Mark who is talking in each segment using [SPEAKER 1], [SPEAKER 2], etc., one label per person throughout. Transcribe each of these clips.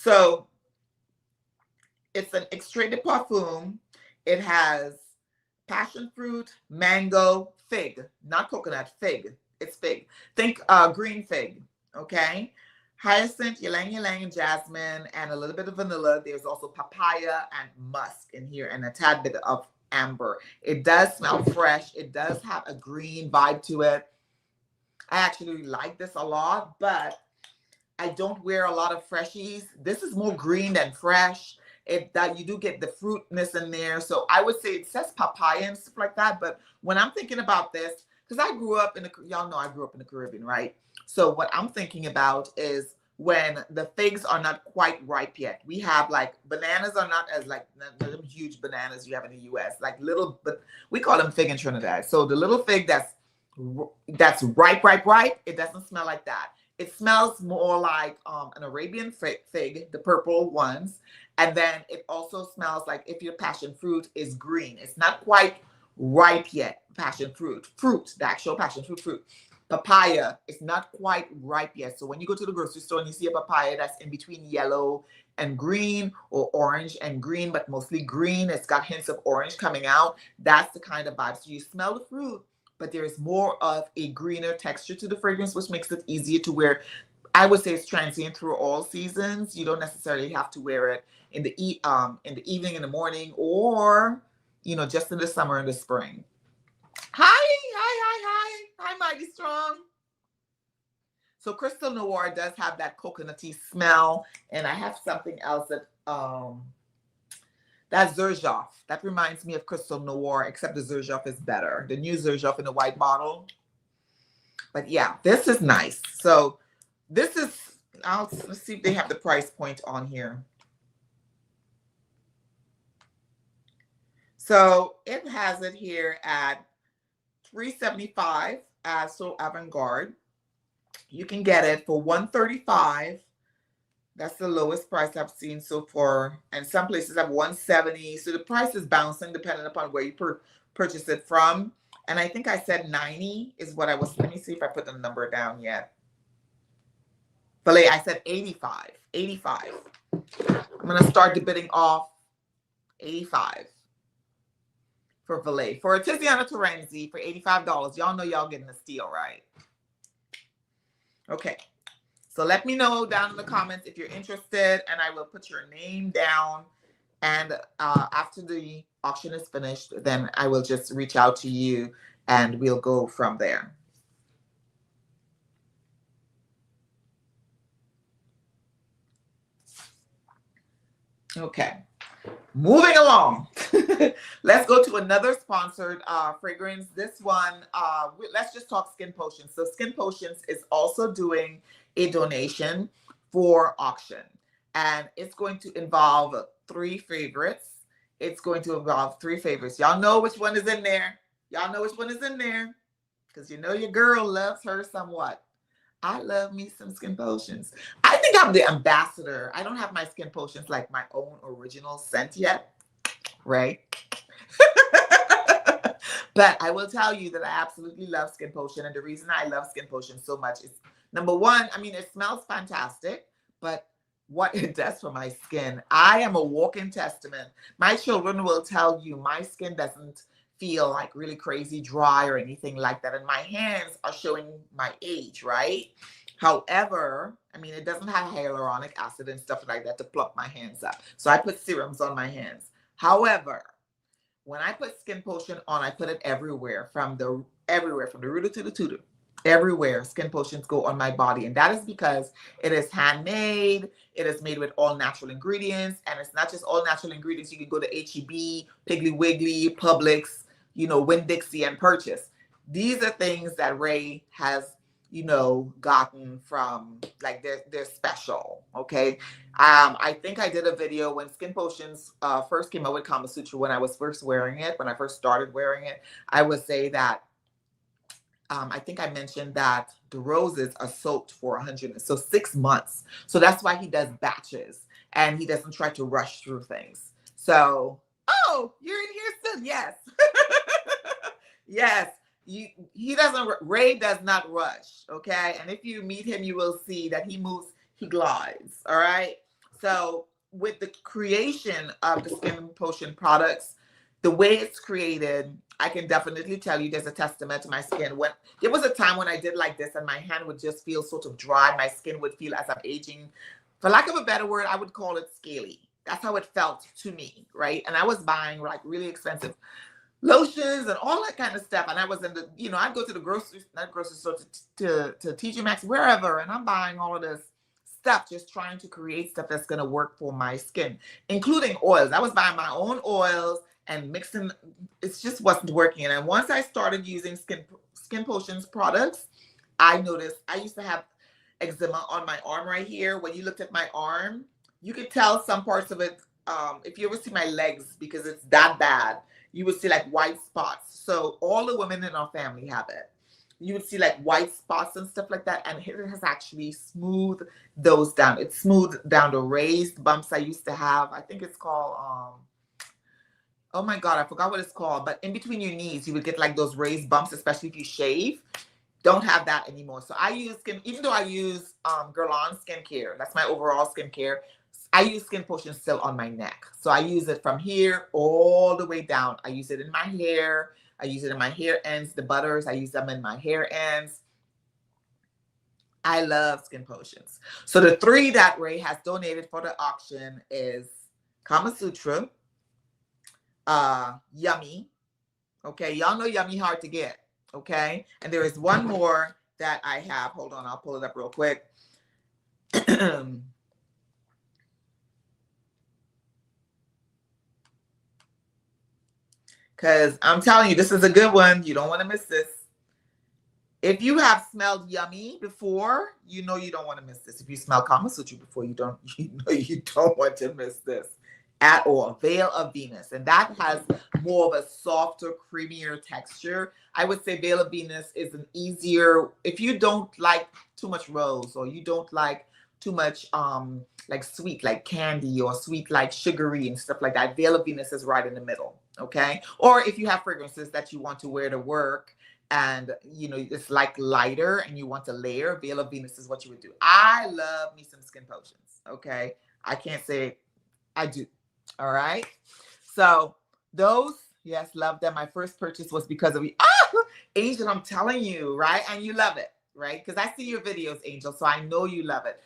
[SPEAKER 1] So it's an extrait de parfum. It has passion fruit, mango, fig, not coconut, fig. It's fig. Think green fig, okay? Hyacinth, ylang ylang, and jasmine, and a little bit of vanilla. There's also papaya and musk in here, and a tad bit of amber. It does smell fresh. It does have a green vibe to it. I actually like this a lot, but I don't wear a lot of freshies. This is more green than fresh. That you do get the fruitness in there. So I would say it says papaya and stuff like that. But when I'm thinking about this, because I grew up in y'all know I grew up in the Caribbean, right? So what I'm thinking about is when the figs are not quite ripe yet. We have like bananas are not as like the huge bananas you have in the US, like little, but we call them fig in Trinidad. So the little fig that's ripe, it doesn't smell like that. It smells more like an Arabian fig, the purple ones. And then it also smells like if your passion fruit is green. It's not quite ripe yet, passion fruit, the actual passion fruit. Papaya is not quite ripe yet. So when you go to the grocery store and you see a papaya that's in between yellow and green or orange and green, but mostly green, it's got hints of orange coming out. That's the kind of vibe. So you smell the fruit, but there is more of a greener texture to the fragrance, which makes it easier to wear. I would say it's transient through all seasons. You don't necessarily have to wear it in the evening, in the morning, or just in the summer and the spring. Hi, Mighty Strong. So Crystal Noir does have that coconutty smell, and I have something else that that's Xerjoff. That reminds me of Crystal Noir, except the Xerjoff is better. The new Xerjoff in the white bottle. But yeah, this is nice. So this is, let's see if they have the price point on here. So it has it here at $375 at So Avant-Garde. You can get it for $135. That's the lowest price I've seen so far. And some places have $170. So the price is bouncing depending upon where you purchase it from. And I think I said 90 is what I was. Let me see if I put the number down yet. Valet, I said 85. 85. I'm going to start the bidding off 85 for Valet. For a Tiziana Terenzi for $85. Y'all know y'all getting a steal, right? Okay. So let me know down in the comments if you're interested, and I will put your name down. And after the auction is finished, then I will just reach out to you and we'll go from there. Okay. Moving along. Let's go to another sponsored fragrance. This one, let's just talk Skinpotion. So Skinpotion is also doing a donation for auction, and it's going to involve 3 favorites. It's going to involve 3 favorites. Y'all know which one is in there. Y'all know which one is in there, because you know your girl loves her somewhat. I love me some Skinpotions. I think I'm the ambassador. I don't have my Skinpotions like my own original scent yet, right? But I will tell you that I absolutely love Skinpotion. And the reason I love Skinpotion so much is, number one, I mean, it smells fantastic, but what it does for my skin, I am a walking testament. My children will tell you my skin doesn't feel like really crazy dry or anything like that. And my hands are showing my age, right? However, I mean, it doesn't have hyaluronic acid and stuff like that to plump my hands up. So I put serums on my hands. However, when I put Skinpotion on, I put it everywhere, from the rooter to the tutor. Everywhere Skinpotions go on my body. And that is because it is handmade. It is made with all natural ingredients. And it's not just all natural ingredients. You can go to H-E-B, Piggly Wiggly, Publix, Winn-Dixie, and purchase. These are things that Ray has, gotten from, like, they're special, okay? I think I did a video when Skinpotions first came out with Kama Sutra, when I was first wearing it, when I first started wearing it. I would say that I think I mentioned that the roses are soaked for 6 months. So that's why he does batches, and he doesn't try to rush through things. So, oh, you're in here still? Yes. Yes. Ray does not rush, okay? And if you meet him, you will see that he moves, he glides, all right? So with the creation of the Skinpotion products, the way it's created, I can definitely tell you there's a testament to my skin. When there was a time when I did like this and my hand would just feel sort of dry, my skin would feel as I'm aging. For lack of a better word, I would call it scaly. That's how it felt to me, right? And I was buying like really expensive lotions and all that kind of stuff. And I was in the, you know, I'd go to the grocery, not grocery store, to TJ Maxx, wherever, and I'm buying all of this stuff, just trying to create stuff that's going to work for my skin, including oils. I was buying my own oils and mixing. It just wasn't working. And once I started using Skinpotion's products, I noticed I used to have eczema on my arm right here. When you looked at my arm, you could tell some parts of it. If you ever see my legs, because it's that bad, you would see like white spots. So all the women in our family have it. You would see like white spots and stuff like that. And it has actually smoothed those down. It smoothed down the raised bumps I used to have. I think it's called, oh my God, I forgot what it's called. But in between your knees, you would get like those raised bumps, especially if you shave. Don't have that anymore. So I use even though I use Guerlain skincare, that's my overall skincare, I use Skinpotion still on my neck. So I use it from here all the way down. I use it in my hair. I use it in my hair ends, the butters. I use them in my hair ends. I love Skinpotions. So the 3 that Ray has donated for the auction is Kama Sutra, Yummie. Okay, y'all know Yummie hard to get. Okay, and there is one more that I have. Hold on, I'll pull it up real quick. Because I'm telling you, this is a good one. You don't want to miss this. If you have smelled Yummie before, you know you don't want to miss this. If you smell Kama Sutra before, you know you don't want to miss this at all. Veil of Venus. And that has more of a softer, creamier texture. I would say Veil of Venus is an easier, if you don't like too much rose, or you don't like too much like sweet, like candy, or sweet, like sugary and stuff like that, Veil of Venus is right in the middle. Okay. Or if you have fragrances that you want to wear to work and, you know, it's like lighter and you want to layer, Veil of Venus is what you would do. I love me some Skinpotions. Okay. I can't say I do. All right. So those, yes, love them. My first purchase was because of you. Ah, Angel, I'm telling you, right? And you love it, right? Because I see your videos, Angel, so I know you love it.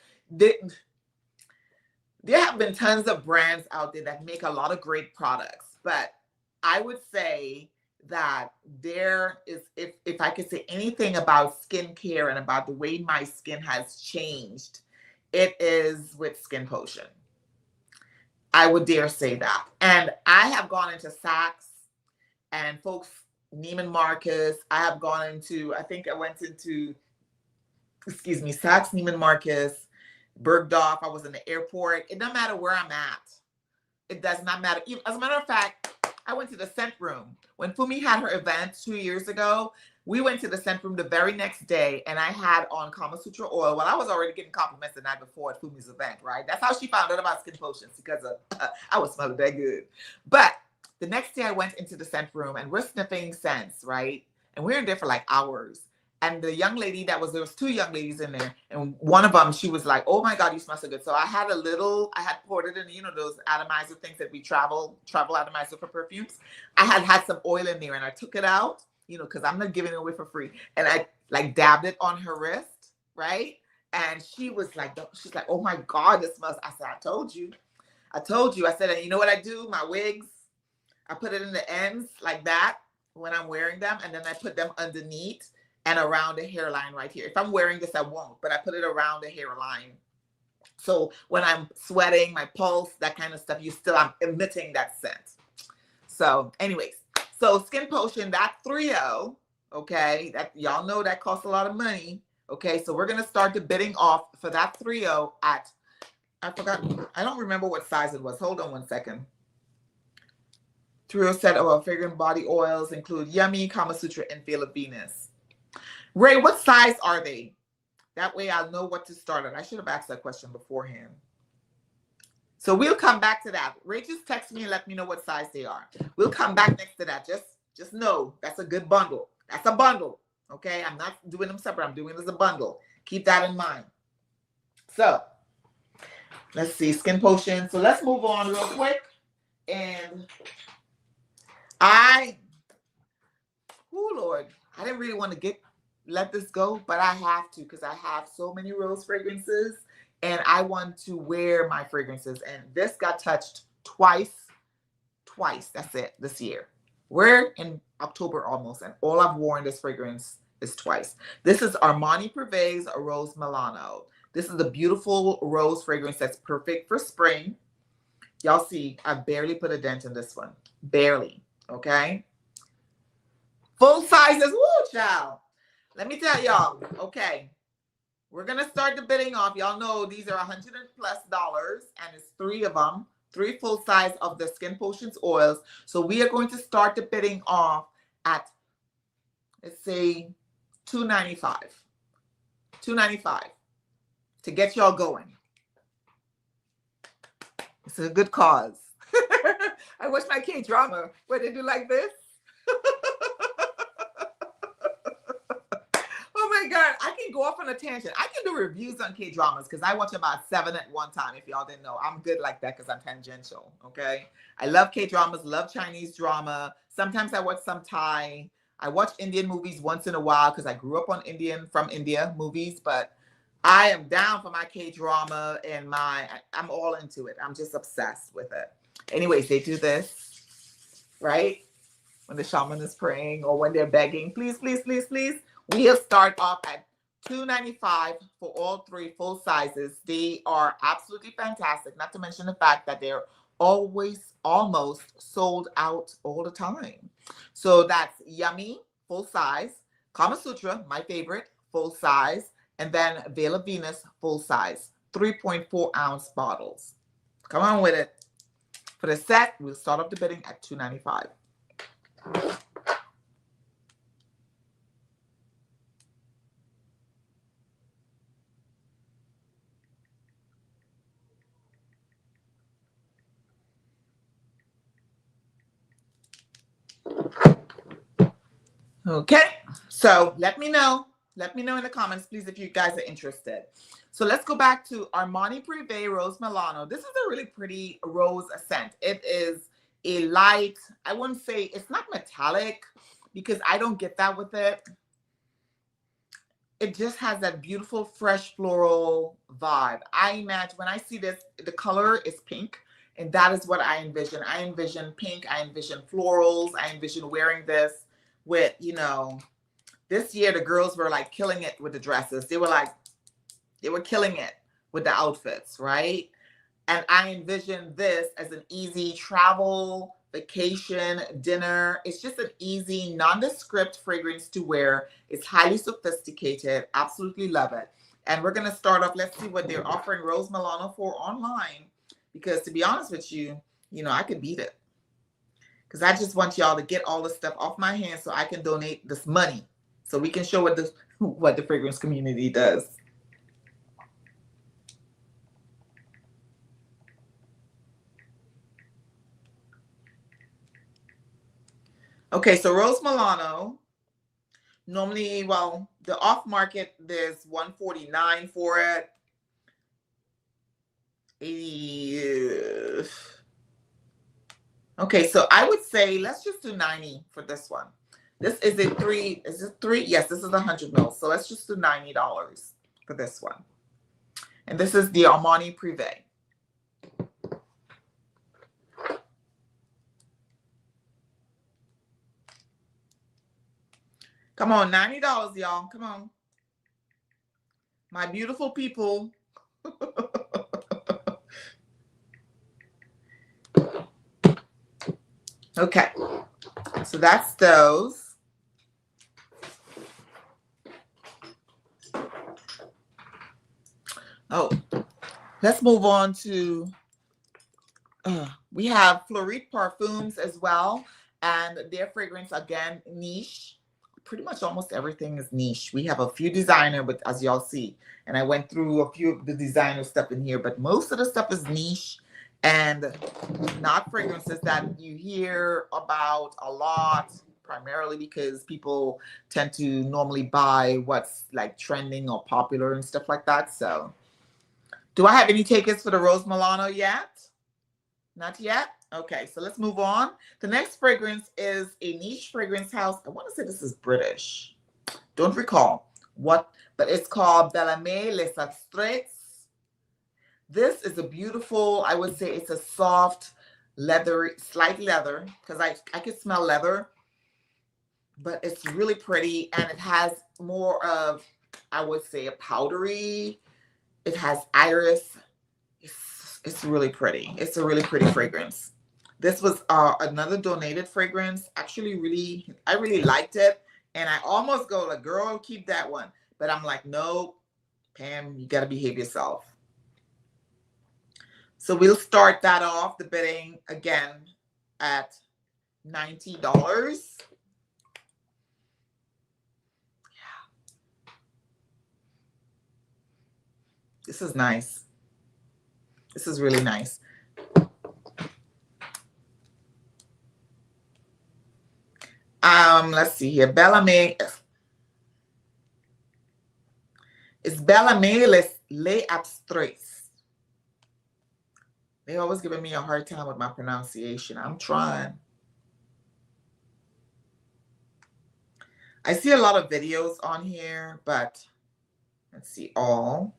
[SPEAKER 1] There have been tons of brands out there that make a lot of great products, but I would say that there is, if I could say anything about skincare and about the way my skin has changed, it is with Skinpotion. I would dare say that. And I have gone into Saks and folks, Neiman Marcus. I have gone into, I think I went into, excuse me, Saks, Neiman Marcus, Bergdorf. I was in the airport. It doesn't matter where I'm at. It does not matter. As a matter of fact, I went to the scent room. When Fumi had her event 2 years ago, we went to the scent room the very next day, and I had on Kama Sutra oil. Well, I was already getting compliments the night before at Fumi's event, right? That's how she found out about Skinpotions, because I was smelling that good. But the next day I went into the scent room, and we're sniffing scents, right? And we're in there for like hours. And the young lady there was 2 young ladies in there, and one of them, she was like, "Oh my God, you smell so good." So I had poured it in, you know, those atomizer things that we travel atomizer for perfumes. I had some oil in there, and I took it out, you know, because I'm not giving it away for free. And I like dabbed it on her wrist, right? And she was like, she's like, "Oh my God, this smells." I said, I told you. I said, and you know what I do? My wigs, I put it in the ends like that when I'm wearing them, and then I put them underneath and around the hairline right here. If I'm wearing this, I won't, but I put it around the hairline. So when I'm sweating, my pulse, that kind of stuff, I'm emitting that scent. So anyways, so Skinpotion, that 3.0, okay, that y'all know that costs a lot of money. Okay, so we're going to start the bidding off for that 3.0 at, I forgot, I don't remember what size it was. Hold on one second. 3.0 set of fragrant body oils include Yummie, Kama Sutra, and Veil of Venus. Ray, what size are they? That way I'll know what to start at. I should have asked that question beforehand. So we'll come back to that. Ray, just text me and let me know what size they are. We'll come back next to that. Just know that's a good bundle. That's a bundle. Okay, I'm not doing them separate. I'm doing it as a bundle. Keep that in mind. So Let's see, Skinpotion. So let's move on real quick. And oh Lord, I didn't really want to let this go, but I have to because I have so many rose fragrances and I want to wear my fragrances. And this got touched twice. That's it, this year. We're in October almost, and all I've worn this fragrance is twice. This is Armani Privé's Rose Milano. This is a beautiful rose fragrance that's perfect for spring. Y'all see, I barely put a dent in this one. Barely, okay? Full sizes, woo, child. Let me tell y'all, okay, we're going to start the bidding off. Y'all know these are $100+ and it's 3 of them. 3 full size of the Skinpotion oils. So we are going to start the bidding off at, let's say, $295. $295 to get y'all going. It's a good cause. I watch my K-drama where they do like this. Oh my God, I can go off on a tangent. I can do reviews on K-dramas because I watch about 7 at one time. If y'all didn't know, I'm good like that because I'm tangential, okay? I love K-dramas, love Chinese drama. Sometimes I watch some Thai. I watch Indian movies once in a while because I grew up on from India movies, but I am down for my K-drama and I'm all into it. I'm just obsessed with it. Anyways, they do this, right? When the shaman is praying or when they're begging, please, please, please, please. We'll start off at $295 for all 3 full sizes. They are absolutely fantastic, not to mention the fact that they're always almost sold out all the time. So that's Yummie, full size, Kama Sutra, my favorite, full size, and then Veil of Venus, full size, 3.4 ounce bottles. Come on with it. For the set, we'll start off the bidding at $295. Okay, so let me know in the comments, please, if you guys are interested. So let's go back to Armani Privé Rose Milano. This is a really pretty rose scent. It is a light, I wouldn't say, it's not metallic because I don't get that with it. It just has that beautiful, fresh floral vibe. I imagine when I see this, the color is pink. And that is what I envision. I envision pink. I envision florals. I envision wearing this with, you know, this year the girls were like killing it with the dresses. They were killing it with the outfits, right? And I envision this as an easy travel, vacation, dinner. It's just an easy, nondescript fragrance to wear. It's highly sophisticated. Absolutely love it. And we're going to start off. Let's see what they're offering Rose Milano for online. Because to be honest with you, you know, I could beat it. Because I just want y'all to get all this stuff off my hands so I can donate this money. So we can show what the fragrance community does. Okay, so Rose Milano, normally, well, the off market, there's $149 for it. 80. Okay, so I would say let's just do 90 for this one. This is a 3. Is it 3? Yes, this is 100 mils. So let's just do $90 for this one. And this is the Armani Privé. Come on, $90, y'all. Come on. My beautiful people. Okay. So that's those. Oh, let's move on to, we have Fleurit Parfums as well. And their fragrance, again, niche. Pretty much almost everything is niche. We have a few designer, but as y'all see, and I went through a few of the designer stuff in here, but most of the stuff is niche and not fragrances that you hear about a lot, primarily because people tend to normally buy what's like trending or popular and stuff like that. So Do I have any takers for the Rose Milano yet? Not yet? Okay, so let's move on. The next fragrance is a niche fragrance house. I want to say this is British. Don't recall what, but it's called Belle Ame Les Extraits. This is a beautiful, I would say it's a soft, leathery, slight leather, because I could smell leather, but it's really pretty, and it has more of, I would say, a powdery. It has iris. It's really pretty. It's a really pretty fragrance. This was another donated fragrance. Actually, I really liked it. And I almost go like, girl, keep that one. But I'm like, no, Pam, you got to behave yourself. So we'll start that off, the bidding again at $90. Yeah. This is nice. This is really nice. Let's see here. Belle Ame. It's Belle Ame Les Extraits. They always giving me a hard time with my pronunciation. I'm trying. I see a lot of videos on here, but let's see all.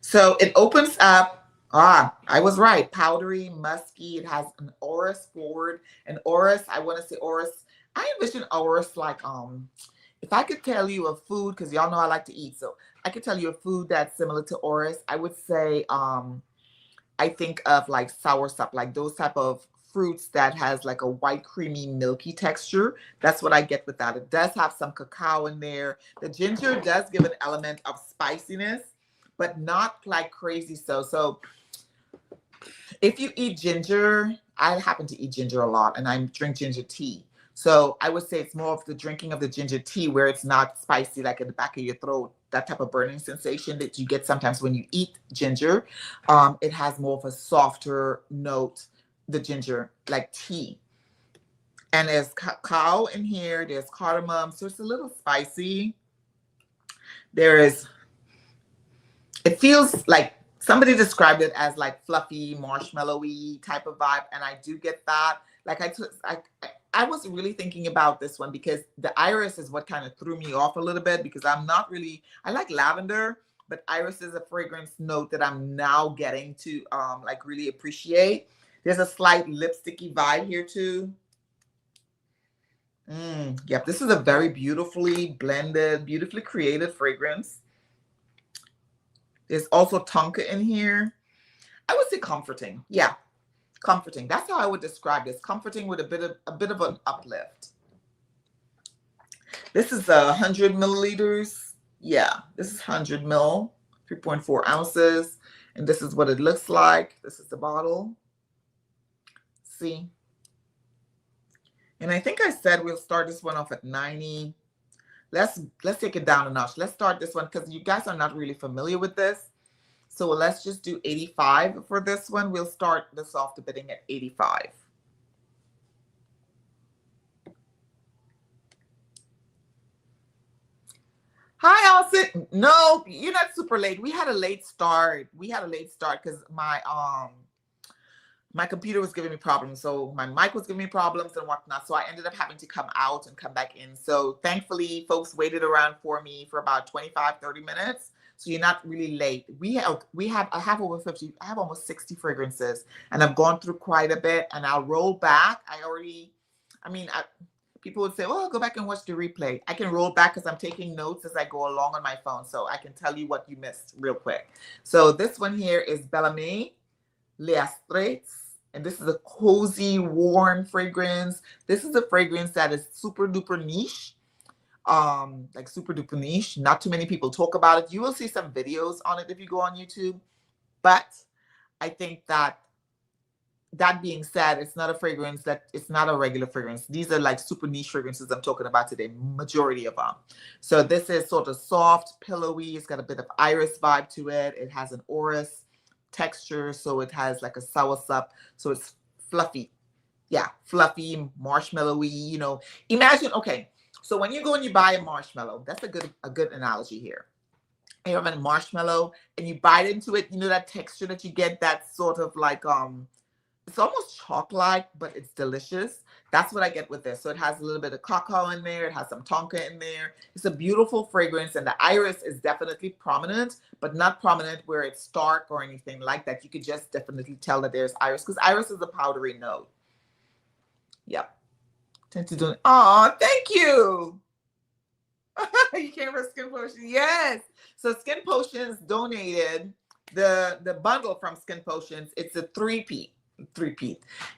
[SPEAKER 1] So it opens up. I was right. Powdery, musky. It has an orris forward. An orris, I want to say orris. I envision orris like, if I could tell you a food, because y'all know I like to eat, so I could tell you a food that's similar to orris. I would say, I think of like soursop, like those type of fruits that has like a white, creamy, milky texture. That's what I get with that. It does have some cacao in there. The ginger does give an element of spiciness, but not like crazy so. If you eat ginger, I happen to eat ginger a lot, and I drink ginger tea. So I would say it's more of the drinking of the ginger tea where it's not spicy, like in the back of your throat, that type of burning sensation that you get sometimes when you eat ginger. It has more of a softer note, the ginger, like tea. And there's cacao in here. There's cardamom. So it's a little spicy. It feels like, somebody described it as like fluffy, marshmallowy type of vibe, and I do get that. Like I was really thinking about this one because the iris is what kind of threw me off a little bit, because I'm not really, I like lavender, but iris is a fragrance note that I'm now getting to like really appreciate. There's a slight lipsticky vibe here too. Yep, this is a very beautifully blended, beautifully created fragrance. There's also tonka in here. I would say comforting. Yeah, comforting. That's how I would describe this. Comforting with a bit of an uplift. This is 100 milliliters. Yeah, this is 100 ml, 3.4 ounces. And this is what it looks like. This is the bottle. See? And I think I said we'll start this one off at 90. Let's take it down a notch. Let's start this one because you guys are not really familiar with this. So let's just do 85 for this one. We'll start this off the bidding at 85. Hi, Allison. No, you're not super late. We had a late start. Because my computer was giving me problems. So my mic was giving me problems and whatnot. So I ended up having to come out and come back in. So thankfully, folks waited around for me for about 25, 30 minutes. So you're not really late. I have over 50, I have almost 60 fragrances, and I've gone through quite a bit, and I'll roll back. People would say, oh, go back and watch the replay. I can roll back because I'm taking notes as I go along on my phone. So I can tell you what you missed real quick. So this one here is Belle Ame Les Extraits. And this is a cozy, warm fragrance. This is a fragrance that is super duper niche. Like super duper niche. Not too many people talk about it. You will see some videos on it if you go on YouTube. But I think that being said, it's not a fragrance it's not a regular fragrance. These are like super niche fragrances I'm talking about today, majority of them. So this is sort of soft, pillowy. It's got a bit of iris vibe to it. It has an orris texture, so it has like a soursop, so it's fluffy. Yeah, fluffy, marshmallowy, you know. Imagine, okay, so when you go and you buy a marshmallow, that's a good analogy here. You have a marshmallow and you bite into it, you know that texture that you get, that sort of like it's almost chalk-like, but it's delicious. That's what I get with this. So it has a little bit of cacao in there. It has some tonka in there. It's a beautiful fragrance, and the iris is definitely prominent, but not prominent where it's stark or anything like that. You could just definitely tell that there's iris, because iris is a powdery note. Yep. Tend to do it. Oh, thank you. You came for Skin Potion. Yes. So Skin Potions donated the bundle from Skin Potions. It's a three-peat.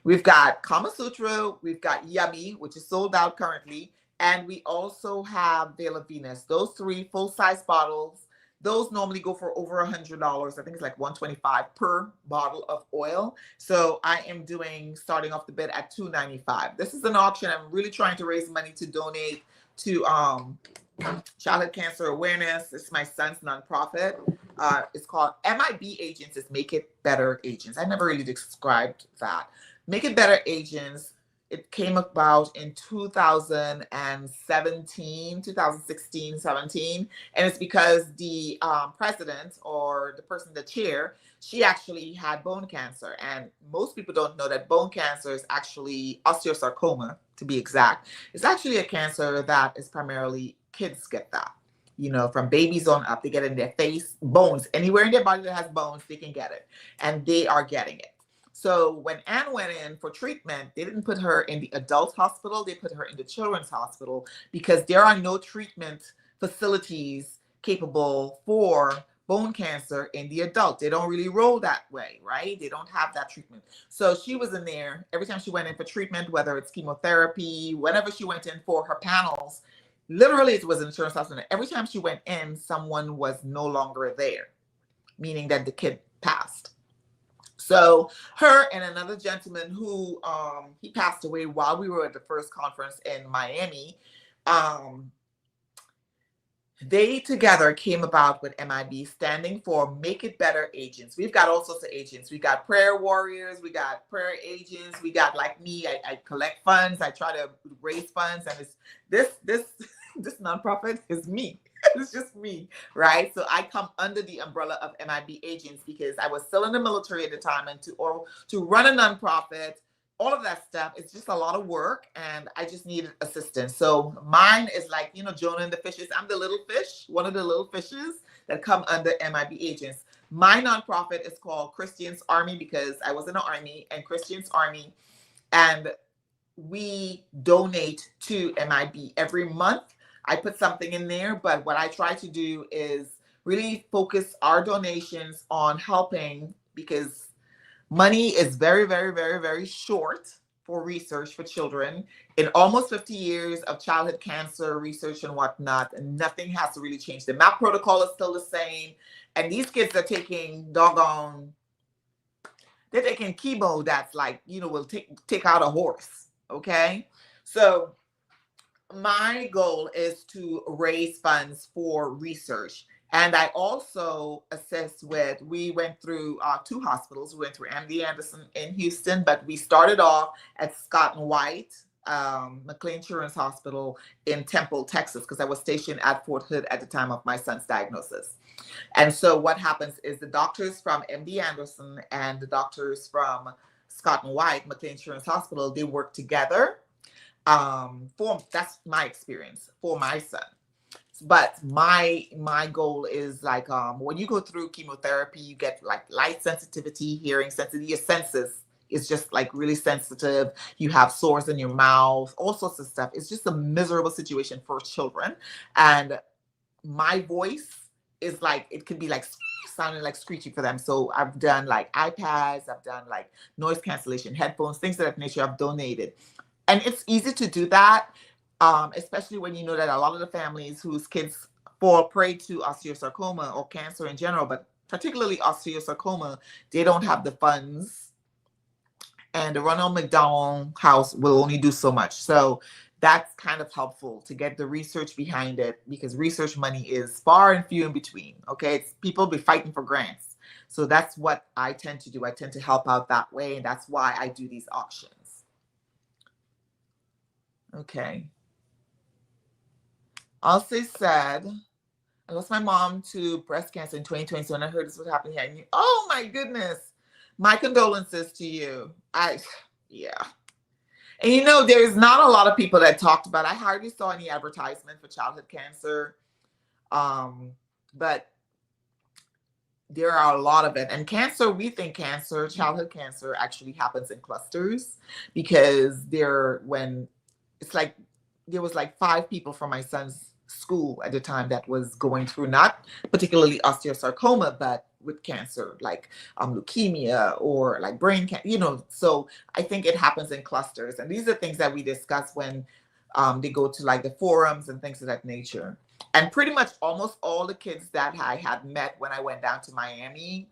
[SPEAKER 1] We've got Kama Sutra, we've got Yummie, which is sold out currently, and we also have Veil of Venus. Those three full-size bottles, those normally go for over $100. I think it's like $125 per bottle of oil. So I am starting off the bid at $295. This is an auction. I'm really trying to raise money to donate to childhood cancer awareness. It's my son's nonprofit. It's called MIB Agents. It's Make It Better Agents. I never really described that. Make It Better Agents. It came about in 2016, 17. And it's because the president, or the person, the chair, she actually had bone cancer. And most people don't know that bone cancer is actually osteosarcoma, to be exact. It's actually a cancer that is primarily, kids get that. You know, from babies on up, they get it in their face, bones, anywhere in their body that has bones, they can get it. And they are getting it. So when Anne went in for treatment, they didn't put her in the adult hospital. They put her in the children's hospital because there are no treatment facilities capable for bone cancer in the adult. They don't really roll that way, right? They don't have that treatment. So she was in there every time she went in for treatment, whether it's chemotherapy, whenever she went in for her panels, literally it was an insurance hospital. Every time she went in, someone was no longer there, meaning that the kid passed. So her and another gentleman who he passed away while we were at the first conference in Miami, they together came about with MIB, standing for Make It Better Agents. We've got all sorts of agents. We got prayer warriors, we got prayer agents, we got, like me, I collect funds, I try to raise funds, and it's this nonprofit is me. It's just me, right? So I come under the umbrella of MIB Agents because I was still in the military at the time, and to run a nonprofit, all of that stuff, it's just a lot of work, and I just needed assistance. So mine is like, you know, Jonah and the fishes. I'm the little fish, one of the little fishes that come under MIB Agents. My nonprofit is called Christian's Army because I was in the Army, and Christian's Army, and we donate to MIB every month. I put something in there, but what I try to do is really focus our donations on helping, because money is very, very, very, very short for research for children. In almost 50 years of childhood cancer research and whatnot, and nothing has to really change. The MAP protocol is still the same. And these kids are taking they're taking chemo that's like, you know, will take out a horse, okay? So my goal is to raise funds for research. And I also assist with, we went through 2 hospitals. We went through MD Anderson in Houston, but we started off at Scott & White, McLean Children's Hospital in Temple, Texas, because I was stationed at Fort Hood at the time of my son's diagnosis. And so what happens is the doctors from MD Anderson and the doctors from Scott & White, McLean Children's Hospital, they work together. That's my experience for my son. But my goal is like, when you go through chemotherapy, you get like light sensitivity, hearing sensitivity, your senses is just like really sensitive. You have sores in your mouth, all sorts of stuff. It's just a miserable situation for children. And my voice is like, it could be like sounding like screechy for them. So I've done like iPads, I've done like noise cancellation headphones, things of that nature. I've donated. And it's easy to do that, especially when you know that a lot of the families whose kids fall prey to osteosarcoma or cancer in general, but particularly osteosarcoma, they don't have the funds. And the Ronald McDonald House will only do so much. So that's kind of helpful to get the research behind it, because research money is far and few in between. Okay, people be fighting for grants. So that's what I tend to do. I tend to help out that way. And that's why I do these auctions. Okay. Also said, I lost my mom to breast cancer in 2020. So when I heard this was happening here, I knew, oh my goodness. My condolences to you. Yeah. And you know, there's not a lot of people that talked about it. I hardly saw any advertisement for childhood cancer. But there are a lot of it. And cancer, we think cancer, childhood cancer actually happens in clusters because there was like 5 people from my son's school at the time that was going through not particularly osteosarcoma, but with cancer, like leukemia or like brain cancer, you know. So I think it happens in clusters. And these are things that we discuss when they go to like the forums and things of that nature. And pretty much almost all the kids that I had met when I went down to Miami,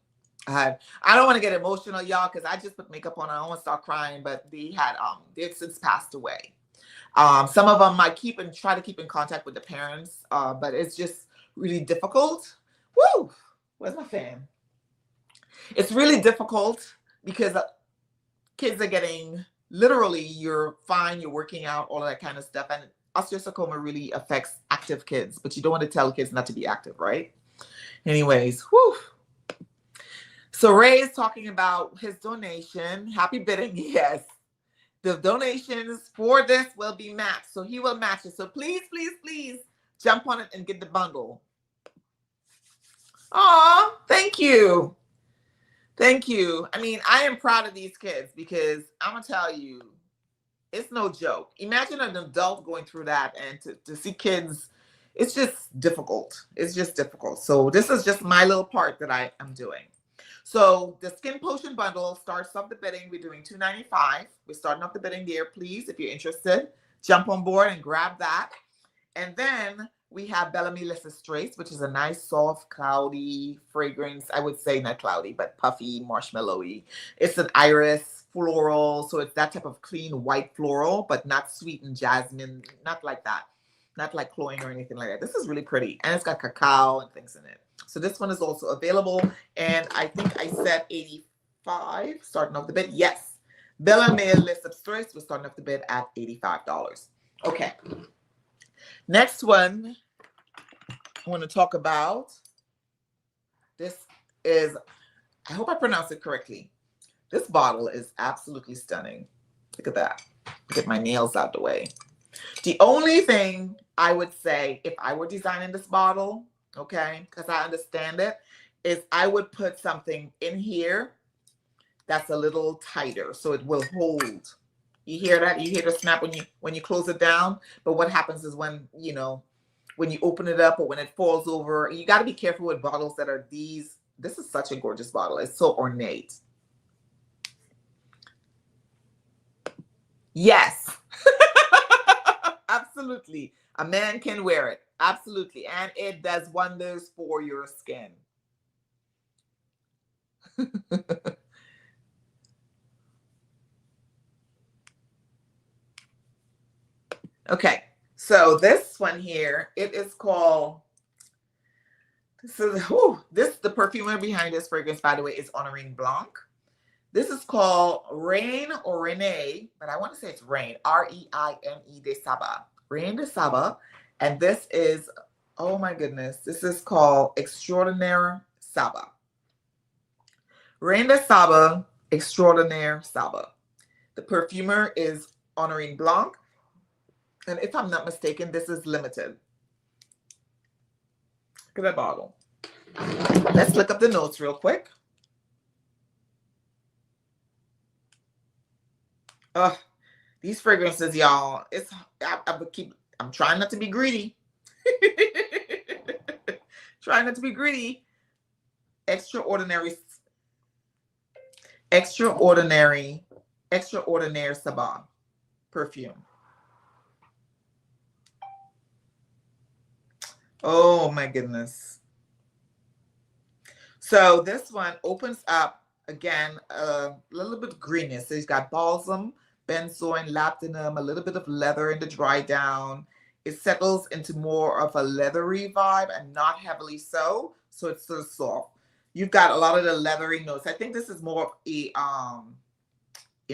[SPEAKER 1] I don't want to get emotional, y'all, because I just put makeup on and I almost start crying, but they've since passed away. Some of them I try to keep in contact with the parents, but it's just really difficult. Woo! Where's my fan? It's really difficult because kids are getting, literally, you're fine, you're working out, all of that kind of stuff. And osteosarcoma really affects active kids, but you don't want to tell kids not to be active, right? Anyways, whew. So Ray is talking about his donation. Happy bidding, yes. The donations for this will be matched. So he will match it. So please, please, please jump on it and get the bundle. Oh, thank you. Thank you. I mean, I am proud of these kids because I'm going to tell you, it's no joke. Imagine an adult going through that, and to see kids, it's just difficult. It's just difficult. So this is just my little part that I am doing. So the Skinpotion bundle starts off the bidding. We're doing $2.95. We're starting off the bidding there. Please, if you're interested, jump on board and grab that. And then we have Belle Ame Les Estrées, which is a nice, soft, cloudy fragrance. I would say not cloudy, but puffy, marshmallowy. It's an iris floral. So it's that type of clean white floral, but not sweet and jasmine. Not like that. Not like cloying or anything like that. This is really pretty. And it's got cacao and things in it. So this one is also available. And I think I said 85 starting off the bid. Yes. Belle Ame Les Estrées was starting off the bid at $85. Okay. Next one I want to talk about. This is, I hope I pronounced it correctly. This bottle is absolutely stunning. Look at that. Get my nails out the way. The only thing I would say if I were designing this bottle, okay, because I understand it, is I would put something in here that's a little tighter so it will hold. You hear that? You hear the snap when you close it down? But what happens is when you open it up or when it falls over, you got to be careful with bottles that are these. This is such a gorgeous bottle. It's so ornate. Yes. Absolutely. A man can wear it. Absolutely. And it does wonders for your skin. Okay. So this one here, it is called, the perfumer behind this fragrance, by the way, is Honorine Blanc. This is called Reine or Renee, but I want to say it's Reine, R-E-I-N-E de Saba. Reine de Saba. And this is, oh my goodness, this is called Extraordinaire Saba. Reine de Saba, Extraordinaire Saba. The perfumer is Honorine Blanc. And if I'm not mistaken, this is limited. Look at that bottle. Let's look up the notes real quick. These fragrances, y'all, I'm trying not to be greedy. Trying not to be greedy. Extraordinaire Saba perfume. Oh my goodness. So this one opens up again a little bit greenness. So it's got balsam, benzoin, lapdanum, a little bit of leather in the dry down. It settles into more of a leathery vibe and not heavily so. So it's sort of soft. You've got a lot of the leathery notes. I think this is more of a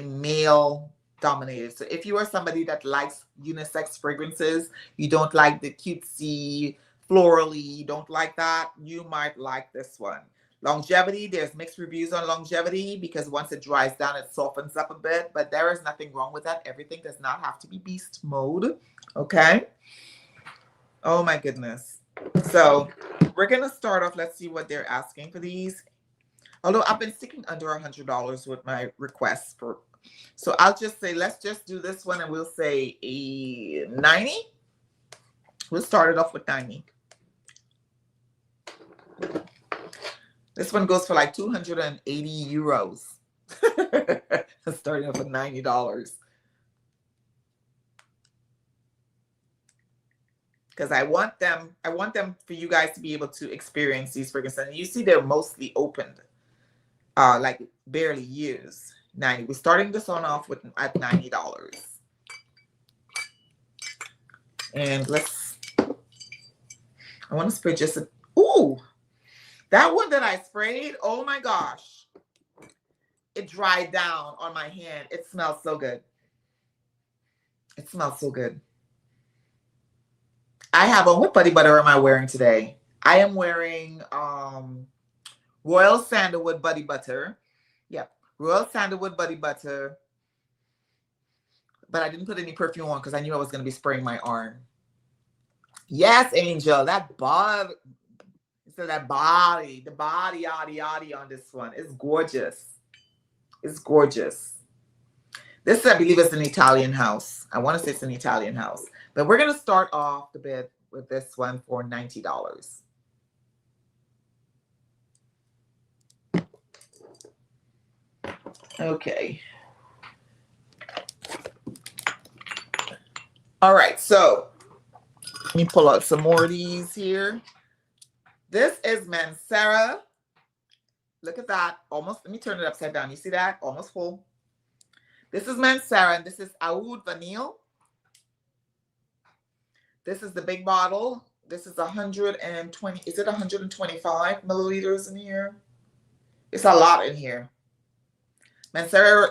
[SPEAKER 1] male dominated. So if you are somebody that likes unisex fragrances, you don't like the cutesy, florally, you don't like that, you might like this one. Longevity, there's mixed reviews on longevity because once it dries down, it softens up a bit, but there is nothing wrong with that. Everything does not have to be beast mode, okay? Oh my goodness. So we're going to start off. Let's see what they're asking for these. Although I've been sticking under $100 with my requests for, so I'll just say, let's just do this one and we'll say a 90. We'll start it off with 90. This one goes for like 280 euros. Starting off with $90. Because I want them for you guys to be able to experience these fragrances. And you see they're mostly opened, like barely used. 90. We're starting this one off with at $90. And I want to spray just a, ooh, that one that I sprayed, oh my gosh. It dried down on my hand. It smells so good. It smells so good. I have on, what body butter am I wearing today? I am wearing Royal Sandalwood Body Butter. Yep, Royal Sandalwood Body Butter. But I didn't put any perfume on because I knew I was going to be spraying my arm. Yes, Angel, that body, so that body, the body, yaddy on this one is gorgeous. It's gorgeous. This, I believe, is an Italian house. I want to say it's an Italian house. But we're going to start off the bid with this one for $90. Okay. All right. So let me pull out some more of these here. This is Mancera. Look at that. Almost, let me turn it upside down. You see that? Almost full. This is Mancera, and this is Aoud Vanille. This is the big bottle. This is 120. Is it 125 milliliters in here? It's a lot in here. Mancera.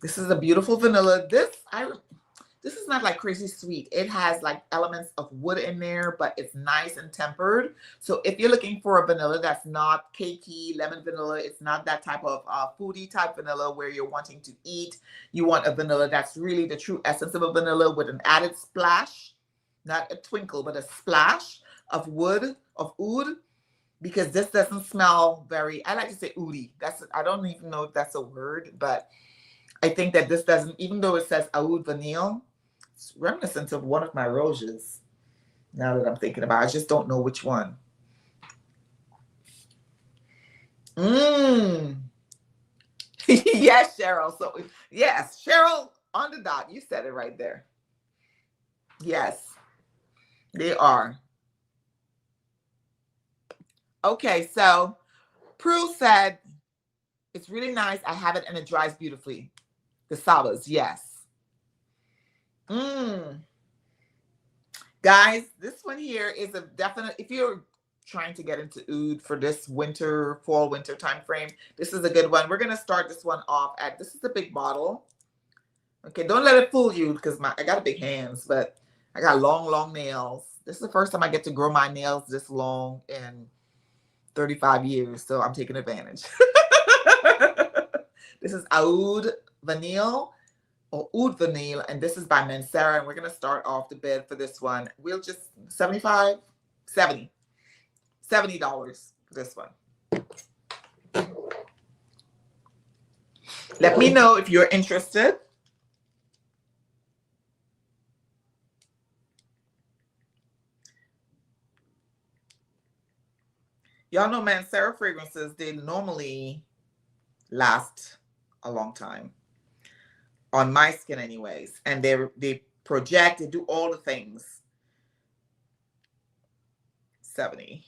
[SPEAKER 1] This is a beautiful vanilla. This is not like crazy sweet. It has like elements of wood in there, but it's nice and tempered. So if you're looking for a vanilla that's not cakey, lemon vanilla, it's not that type of foodie type vanilla where you're wanting to eat. You want a vanilla that's really the true essence of a vanilla with an added splash, not a twinkle, but a splash of wood, of oud, because this doesn't smell very, I like to say oudi. I don't even know if that's a word, but I think that this doesn't, even though it says Aoud Vanille, it's reminiscent of one of my roses. Now that I'm thinking about it, I just don't know which one. Yes, Cheryl. So, yes, Cheryl on the dot. You said it right there. Yes, they are. Okay, so Prue said, it's really nice. I have it and it dries beautifully. The Sabas, yes. Guys, this one here is a definite, if you're trying to get into oud for this winter, fall, winter time frame, this is a good one. We're going to start this one off at, this is a big bottle. Okay, don't let it fool you because I got big hands, but I got long nails. This is the first time I get to grow my nails this long in 35 years, so I'm taking advantage. This is Aoud Vanille. Or Oud Vanille, and this is by Mancera, and we're going to start off the bid for this one. We'll just $70 for this one. Let me know if you're interested. Y'all know Mancera fragrances, they normally last a long time. On my skin anyways. And they project, they do all the things. 70.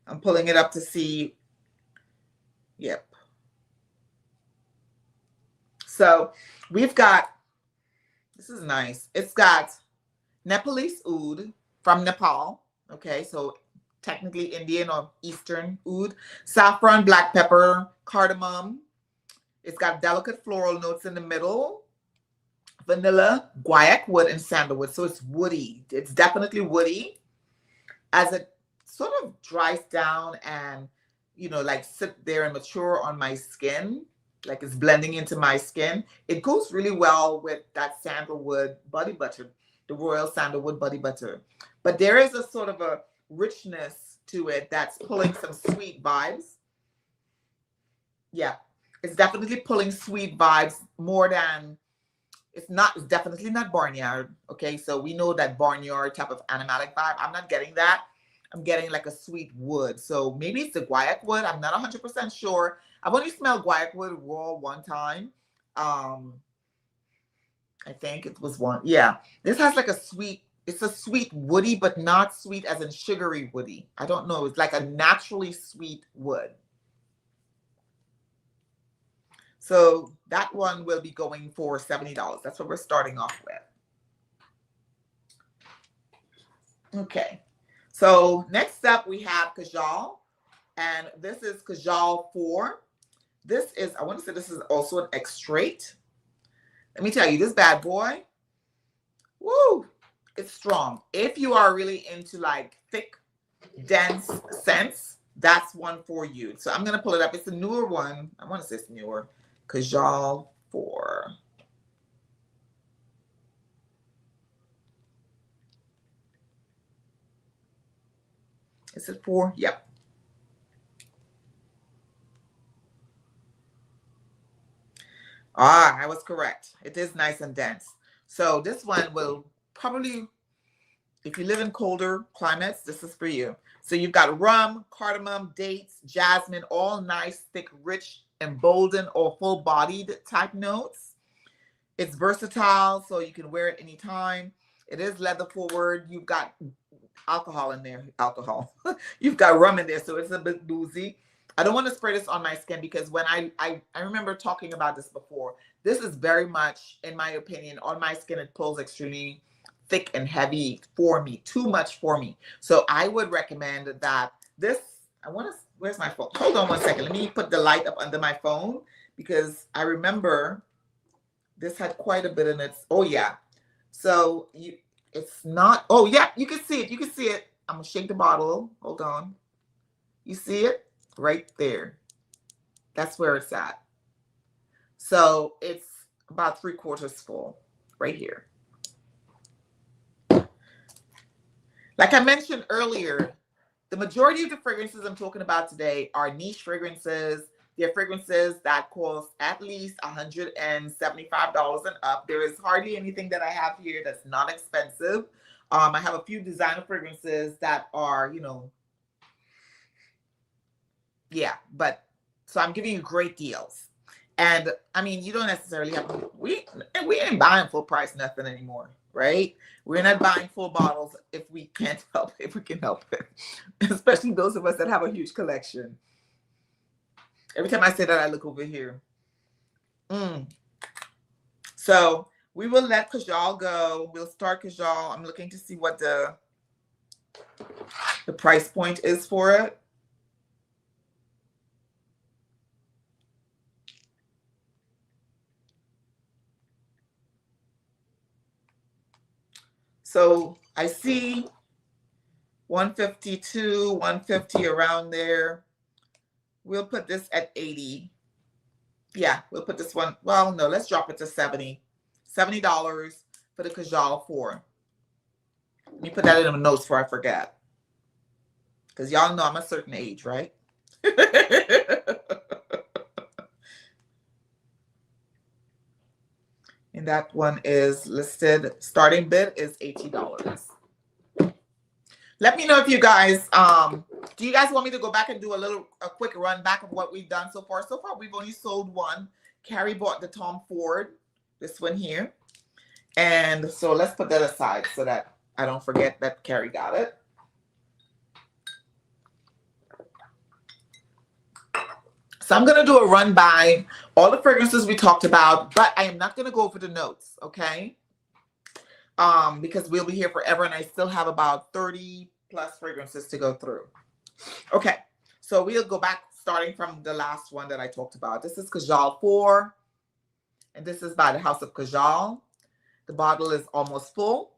[SPEAKER 1] I'm pulling it up to see. Yep. So we've got, this is nice. It's got Nepalese oud from Nepal. Okay, so technically Indian or Eastern oud, saffron, black pepper, cardamom. It's got delicate floral notes in the middle, vanilla, guaiac wood, and sandalwood. So it's woody. It's definitely woody. As it sort of dries down and, you know, like sit there and mature on my skin, like it's blending into my skin, it goes really well with that sandalwood body butter, the royal sandalwood body butter. But there is a sort of a richness to it that's pulling some sweet vibes. Yeah, it's definitely pulling sweet vibes more than, it's definitely not barnyard. Okay, so we know that barnyard type of animalic vibe. I'm not getting that. I'm getting like a sweet wood. So maybe it's the guaiac wood. I'm not 100% sure. I've only smelled guaiac wood raw one time. I think it was one. Yeah, this has like a sweet, it's a sweet woody, but not sweet as in sugary woody. I don't know. It's like a naturally sweet wood. So that one will be going for $70. That's what we're starting off with. Okay. So next up we have Kajal, and this is Kajal 4. This is, I want to say this is also an extrait. Let me tell you, this bad boy, woo, it's strong. If you are really into like thick, dense scents, that's one for you. So I'm going to pull it up. It's a newer one. I want to say it's newer. Kajal 4. Is it 4? Yep. Ah, I was correct. It is nice and dense. So this one will probably, if you live in colder climates, this is for you. So you've got rum, cardamom, dates, jasmine, all nice, thick, rich, emboldened or full-bodied type notes. It's versatile, so you can wear it anytime. It is leather forward. You've got alcohol in there. Alcohol. You've got rum in there, so it's a bit boozy. I don't want to spray this on my skin because when I remember talking about this before. This is very much, in my opinion, on my skin, it pulls extremely thick and heavy for me, too much for me. So I would recommend that this, I want to, where's my phone? Hold on one second. Let me put the light up under my phone because I remember this had quite a bit in it. Oh yeah. So it's not, oh yeah, you can see it. You can see it. I'm gonna shake the bottle. Hold on. You see it? Right there. That's where it's at. So it's about 3/4 full right here. Like I mentioned earlier, the majority of the fragrances I'm talking about today are niche fragrances. They're fragrances that cost at least $175 and up. There is hardly anything that I have here that's not expensive. I have a few designer fragrances that are, you know, yeah, but so I'm giving you great deals. And I mean, you don't necessarily have, we ain't buying full price nothing anymore, right? We're not buying full bottles if we can't help it, if we can help it. Especially those of us that have a huge collection. Every time I say that, I look over here. So we will let Kajal go. We'll start Kajal. I'm looking to see what the price point is for it. So I see 152, 150 around there. We'll put this at 80. Yeah, we'll put this one. Well, no, let's drop it to 70. $70 for the Kajal 4. Let me put that in the notes before I forget. Because y'all know I'm a certain age, right? And that one is listed. Starting bid is $80. Let me know if you guys, do you guys want me to go back and do a quick run back of what we've done so far? So far, we've only sold one. Carrie bought the Tom Ford, this one here. And so let's put that aside so that I don't forget that Carrie got it. So I'm going to do a run by all the fragrances we talked about, but I am not going to go over the notes, okay? Because we'll be here forever and I still have about 30 plus fragrances to go through. Okay, so we'll go back starting from the last one that I talked about. This is Kajal IV, and this is by the House of Kajal. The bottle is almost full.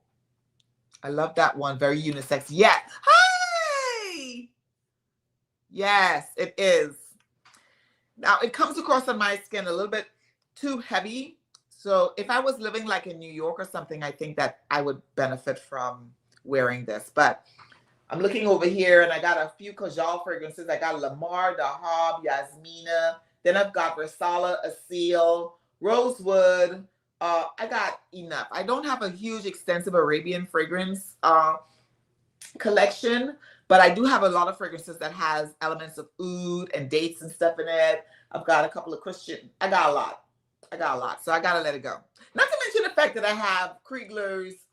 [SPEAKER 1] I love that one. Very unisex. Yeah. Hey! Yes, it is. Now, it comes across on my skin a little bit too heavy. So if I was living like in New York or something, I think that I would benefit from wearing this. But I'm looking over here, and I got a few Kajal fragrances. I got Lamar, Dahab, Yasmina. Then I've got Versala, Asil, Rosewood. I got enough. I don't have a huge, extensive Arabian fragrance collection, but I do have a lot of fragrances that has elements of oud and dates and stuff in it. I've got a couple of Christian. I got a lot. So I gotta let it go. Not to mention the fact that I have Kriegler's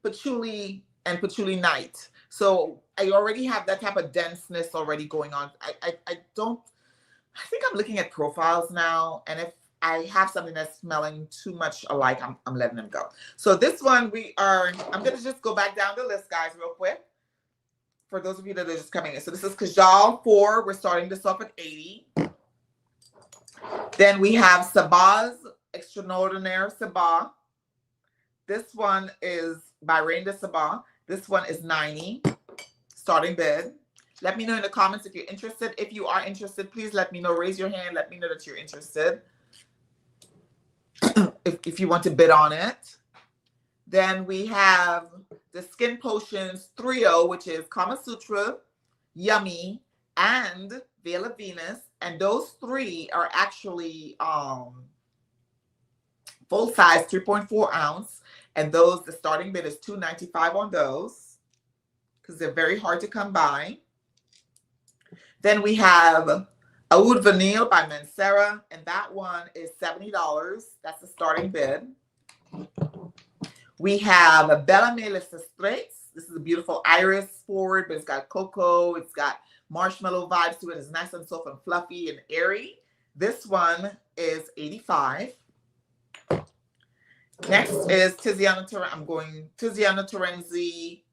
[SPEAKER 1] Patchouli and Patchouli Night. So I already have that type of denseness already going on. I think I'm looking at profiles now, and if I have something that's smelling too much alike, I'm letting them go. So this one I'm gonna just go back down the list, guys, real quick. For those of you that are just coming in. So this is Kajal IV. We're starting this off at 80. Then we have Saba Extraordinaire Saba. This one is by Rain de Saba. This one is 90. Starting bid. Let me know in the comments if you're interested. If you are interested, please let me know. Raise your hand. Let me know that you're interested. if you want to bid on it. Then we have the Skinpotion Trio, which is Kama Sutra, Yummie, and Veil of Venus. And those three are actually full size, 3.4 ounce. And those, the starting bid is $2.95 on those because they're very hard to come by. Then we have Aoud Vanille by Mancera, and that one is $70. That's the starting bid. We have Belle Ame Les Straits. This is a beautiful iris forward, but it's got cocoa. It's got marshmallow vibes to it. It's nice and soft and fluffy and airy. This one is $85. Next is Tiziano Terenzi.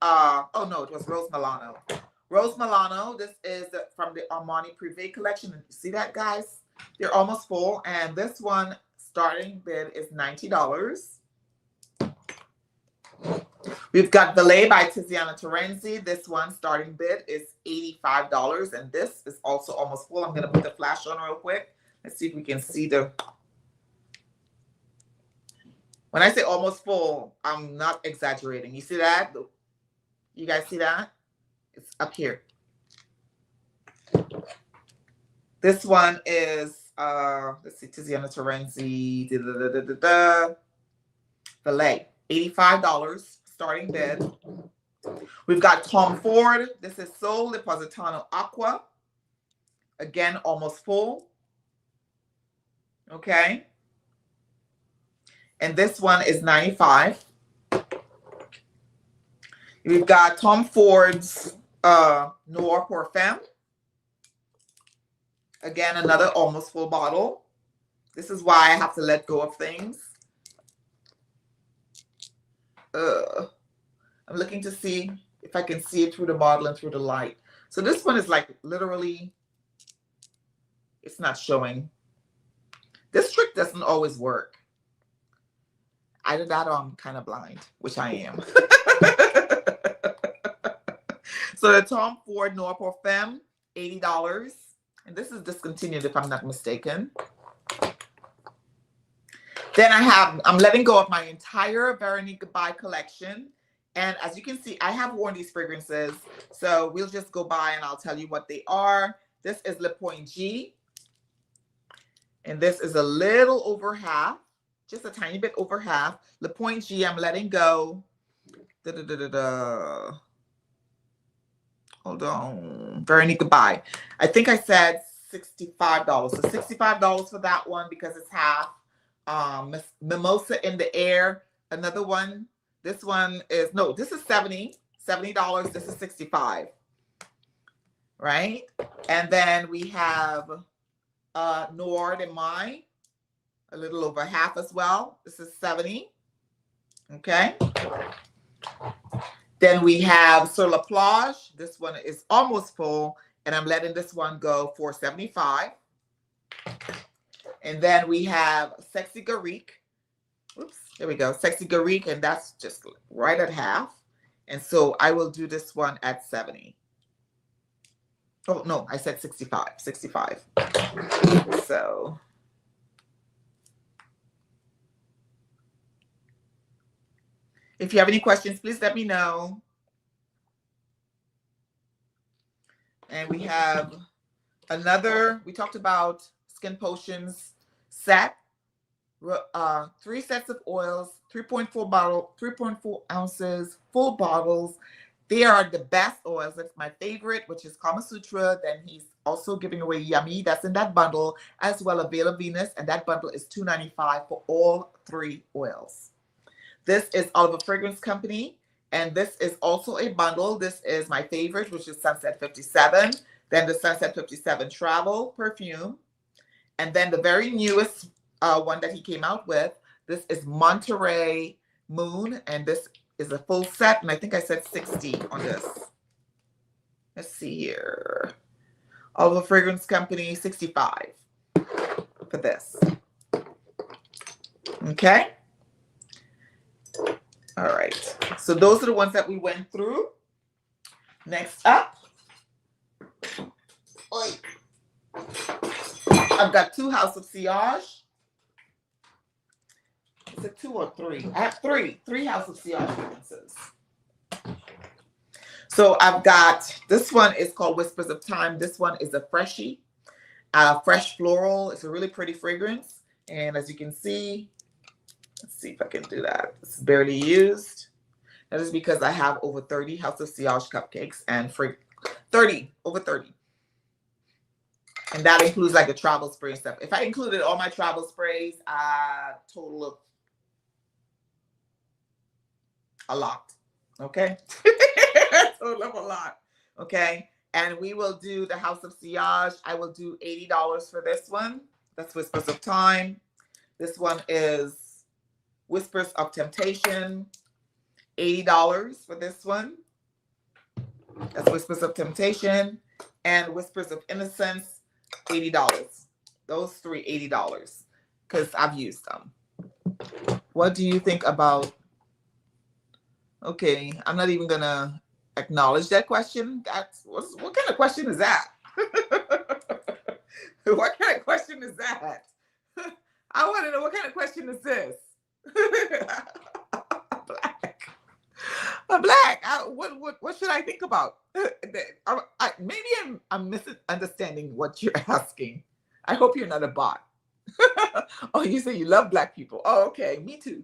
[SPEAKER 1] Oh no, it was Rose Milano. Rose Milano. This is from the Armani Privé collection. You see that, guys? They're almost full. And this one starting bid is $90. We've got Valet by Tiziano Terenzi. This one starting bid is $85. And this is also almost full. I'm going to put the flash on real quick. Let's see if we can see the... When I say almost full, I'm not exaggerating. You see that? You guys see that? It's up here. This one is, let's see, Tiziano Terenzi, Valet, $85 starting bid. We've got Tom Ford. This is Sol de Positano Acqua. Again, almost full. Okay. And this one is $95. We've got Tom Ford's Noir pour Femme. Again, another almost full bottle. This is why I have to let go of things. I'm looking to see if I can see it through the bottle and through the light. So this one is like literally, it's not showing. This trick doesn't always work. Either that or I'm kind of blind, which I am. So the Tom Ford Noir pour Femme, $80. And this is discontinued if I'm not mistaken. Then I'm letting go of my entire Veronique Gabai collection. And as you can see, I have worn these fragrances. So we'll just go by and I'll tell you what they are. This is Le Point G. And this is a little over half. Just a tiny bit over half. Le Point G, I'm letting go. Hold on. Veronique Gabai. I think I said $65. So $65 for that one because it's half. Mimosa in the Air. Another one. This one is, no, this is $70. $70. This is $65. Right? And then we have Noir de Mai. A little over half as well. This is $70. Okay. Then we have Sur la Plage. This one is almost full. and I'm letting this one go for $75. And then we have Sexy Garik. Oops, there we go. Sexy Garik, and that's just right at half. And so I will do this one at 70. Oh, no, I said 65. 65. So if you have any questions, please let me know. And we have another, we talked about Skinpotion's set. 3 sets of oils, 3.4 ounces, full bottles. They are the best oils. That's my favorite, which is Kama Sutra. Then he's also giving away Yummie. That's in that bundle, as well as Veil of Venus. And that bundle is $2.95 for all 3 oils. This is Oliver Fragrance Company. And this is also a bundle. This is my favorite, which is Sunset 57. Then the Sunset 57 Travel Perfume. And then the very newest one that he came out with. This is Monterey Moon. And this is a full set. And I think I said 60 on this. Let's see here. Oliver Fragrance Company, 65 for this. Okay. All right. So those are the ones that we went through. Next up. I've got 2 House of Sillage. Is it 2 or 3? I have 3 House of Sillage fragrances. So I've got, this one is called Whispers of Time. This one is a freshie, fresh floral. It's a really pretty fragrance. And as you can see, let's see if I can do that. It's barely used. That is because I have over 30 House of Sillage cupcakes and over 30. And that includes like the travel spray and stuff. If I included all my travel sprays, total of a lot. Okay. Total of a lot. Okay. And we will do the House of Sillage. I will do $80 for this one. That's Whispers of Time. This one is Whispers of Temptation. $80 for this one. That's Whispers of Temptation. And Whispers of Innocence. $80. Those 3, $80. Because I've used them. What do you think about? Okay, I'm not even gonna acknowledge that question. That's what kind of question is that? What kind of question is that? I want to know what kind of question is this? Black. What should I think about? Maybe I'm misunderstanding what you're asking. I hope you're not a bot. Oh, you say you love Black people. Oh, okay. Me too.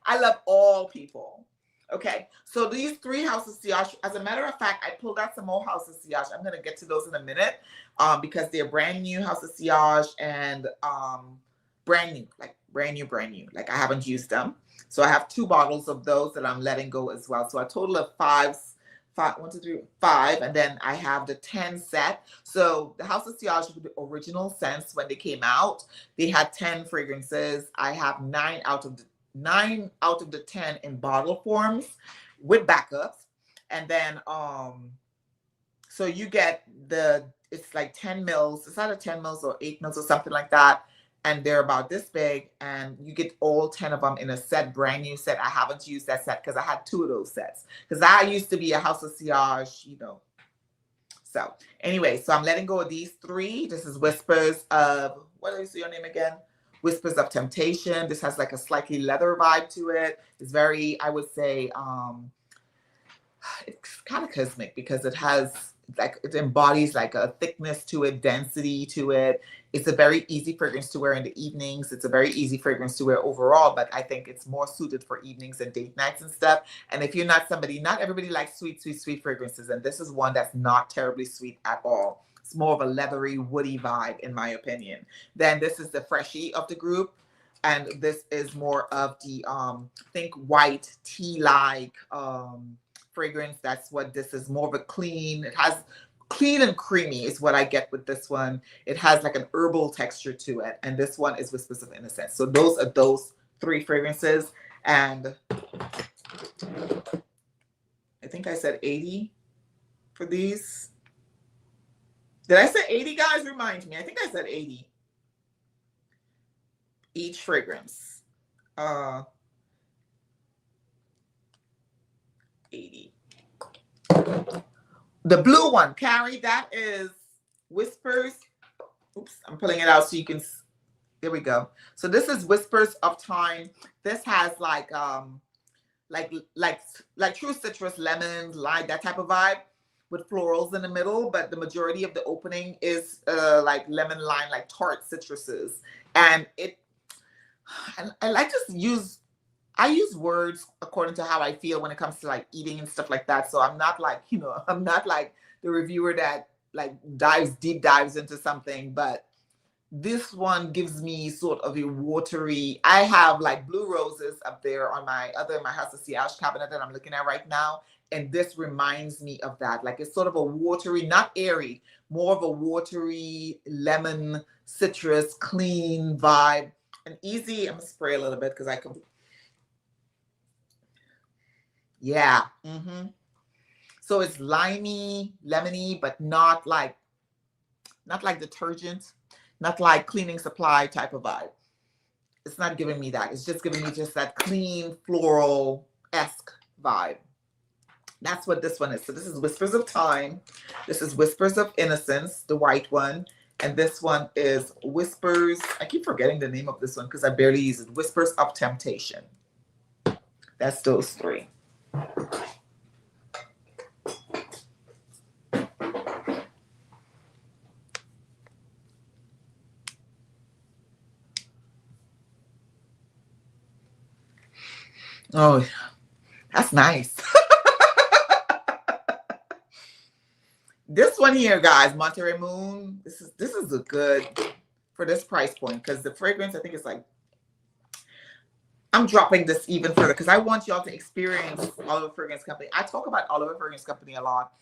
[SPEAKER 1] I love all people. Okay. So these 3 House of Sillage, as a matter of fact, I pulled out some more House of Sillage. I'm going to get to those in a minute because they're brand new House of Sillage and brand new. Like I haven't used them. So I have 2 bottles of those that I'm letting go as well. So a total of 5, 1, 2, 3, 5, and then I have the 10 set. So the House of Sillage, the original scents when they came out, they had 10 fragrances. I have 9 out of the 10 in bottle forms with backups, and then so you get it's like 10 mils. It's either 10 mils or 8 mils or something like that. And they're about this big, and you get all 10 of them in a set, brand new set. I haven't used that set because I had 2 of those sets. Because I used to be a House of Sillage, you know. So anyway, so I'm letting go of these 3. This is Whispers of, what is your name again? Whispers of Temptation. This has like a slightly leather vibe to it. It's very, I would say, it's kind of cosmic because it has like, it embodies like a thickness to it, density to it. It's a very easy fragrance to wear in the evenings. It's a very easy fragrance to wear overall, but I think it's more suited for evenings and date nights and stuff. And if you're not somebody, not everybody likes sweet, sweet, sweet fragrances. And this is one that's not terribly sweet at all. It's more of a leathery, woody vibe, in my opinion. Then this is the freshie of the group. And this is more of the, think white tea-like fragrance. That's what this is, more of a clean. It has clean and creamy is what I get with this one. It has like an herbal texture to it. And this one is Whispers of Innocence. So those are those 3 fragrances. And I think I said 80 for these. Did I say 80, guys? Remind me. I think I said 80. Each fragrance. 80. The blue one, Carrie, that is Whispers. Oops, I'm pulling it out so you can. There we go. So this is Whispers of Time. This has like true citrus, lemons, lime, that type of vibe with florals in the middle. But the majority of the opening is like lemon, lime, like tart citruses. And I like to use. I use words according to how I feel when it comes to like eating and stuff like that. So I'm not like, you know, I'm not like the reviewer that like deep dives into something, but this one gives me sort of a watery. I have like blue roses up there on my House of Sea cabinet that I'm looking at right now. And this reminds me of that. Like it's sort of a watery, not airy, more of a watery lemon, citrus, clean vibe. And easy, I'm gonna spray a little bit because I can. Yeah. So it's limey, lemony, but not like detergent, not like cleaning supply type of vibe. It's not giving me that. It's just giving me just that clean floral-esque vibe. That's what this one is. So this is Whispers of Time. This is Whispers of Innocence, the white one. And this one is Whispers. I keep forgetting the name of this one because I barely use it. Whispers of Temptation. That's those three. Oh, that's nice. This one here, guys, Monterey Moon. This is a good for this price point because the fragrance, I think it's like, I'm dropping this even further because I want y'all to experience Oliver Fragrance Company. I talk about Oliver Fragrance Company a lot.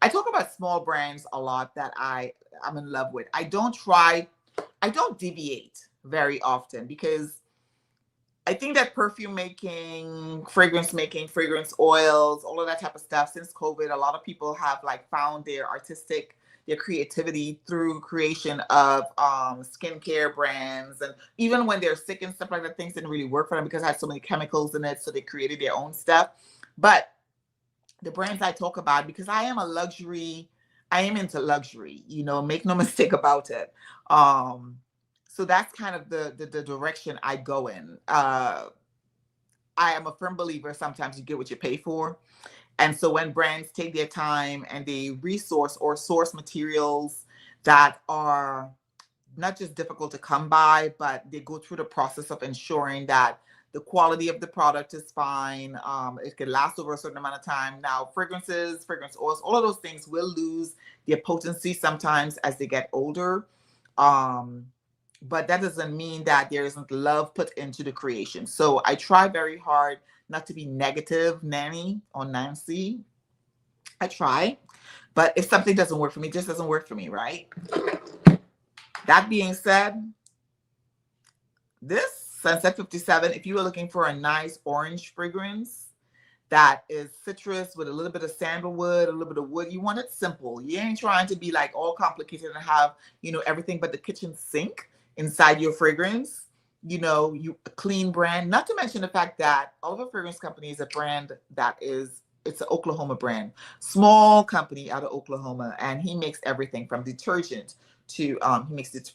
[SPEAKER 1] I talk about small brands a lot that I'm in love with. I don't deviate very often because I think that perfume making, fragrance oils, all of that type of stuff, since COVID, a lot of people have like found their creativity through creation of skincare brands. And even when they're sick and stuff like that, things didn't really work for them because it had so many chemicals in it. So they created their own stuff. But the brands I talk about, because I am into luxury, you know, make no mistake about it. So that's kind of the direction I go in. I am a firm believer, sometimes you get what you pay for. And so when brands take their time and they resource or source materials that are not just difficult to come by, but they go through the process of ensuring that the quality of the product is fine. It can last over a certain amount of time. Now, fragrances, fragrance oils, all of those things will lose their potency sometimes as they get older. But that doesn't mean that there isn't love put into the creation. So I try very hard not to be negative, Nanny or Nancy. I try. But if something doesn't work for me, it just doesn't work for me, right? That being said, this Sunset 57, if you are looking for a nice orange fragrance that is citrus with a little bit of sandalwood, a little bit of wood, you want it simple. You ain't trying to be like all complicated and have, you know, everything but the kitchen sink inside your fragrance. You know, a clean brand, not to mention the fact that Oliver Fragrance Company is a brand that it's an Oklahoma brand, small company out of Oklahoma, and he makes everything from detergent to he makes it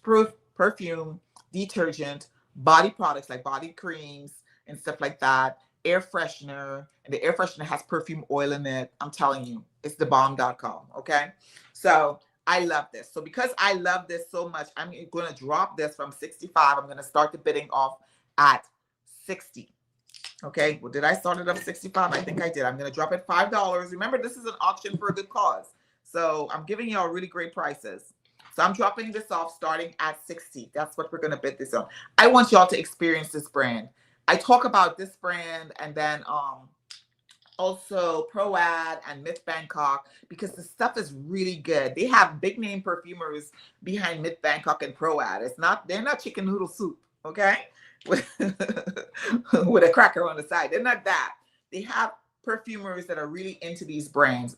[SPEAKER 1] perfume, detergent, body products like body creams and stuff like that, air freshener, and the air freshener has perfume oil in it. I'm telling you, it's thebomb.com. Okay, so I love this. So because I love this so much, I'm going to drop this from 65. I'm going to start the bidding off at 60. Okay, well, did I start it up 65? I think I did. I'm going to drop it $5. Remember, this is an auction for a good cause. So I'm giving y'all really great prices. So I'm dropping this off starting at 60. That's what we're going to bid this on. I want y'all to experience this brand. I talk about this brand and then also Proad and Myth Bangkok because the stuff is really good. They have big name perfumers behind Myth Bangkok and Proad. They're not chicken noodle soup, okay? With a cracker on the side. They're not that. They have perfumers that are really into these brands.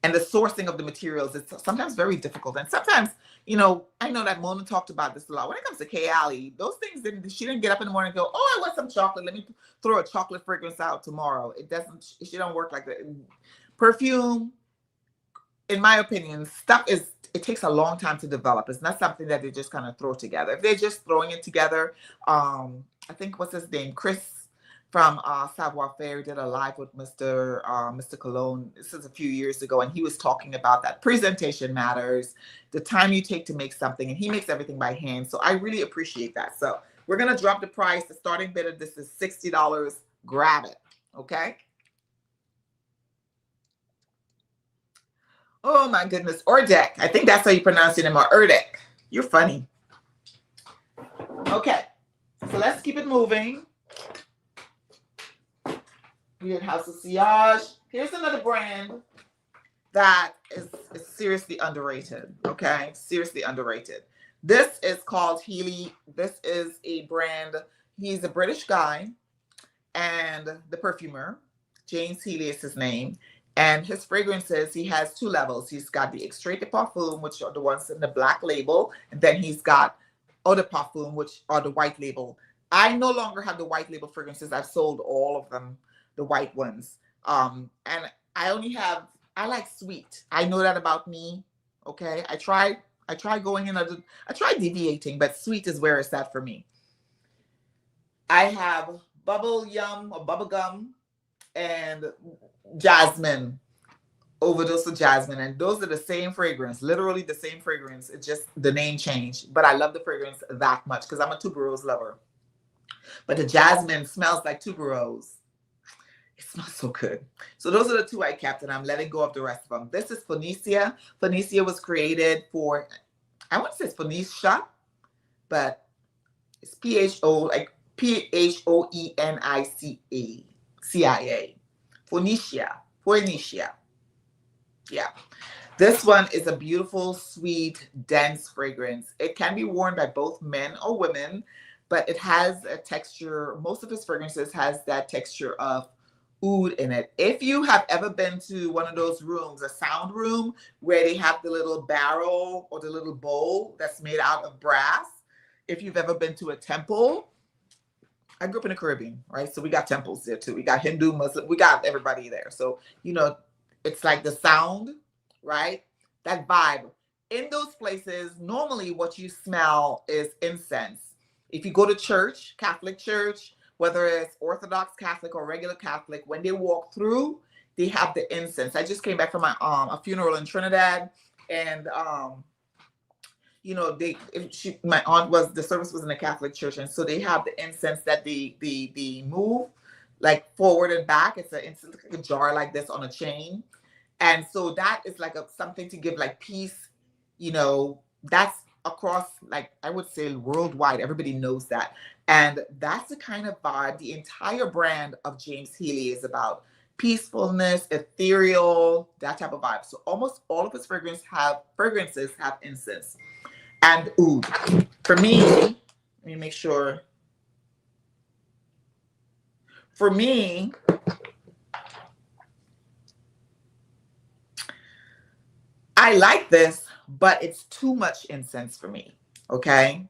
[SPEAKER 1] And the sourcing of the materials is sometimes very difficult. And sometimes, you know, I know that Mona talked about this a lot. When it comes to Kayali, those things she didn't get up in the morning and go, oh, I want some chocolate. Let me throw a chocolate fragrance out tomorrow. It doesn't, she don't work like that. Perfume, in my opinion, it takes a long time to develop. It's not something that they just kind of throw together. If they're just throwing it together, I think, what's his name? Chris from Savoir Faire did a live with Mr. Cologne. This is a few years ago, and he was talking about that presentation matters, the time you take to make something, and he makes everything by hand. So I really appreciate that. So we're gonna drop the price. The starting bid of this is $60. Grab it, okay? Oh my goodness, Ordek. I think that's how you pronounce it, or Erdek. You're funny. Okay, so let's keep it moving. We at House of Sillage. Here's another brand that is seriously underrated. Okay, seriously underrated. This is called Heeley. This is a brand. He's a British guy, and the perfumer, James Heeley is his name. And his fragrances, he has two levels. He's got the Extrait de Parfum, which are the ones in the black label, and then he's got Eau de Parfum, which are the white label. I no longer have the white label fragrances. I've sold all of them, the white ones. And I like sweet. I know that about me. Okay. I tried going in, I tried deviating, but sweet is where it's at for me. I have Bubble Yum or Bubble Gum and Jasmine, Overdose of Jasmine. And those are the same fragrance, literally the same fragrance. It's just the name changed. But I love the fragrance that much because I'm a tuberose lover. But the Jasmine smells like tuberose. It smells so good. So those are the two I kept, and I'm letting go of the rest of them. This is Phoenicia. Phoenicia was created for, I want to say it's Phoenicia, but it's P-H-O, like P-H-O-E-N-I-C-A. Phoenicia. Yeah. This one is a beautiful, sweet, dense fragrance. It can be worn by both men or women, but it has a texture. Most of his fragrances has that texture of oud in it. If you have ever been to one of those rooms, a sound room, where they have the little barrel or the little bowl that's made out of brass, if you've ever been to a temple, I grew up in the Caribbean, right? So we got temples there too. We got Hindu, Muslim, we got everybody there. So, you know, it's like the sound, right? That vibe. In those places, normally what you smell is incense. If you go to church, Catholic church, whether it's Orthodox Catholic or regular Catholic, when they walk through, they have the incense. I just came back from my a funeral in Trinidad, and you know, my aunt the service was in a Catholic church, and so they have the incense that they move like forward and back. It's like a jar like this on a chain, and so that is like something to give like peace. You know, that's across, like, I would say worldwide. Everybody knows that. And that's the kind of vibe the entire brand of James Heeley is about. Peacefulness, ethereal, that type of vibe. So almost all of his fragrances have incense. And oud. For me, let me make sure. For me, I like this, but it's too much incense for me. Okay.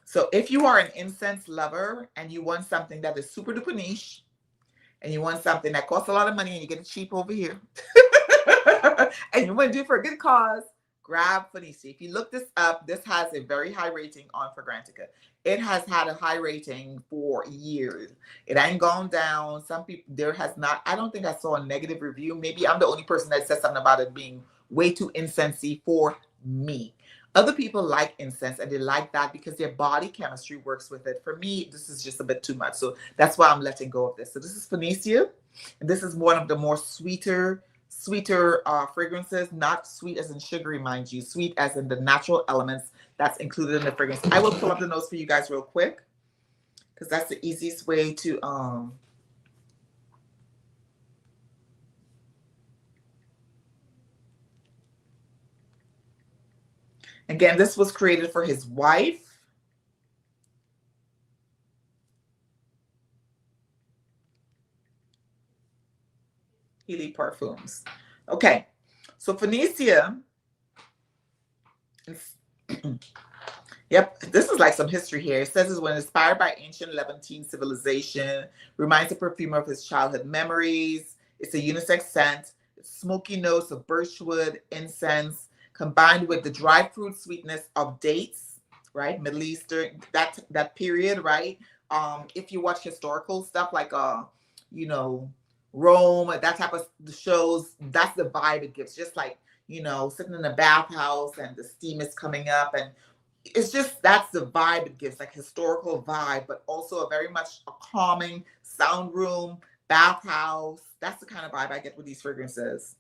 [SPEAKER 1] So if you are an incense lover and you want something that is super duper niche, and you want something that costs a lot of money and you get it cheap over here, and you want to do it for a good cause, grab Phoenicia. If you look this up, this has a very high rating on Fragrantica. It has had a high rating for years. It ain't gone down. Some people, I don't think I saw a negative review. Maybe I'm the only person that said something about it being way too incensey for me. Other people like incense, and they like that because their body chemistry works with it. For me, this is just a bit too much. So that's why I'm letting go of this. So this is Phoenicia, and this is one of the more sweeter fragrances, not sweet as in sugary, mind you, sweet as in the natural elements that's included in the fragrance. I will pull up the notes for you guys real quick, because that's the easiest way to again, this was created for his wife. Heeley Parfums. Okay, so Phoenicia, yep, this is like some history here. It says it's when inspired by ancient Levantine civilization, reminds the perfumer of his childhood memories. It's a unisex scent, smoky notes of birchwood, incense, combined with the dried fruit sweetness of dates, right? Middle Eastern, that period, right? If you watch historical stuff like you know, Rome, that type of shows, that's the vibe it gives. Just like, you know, sitting in a bathhouse and the steam is coming up, and it's just, that's the vibe it gives, like historical vibe, but also a very much a calming sound room, bathhouse. That's the kind of vibe I get with these fragrances.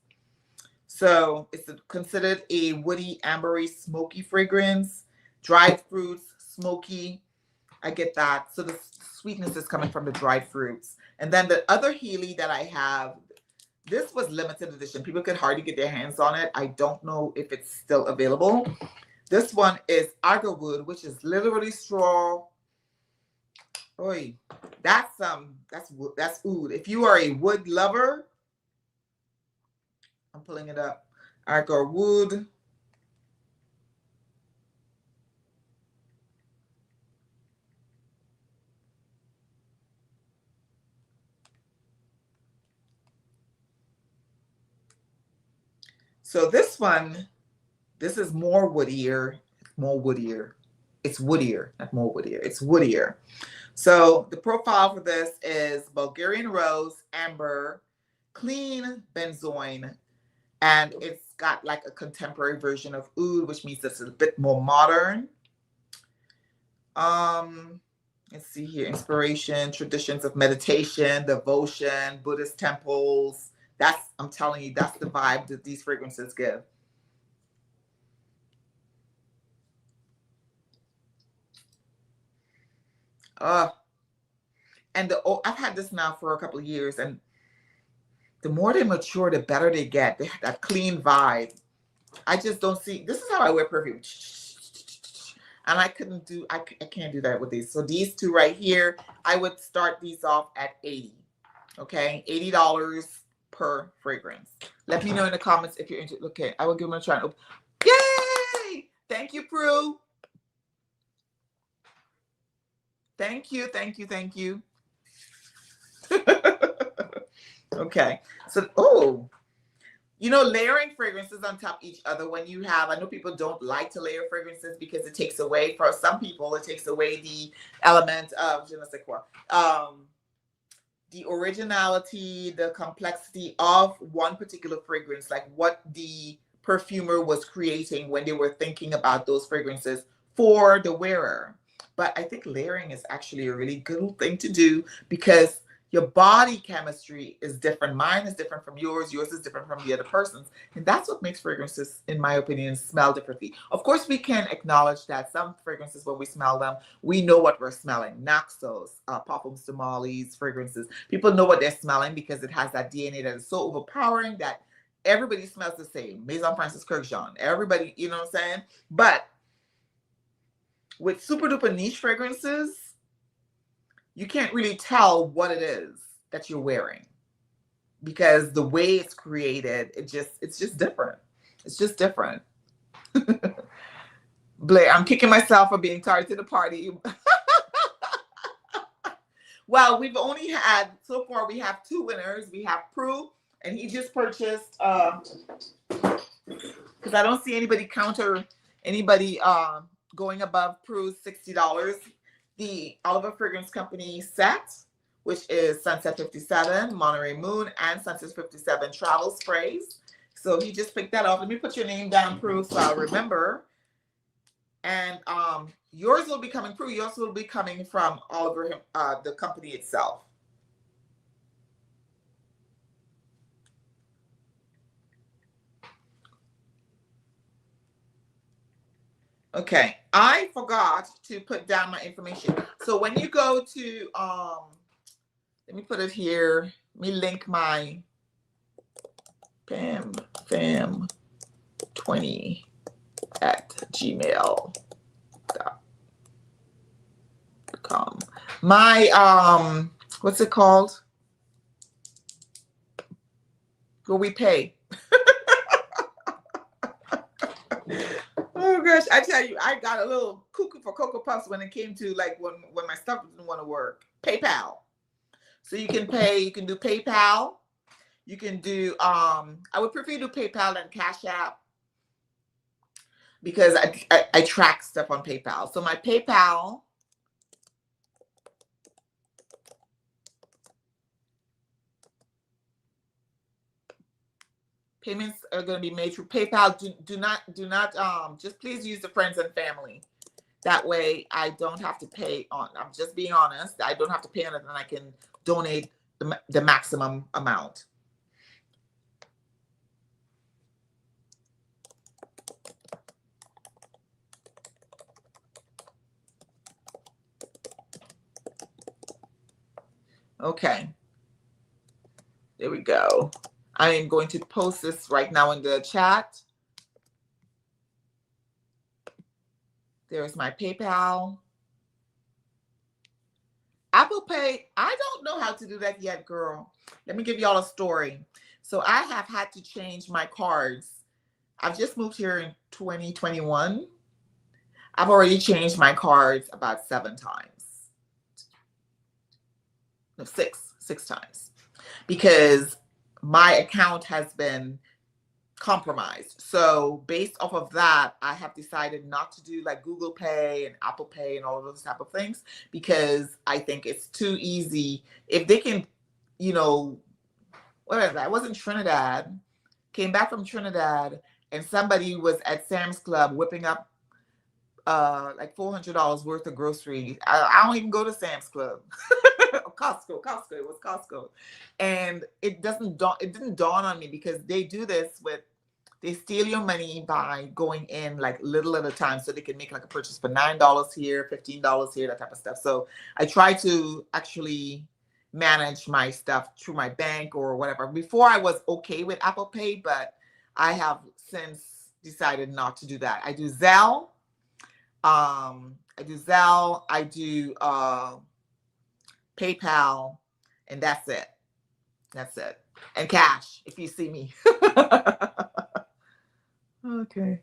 [SPEAKER 1] So it's considered a woody, ambery, smoky fragrance. Dried fruits, smoky. I get that. So the sweetness is coming from the dried fruits. And then the other Heeley that I have, this was limited edition. People could hardly get their hands on it. I don't know if it's still available. This one is agarwood, which is literally straw. Oy, that's oud. If you are a wood lover, I'm pulling it up. Agarwood. So this one, this is more woodier, It's woodier, not more woodier. It's woodier. So the profile for this is Bulgarian rose, amber, clean benzoin, and it's got like a contemporary version of oud, which means it's a bit more modern. Let's see here, inspiration, traditions of meditation, devotion, Buddhist temples. That's, I'm telling you, that's the vibe that these fragrances give. And I've had this now for a couple of years, and the more they mature, the better they get. They have that clean vibe. I just don't see, this is how I wear perfume. And I can't do that with these. So these two right here, I would start these off at 80. Okay, $80 per fragrance. Let me know in the comments if you're interested. Okay, I will give them a try. Yay! Thank you, Prue. Thank you, thank you, thank you. Okay, so you know, layering fragrances on top of each other when you have, I know people don't like to layer fragrances because it takes away, for some people, it takes away the element of je ne sais quoi. The originality, the complexity of one particular fragrance, like what the perfumer was creating when they were thinking about those fragrances for the wearer. But I think layering is actually a really good thing to do because your body chemistry is different. Mine is different from yours. Yours is different from the other person's. And that's what makes fragrances, in my opinion, smell differently. Of course, we can acknowledge that some fragrances, when we smell them, we know what we're smelling. Naxos, Parfums de Marly's fragrances. People know what they're smelling because it has that DNA that is so overpowering that everybody smells the same. Maison Francis Kurkdjian. Everybody, you know what I'm saying? But with super duper niche fragrances, you can't really tell what it is that you're wearing because the way it's created, it's just different. It's just different. Blair, I'm kicking myself for being tardy to the party. Well, we've only had, so far we have 2 winners. We have Prue, and he just purchased, because I don't see anybody going above Prue's $60. The Oliver Fragrance Company set, which is Sunset 57, Monterey Moon, and Sunset 57 travel sprays. So he just picked that up. Let me put your name down, Prue, so I'll remember. And yours will be coming, Prue. Yours will be coming from Oliver, the company itself. Okay, I forgot to put down my information. So when you go to, let me put it here. Let me link my femme20@gmail.com. My, what's it called? Where we pay. Oh gosh, I tell you, I got a little cuckoo for Cocoa Puffs when it came to like when my stuff didn't want to work. PayPal. So you can pay, you can do PayPal. You can do I would prefer to do PayPal than Cash App because I track stuff on PayPal. So my PayPal payments are going to be made through PayPal. Do not just please use the friends and family. That way I don't have to pay on. I'm just being honest. I don't have to pay on it, and I can donate the maximum amount. Okay. There we go. I am going to post this right now in the chat. There's my PayPal. Apple Pay, I don't know how to do that yet, girl. Let me give y'all a story. So I have had to change my cards. I've just moved here in 2021. I've already changed my cards about 7 times. No, six times. Because my account has been compromised. So based off of that, I have decided not to do like Google Pay and Apple Pay and all of those type of things because I think it's too easy. If they can, you know, whatever. I was in Trinidad, came back from Trinidad, and somebody was at Sam's Club whipping up like $400 worth of groceries. I don't even go to Sam's Club. Costco. It was Costco. And it didn't dawn on me because they do this with, they steal your money by going in like little at a time so they can make like a purchase for $9 here, $15 here, that type of stuff. So I try to actually manage my stuff through my bank or whatever. Before I was okay with Apple Pay, but I have since decided not to do that. I do Zelle. I do PayPal, and that's it. That's it. And cash, if you see me. Okay.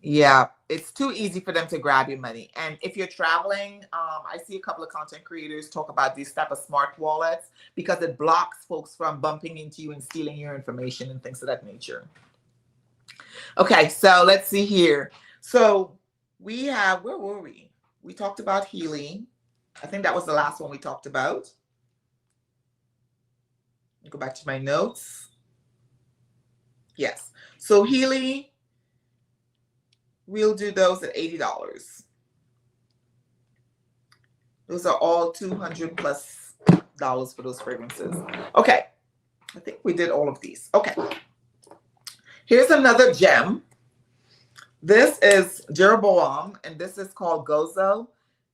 [SPEAKER 1] Yeah, it's too easy for them to grab your money. And if you're traveling, I see a couple of content creators talk about these type of smart wallets because it blocks folks from bumping into you and stealing your information and things of that nature. Okay, so let's see here. So we have, where were we? We talked about Heeley. I think that was the last one we talked about. Go back to my notes. Yes. So Heeley, we'll do those at $80. Those are all $200+ for those fragrances. Okay. I think we did all of these. Okay. Here's another gem. This is Jeroboam, and this is called Gozo.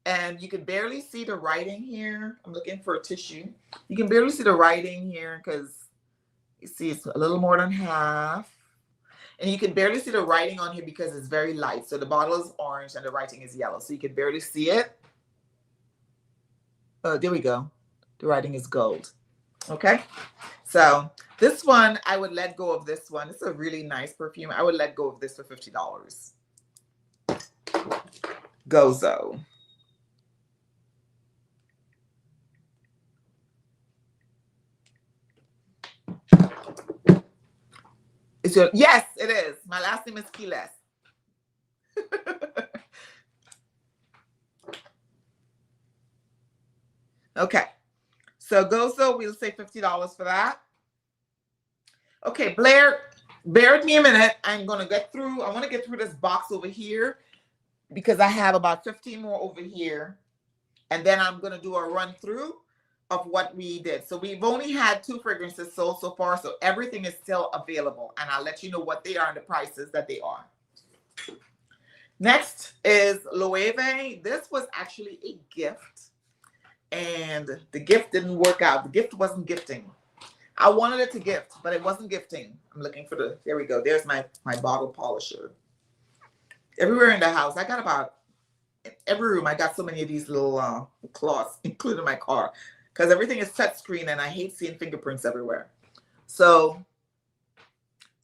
[SPEAKER 1] And you can barely see the writing here. I'm looking for a tissue. You can barely see the writing here because you see it's a little more than half. And you can barely see the writing on here because it's very light. So the bottle is orange and the writing is yellow. So you can barely see it. There we go. The writing is gold. Okay. So this one, I would let go of this one. It's a really nice perfume. I would let go of this for $50. Gozo. It's your, yes, it is. My last name is Kiles. Okay. So Gozo, we'll say $50 for that. Okay, Blair, bear with me a minute. I'm going to get through. I want to get through this box over here because I have about 15 more over here. And then I'm going to do a run through of what we did. So we've only had 2 fragrances sold so far. So everything is still available. And I'll let you know what they are and the prices that they are. Next is Loewe. This was actually a gift. And the gift didn't work out. The gift wasn't gifting. I wanted it to gift, but it wasn't gifting. I'm looking for the, there we go. There's my bottle polisher. Everywhere in the house, I got about, in every room, I got so many of these little cloths, including my car, because everything is touch screen and I hate seeing fingerprints everywhere. So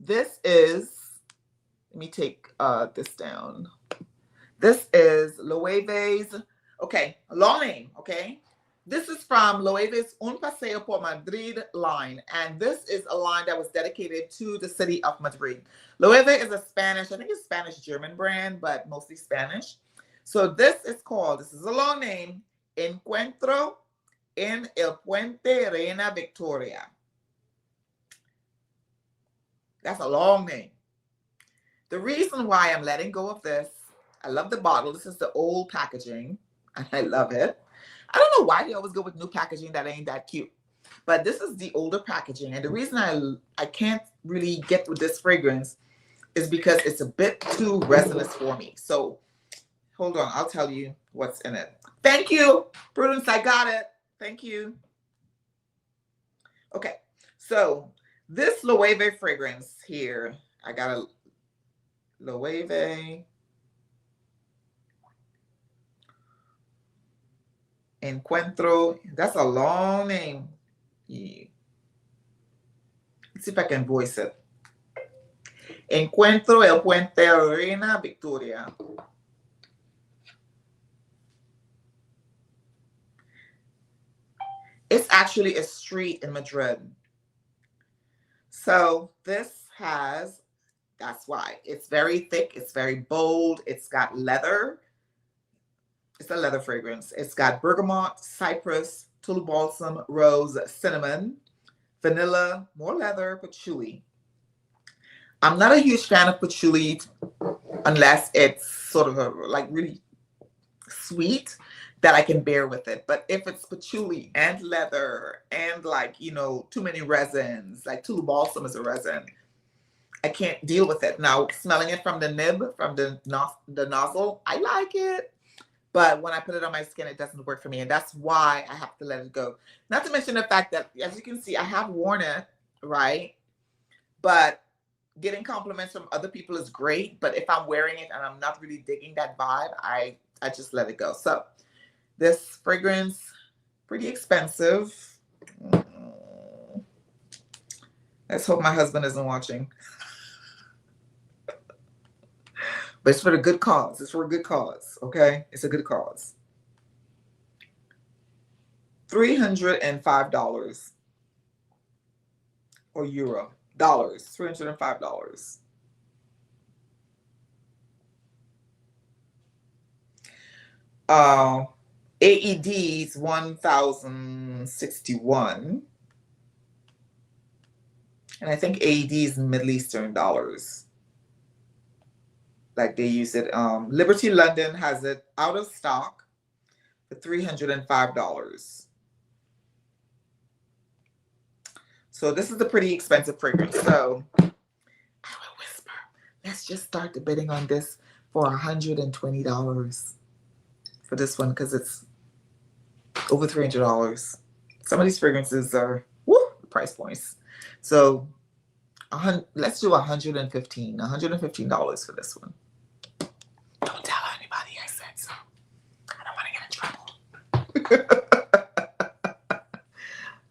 [SPEAKER 1] This is, let me take this down. This is Loewe's, okay, long name, okay? This is from Loewe's Un Paseo por Madrid line, and this is a line that was dedicated to the city of Madrid. Loewe is a Spanish, I think it's Spanish-German brand, but mostly Spanish. So this is called, this is a long name, Encuentro en el Puente Reina Victoria. That's a long name. The reason why I'm letting go of this, I love the bottle. This is the old packaging, and I love it. I don't know why they always go with new packaging that ain't that cute. But this is the older packaging. And the reason I can't really get with this fragrance is because it's a bit too resinous for me. So hold on, I'll tell you what's in it. Thank you, Prudence, I got it. Thank you. Okay, so this Loewe fragrance here, I got a Loewe Encuentro. That's a long name. Yeah. Let's see if I can voice it. Encuentro el Puente Reina Victoria. It's actually a street in Madrid. So this has, that's why. It's very thick. It's very bold. It's got leather. It's a leather fragrance. It's got bergamot, cypress, tulip balsam, rose, cinnamon, vanilla, more leather, patchouli. I'm not a huge fan of patchouli unless it's sort of like really sweet that I can bear with it. But if it's patchouli and leather and like, you know, too many resins, like tulip balsam is a resin, I can't deal with it. Now, smelling it from the nib, from the nozzle, I like it. But when I put it on my skin, it doesn't work for me. And that's why I have to let it go. Not to mention the fact that, as you can see, I have worn it, right? But getting compliments from other people is great. But if I'm wearing it and I'm not really digging that vibe, I just let it go. So this fragrance, pretty expensive. Let's hope my husband isn't watching. But it's for the good cause. It's for a good cause, okay? It's a good cause. $305 or euro. Dollars. $305. AEDs 1,061. And I think AEDs Middle Eastern dollars. Like they use it. Liberty London has it out of stock for $305. So this is a pretty expensive fragrance. So I will whisper, let's just start the bidding on this for $120 for this one because it's over $300. Some of these fragrances are price points. So let's do $115 for this one. Don't tell anybody I said so. I don't want to get in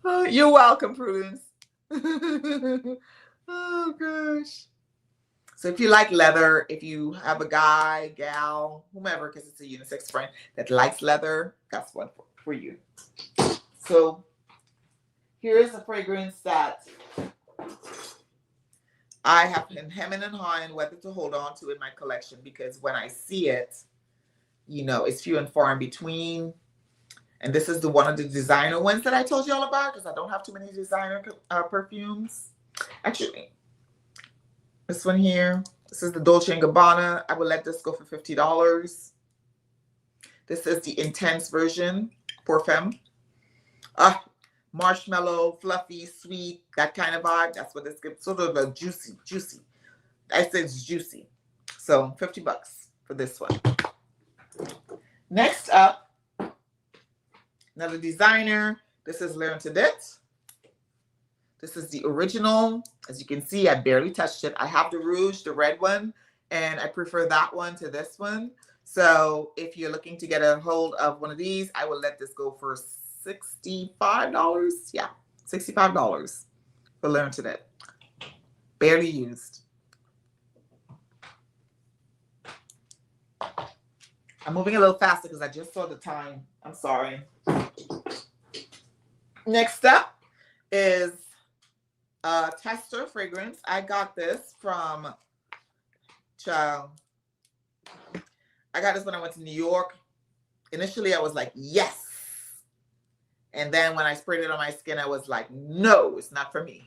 [SPEAKER 1] trouble. You're welcome, Prudence. Oh, gosh. So if you like leather, if you have a guy, gal, whomever, because it's a unisex friend that likes leather, that's one for you. So here's a fragrance that I have been hemming and hawing whether to hold on to in my collection because when I see it, you know, it's few and far in between. And this is one of the designer ones that I told you all about because I don't have too many designer perfumes. Actually, this one here, this is the Dolce & Gabbana. I will let this go for $50. This is the intense version, pour Femme. Marshmallow, fluffy, sweet, that kind of vibe. That's what this gives. Sort of a juicy. I say it's juicy. So $50 for this one. Next up, another designer. This is L'Interdit. This is the original. As you can see, I barely touched it. I have the Rouge, the red one, and I prefer that one to this one. So if you're looking to get a hold of one of these, I will let this go for $65. Yeah, $65 for L'Interdit. Barely used. I'm moving a little faster because I just saw the time. I'm sorry. Next up is a tester fragrance. I got this from Child. I got this when I went to New York. Initially, I was like, yes. And then when I sprayed it on my skin, I was like, no, it's not for me.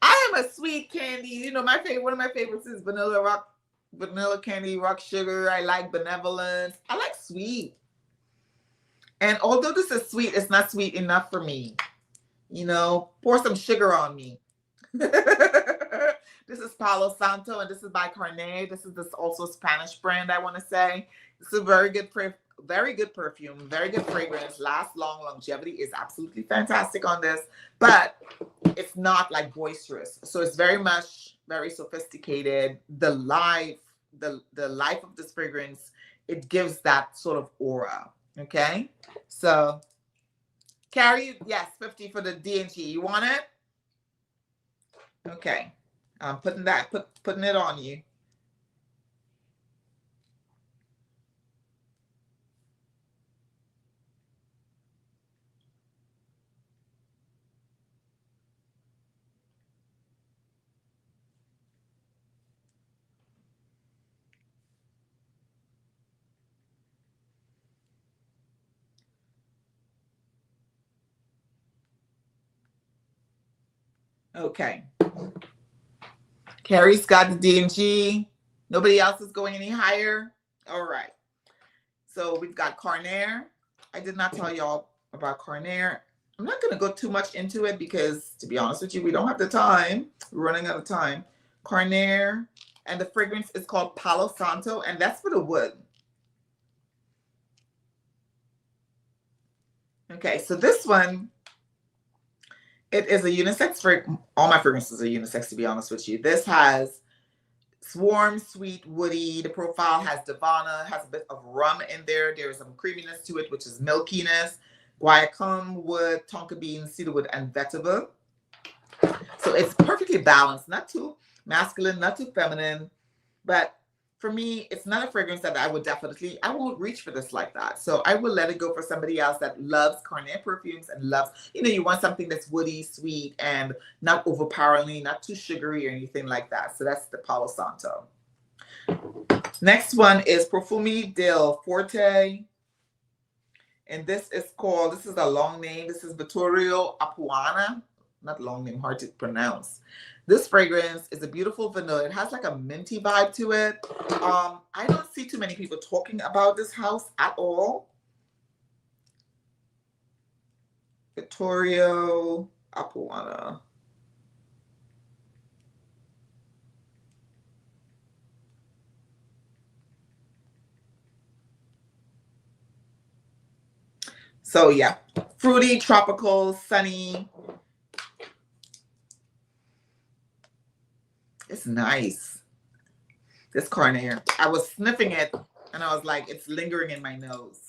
[SPEAKER 1] I am a sweet candy. You know, my favorite, one of my favorites is vanilla candy, rock sugar. I like benevolence. I like sweet. And although this is sweet, it's not sweet enough for me. You know, pour some sugar on me. This is Palo Santo, and this is by Carné. This is also Spanish brand, I want to say. This is a very good perfume, very good fragrance. Lasts long, longevity is absolutely fantastic on this, but it's not like boisterous. So it's very much, very sophisticated. The life of this fragrance, it gives that sort of aura. Okay, so Carrie, yes, 50 for the D&G. You want it? Okay, I'm putting it on you. Okay. Carrie's got the D&G. Nobody else is going any higher. All right. So we've got Carné. I did not tell y'all about Carné. I'm not going to go too much into it because, to be honest with you, we don't have the time. We're running out of time. Carné. And the fragrance is called Palo Santo, and that's for the wood. Okay, so this one, it is a unisex fragrance. All my fragrances are unisex, to be honest with you. This has warm, sweet, woody. The profile has Divana, has a bit of rum in there. There is some creaminess to it, which is milkiness. Guayacum wood, tonka bean, cedarwood, and vetiver. So it's perfectly balanced, not too masculine, not too feminine. But for me, it's not a fragrance that I won't reach for this like that. So I will let it go for somebody else that loves Carné perfumes and loves, you want something that's woody, sweet, and not overpoweringly, not too sugary or anything like that. So that's the Palo Santo. Next one is Profumi del Forte. And this is a long name. This is Vitoria Apuana. Not long name, hard to pronounce. This fragrance is a beautiful vanilla. It has like a minty vibe to it. I don't see too many people talking about this house at all. Vitoria Apuana. So yeah, fruity, tropical, sunny. It's nice. This Carné. I was sniffing it and I was like, it's lingering in my nose.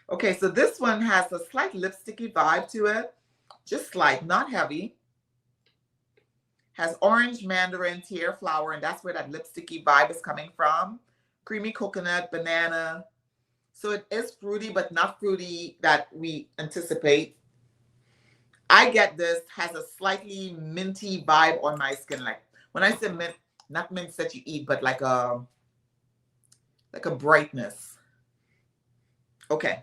[SPEAKER 1] Okay, so this one has a slight lipsticky vibe to it. Just slight, not heavy. Has orange, mandarin, tier flower, and that's where that lipsticky vibe is coming from. Creamy coconut, banana. So it is fruity, but not fruity that we anticipate. I get this, has a slightly minty vibe on my skin. Like when I say mint, not mints that you eat, but like a brightness. Okay,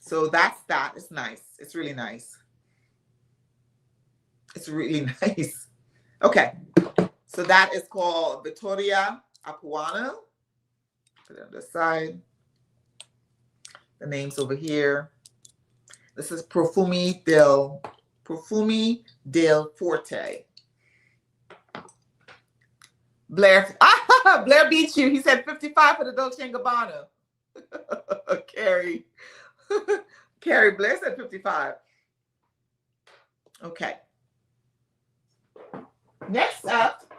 [SPEAKER 1] so that's that. It's nice. It's really nice. It's really nice. Okay, so that is called Vitoria Apuana. Put it on the side. The name's over here. This is Profumi del Forte. Blair beat you. He said 55 for the Dolce & Gabbana. Carrie. Carrie, Blair said 55. Okay. Next up,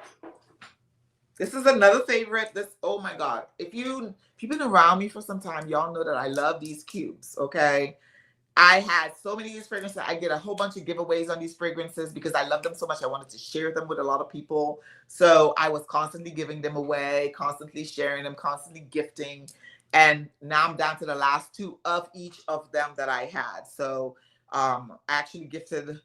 [SPEAKER 1] this is another favorite. Oh my God. If you've been around me for some time, y'all know that I love these cubes, okay? I had so many of these fragrances. I did a whole bunch of giveaways on these fragrances because I love them so much. I wanted to share them with a lot of people. So I was constantly giving them away, constantly sharing them, constantly gifting. And now I'm down to the last 2 of each of them that I had. So I actually gifted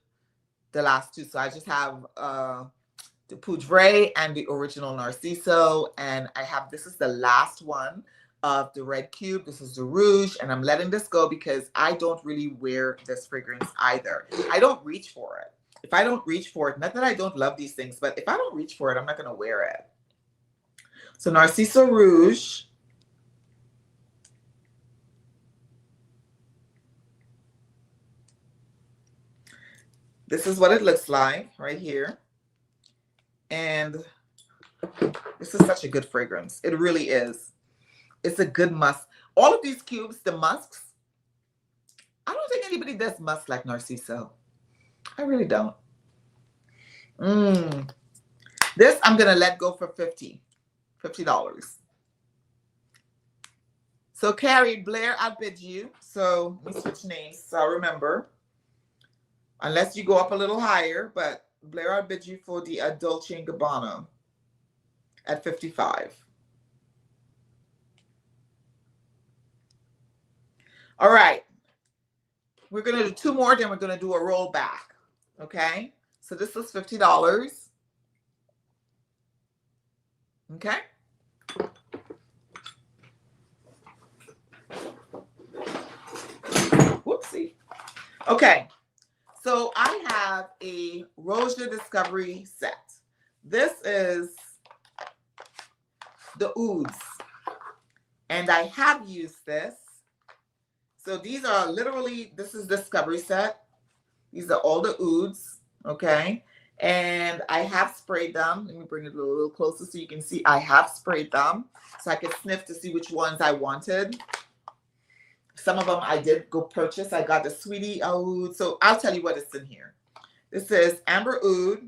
[SPEAKER 1] the last 2. So I just have the Poudre and the original Narciso. And I have, this is the last one of the red cube. This is the Rouge, and I'm letting this go because I don't really wear this fragrance either. I don't reach for it. If I don't reach for it, not that I don't love these things, but if I don't reach for it, I'm not going to wear it. So Narciso Rouge. This is what it looks like right here. And this is such a good fragrance. It really is. It's a good musk. All of these cubes, the musks, I don't think anybody does musk like Narciso. I really don't. This I'm going to let go for $50. So Carrie, Blair outbid you. So let me switch names so I remember. Unless you go up a little higher, but Blair outbid you for the Dolce & Gabbana at $55. All right, we're going to do 2 more, then we're going to do a rollback, okay? So this is $50, okay? Whoopsie. Okay, so I have a Roja Discovery set. This is the Ouds, and I have used this. So these are literally, this is Discovery set. These are all the Ouds, okay? And I have sprayed them. Let me bring it a little closer so you can see I have sprayed them. So I could sniff to see which ones I wanted. Some of them I did go purchase. I got the Sweetie Aoud. So I'll tell you what is in here. This is Amber Oud,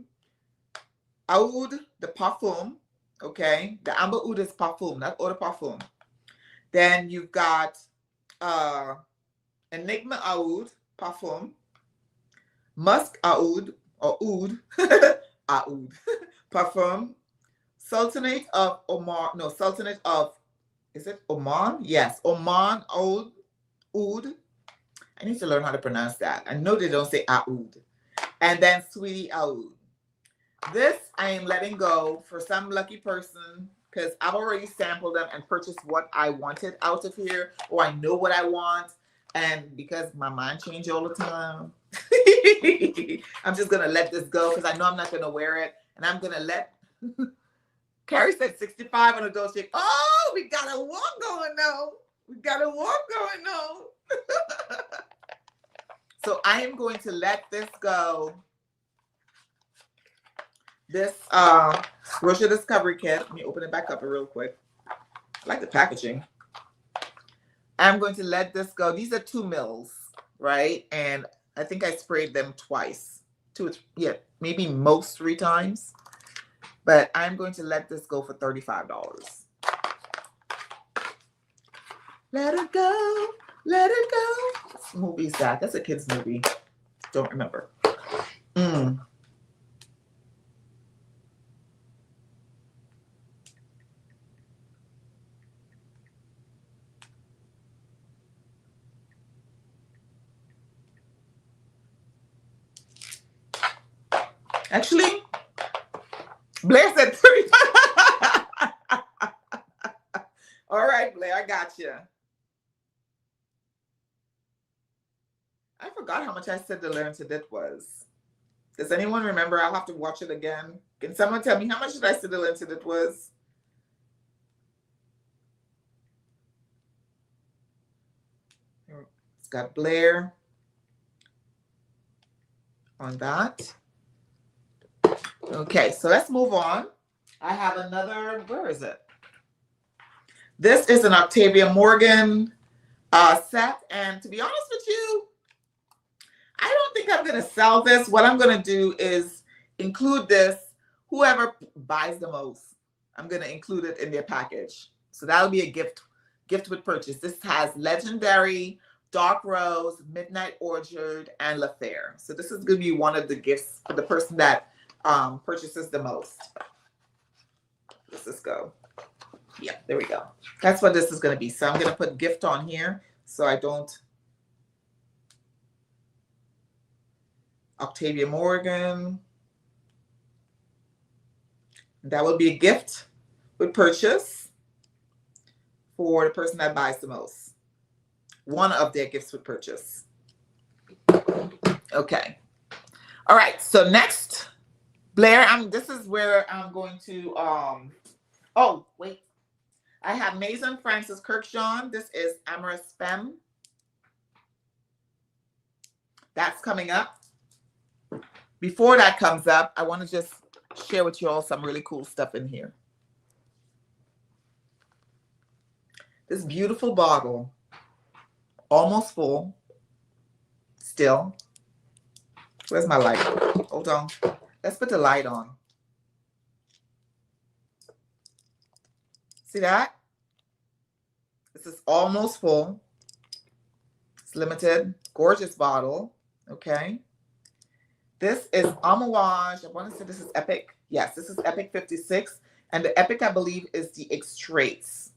[SPEAKER 1] Aoud the Parfum, okay? The Amber Oud is Parfum, not Eau de Parfum. Then you've got Enigma Aoud Parfum, Musk Aoud or Oud, Aoud Parfum, Sultanate of Oman, no, Sultanate of, is it Oman? Yes, Oman Oud. I need to learn how to pronounce that. I know they don't say Aoud. And then Sweetie Aoud. This I am letting go for some lucky person because I've already sampled them and purchased what I wanted out of here, or I know what I want. And because my mind changes all the time, I'm just going to let this go because I know I'm not going to wear it. And I'm going to let... Carrie said 65 on a Dolce. Oh, we got a walk going now. We got a walk going now. So I am going to let this go. This Roja Discovery Kit. Let me open it back up real quick. I like the packaging. I'm going to let this go. These are 2 mils, right? And I think I sprayed them twice. 2, yeah, maybe most 3 times. But I'm going to let this go for $35. Let it go. Let it go. What movie is that? That's a kid's movie. Don't remember. Actually, Blair said 35. All right, Blair, I got you. I forgot how much I said the learn to dit was. Does anyone remember? I'll have to watch it again. Can someone tell me how much did I say the learn to dit was? It's got Blair on that. Okay, so let's move on. I have another, where is it? This is an Octavia Morgan set. And to be honest with you, I don't think I'm going to sell this. What I'm going to do is include this. Whoever buys the most, I'm going to include it in their package. So that'll be a gift with purchase. This has Legendary Dark Rose, Midnight Orchard, and La Fere. So this is going to be one of the gifts for the person that purchases the most. Let's just go. Yeah, there we go. That's what this is going to be. So I'm going to put gift on here so I don't. Octavia Morgan. That would be a gift with purchase for the person that buys the most. One of their gifts with purchase. Okay. All right. So next, Blair, this is where I'm going to oh, wait. I have Maison Francis Kirkjean. This is Amorous Femme. That's coming up. Before that comes up, I want to just share with you all some really cool stuff in here. This beautiful bottle, almost full, still. Where's my light? Hold on. Let's put the light on. See that? This is almost full. It's limited. Gorgeous bottle. Okay. This is Amouage. I want to say this is Epic. Yes, this is Epic 56. And the Epic, I believe, is the Extraits.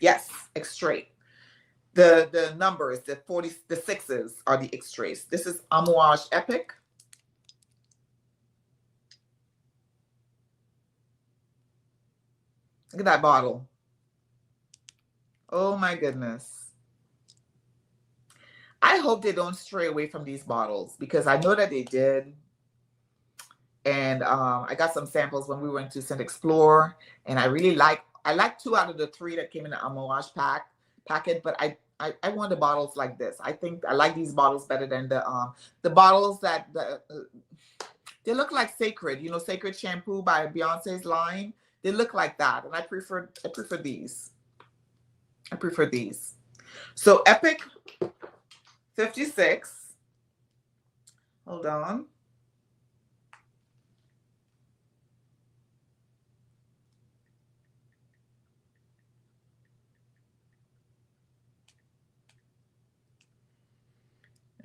[SPEAKER 1] Yes, Extrait. The numbers, the 40, the 6s are the Extraits. This is Amouage Epic. Look at that bottle. Oh my goodness. I hope they don't stray away from these bottles because I know that they did. And I got some samples when we went to Saint Explore, and I really like 2 out of the 3 that came in the Amouage packet, but I want the bottles like this. I think I like these bottles better than the bottles that they look like Sacred, you know, Sacred shampoo by Beyonce's line. They look like that, and I prefer these. I prefer these. So Epic 56. Hold on.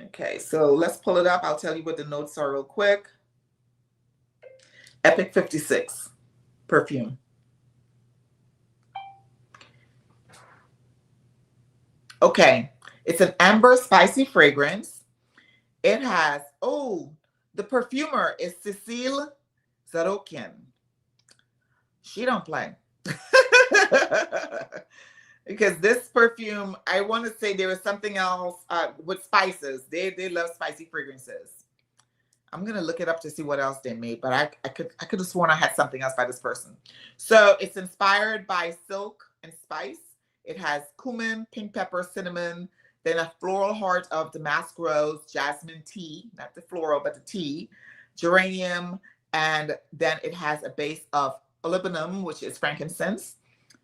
[SPEAKER 1] Okay, so let's pull it up. I'll tell you what the notes are real quick. Epic 56 perfume. Okay, it's an amber spicy fragrance. It has, oh, the perfumer is Cecile Zarokian. She don't play. Because this perfume, I want to say there was something else with spices. They love spicy fragrances. I'm gonna look it up to see what else they made, but I could have sworn I had something else by this person. So it's inspired by silk and spice. It has cumin, pink pepper, cinnamon, then a floral heart of damask rose, jasmine tea, not the floral, but the tea, geranium, and then it has a base of olibanum, which is frankincense,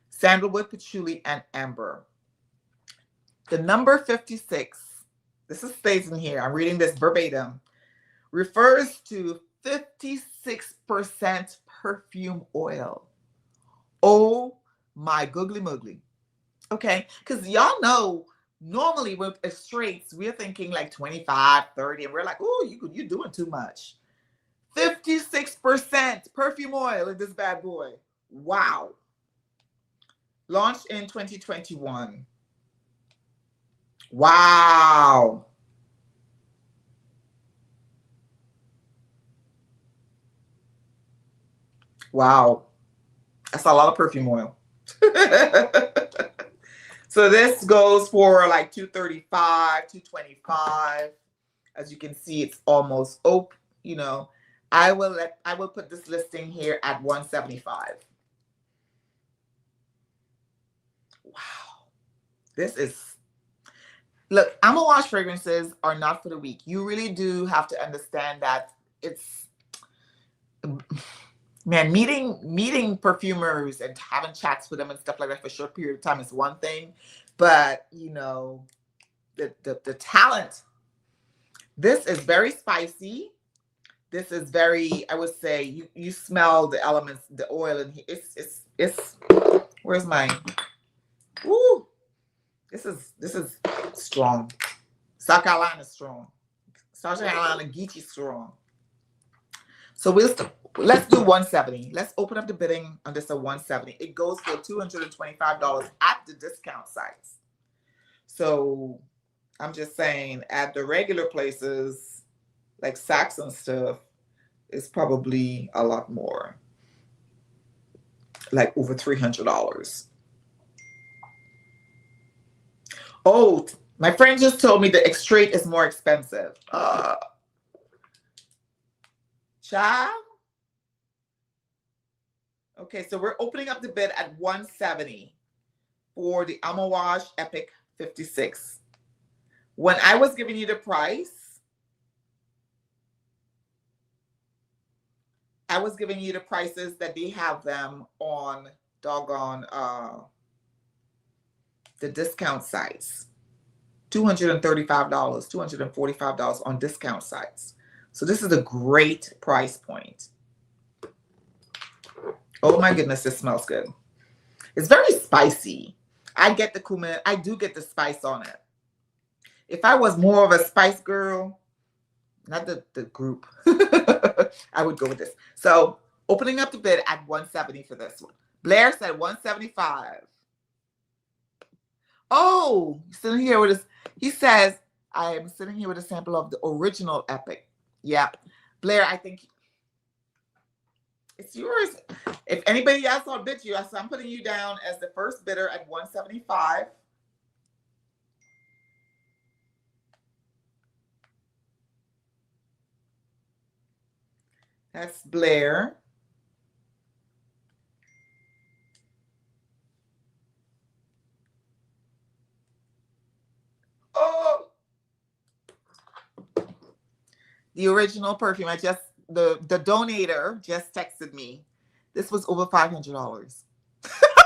[SPEAKER 1] sandalwood, patchouli, and amber. The number 56, this stays in here, I'm reading this verbatim, refers to 56% perfume oil. Oh my googly moogly. Okay, because y'all know, normally with Extraits, we're thinking like 25, 30, and we're like, oh, you're doing too much. 56% perfume oil in this bad boy. Wow. Launched in 2021. Wow. Wow. That's a lot of perfume oil. So this goes for like $235, $225. As you can see, it's almost open, you know. I will put this listing here at $175. Wow. This is, look, Amouage fragrances are not for the weak. You really do have to understand that it's, man, meeting perfumers and having chats with them and stuff like that for a short period of time is one thing, but you know, the talent. This is very spicy. This is very, I would say, you smell the elements, the oil, and it's where's mine? Woo! This is strong. South Carolina is strong. South Carolina Geechee strong. So let's do 170. Let's open up the bidding on this at 170. It goes for $225 at the discount sites. So I'm just saying at the regular places like Saks and stuff, it's probably a lot more. Like over $300. Oh, my friend just told me the X-Straight is more expensive. Child? Okay, so we're opening up the bid at 170 for the Amouage Epic 56. When I was giving you the price, I was giving you the prices that they have them on doggone the discount sites. $235, $245 on discount sites. So this is a great price point. Oh my goodness, it smells good. It's very spicy. I get the cumin. I do get the spice on it. If I was more of a spice girl, not the group, I would go with this. So opening up the bid at 170 for this one. Blair said 175. Oh, sitting here with this. He says, I am sitting here with a sample of the original Epic. Yeah. Blair, I think it's yours. If anybody else outbid you, so I'm putting you down as the first bidder at 175. That's Blair. Oh, the original perfume. The donator just texted me. This was over $500.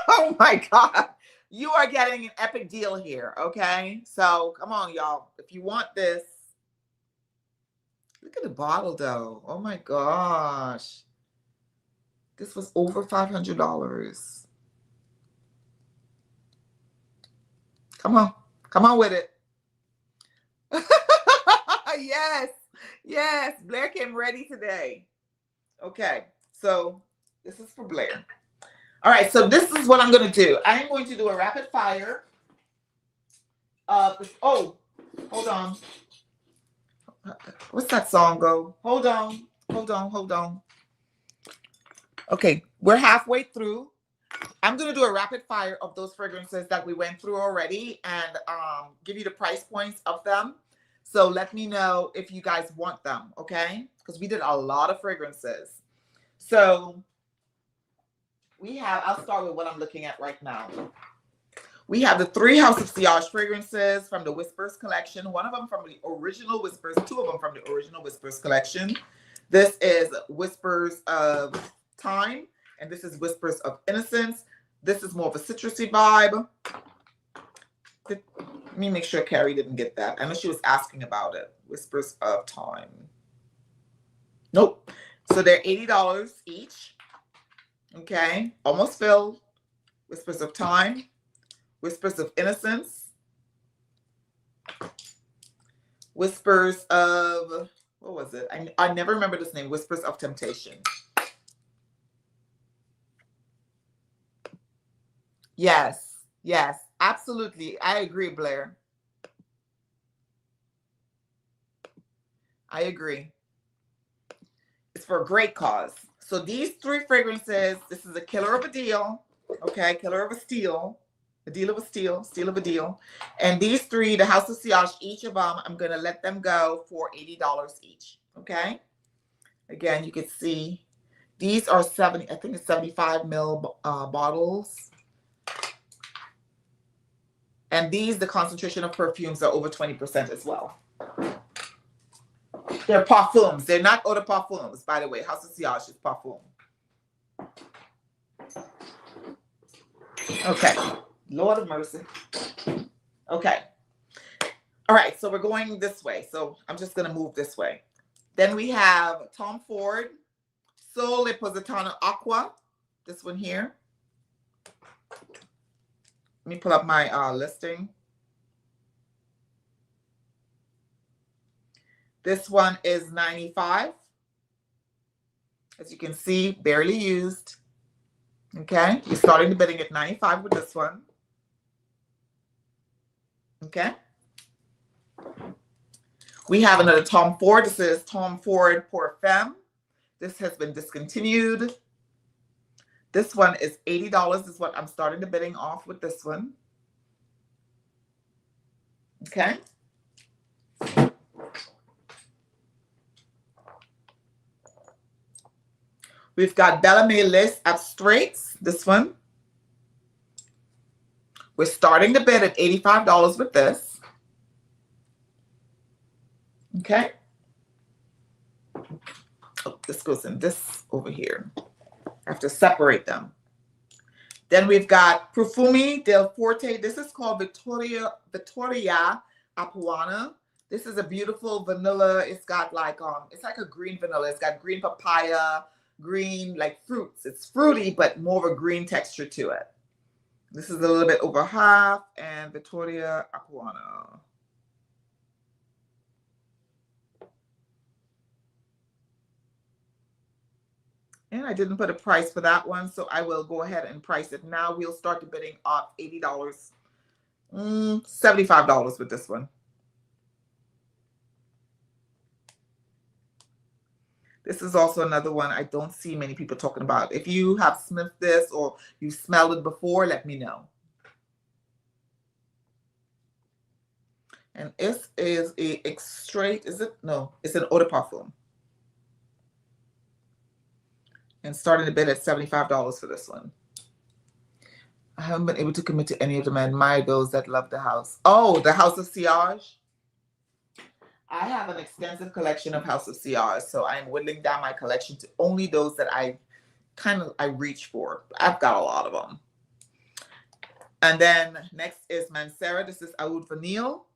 [SPEAKER 1] Oh my God. You are getting an epic deal here, okay? So come on, y'all. If you want this, look at the bottle though. Oh my gosh. This was over $500. Come on. Come on with it. Yes. Yes. Blair came ready today. Okay. So this is for Blair. All right. So this is what I'm going to do. I am going to do a rapid fire. Oh, hold on. What's that song go? Hold on. Hold on. Hold on. Okay. We're halfway through. I'm going to do a rapid fire of those fragrances that we went through already and give you the price points of them. So let me know if you guys want them, okay? Because we did a lot of fragrances. So we have, I'll start with what I'm looking at right now. We have the 3 House of Sillage fragrances from the Whispers collection. One of them from the original Whispers, 2 of them from the original Whispers collection. This is Whispers of Time, and this is Whispers of Innocence. This is more of a citrusy vibe. Let me make sure Carrie didn't get that. I know she was asking about it. Whispers of Time. Nope. So they're $80 each. Okay. Almost filled. Whispers of Time. Whispers of Innocence. Whispers of, what was it? I never remember this name. Whispers of Temptation. Yes. Yes. Absolutely. I agree, Blair. I agree. It's for a great cause. So these 3 fragrances, this is a killer of a deal. Okay. Killer of a steal. A deal of a steal. Steal of a deal. And these 3, the House of Sillage, each of them, I'm going to let them go for $80 each. Okay. Again, you can see these are 70, I think it's 75 ml bottles. And these, the concentration of perfumes are over 20% as well. They're parfums. They're not eau de parfums, by the way. House of Sillage is parfum. Okay. Lord of mercy. Okay. All right. So we're going this way. So I'm just going to move this way. Then we have Tom Ford, Sol e Positano Acqua. This one here. Let me pull up my listing. This one is $95. As you can see, barely used. Okay, you're starting the bidding at $95 with this one. Okay. We have another Tom Ford. This is Tom Ford pour Femme. This has been discontinued. This one is $80 is what I'm starting the bidding off with this one. Okay. We've got Belle Ame List Abstracts, this one. We're starting the bid at $85 with this. Okay. Oh, this goes in this over here. I have to separate them. Then we've got Profumi del Forte. This is called Vitoria Apuana. This is a beautiful vanilla. It's got like it's like a green vanilla. It's got green papaya, green like fruits. It's fruity, but more of a green texture to it. This is a little bit over half, and Vitoria Apuana. And I didn't put a price for that one, so I will go ahead and price it now. We'll start the bidding off $80, $75 with this one. This is also another one I don't see many people talking about. If you have sniffed this or you smelled it before, let me know. And this is a extrait, is it? No, it's an eau de parfum. And starting the bid at $75 for this one. I haven't been able to commit to any of them. I admire those that love the house. Oh, the House of Sillage. I have an extensive collection of House of Sillage, so I'm whittling down my collection to only those that I reach for. I've got a lot of them. And then next is Mancera. This is Aoud Vanille.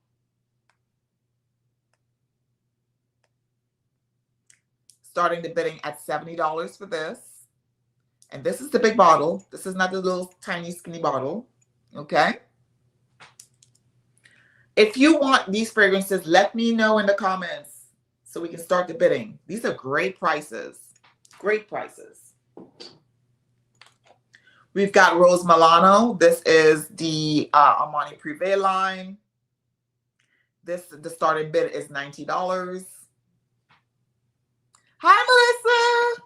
[SPEAKER 1] Starting the bidding at $70 for this. And this is the big bottle. This is not the little tiny skinny bottle. Okay. If you want these fragrances, let me know in the comments so we can start the bidding. These are great prices. Great prices. We've got Rose Milano. This is the Armani Privé line. The starting bid is $90. Hi, Melissa.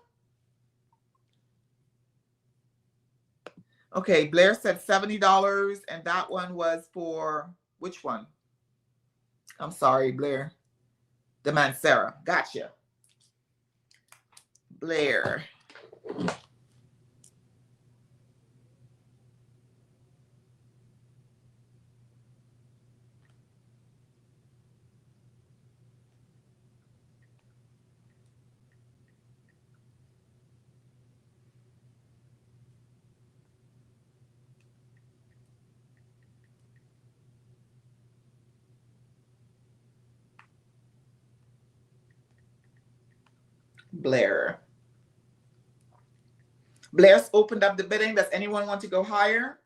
[SPEAKER 1] Okay, Blair said $70, and that one was for which one? I'm sorry, Blair. The Mancera. Gotcha. Blair. Blair. Blair's opened up the bidding. Does anyone want to go higher?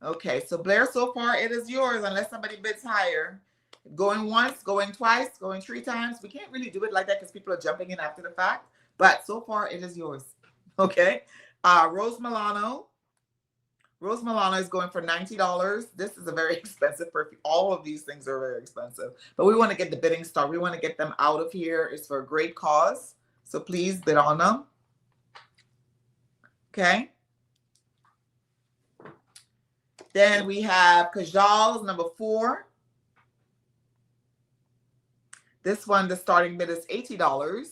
[SPEAKER 1] Okay, so Blair, so far it is yours unless somebody bids higher. Going once, going twice, going 3 times. We can't really do it like that because people are jumping in after the fact. But so far it is yours. Okay. Rose Milano. Rose Milano is going for $90. This is a very expensive perfume. All of these things are very expensive. But we want to get the bidding started. We want to get them out of here. It's for a great cause. So please bid on them. Okay. Then we have Kajal's number 4. This one, the starting bid is $80.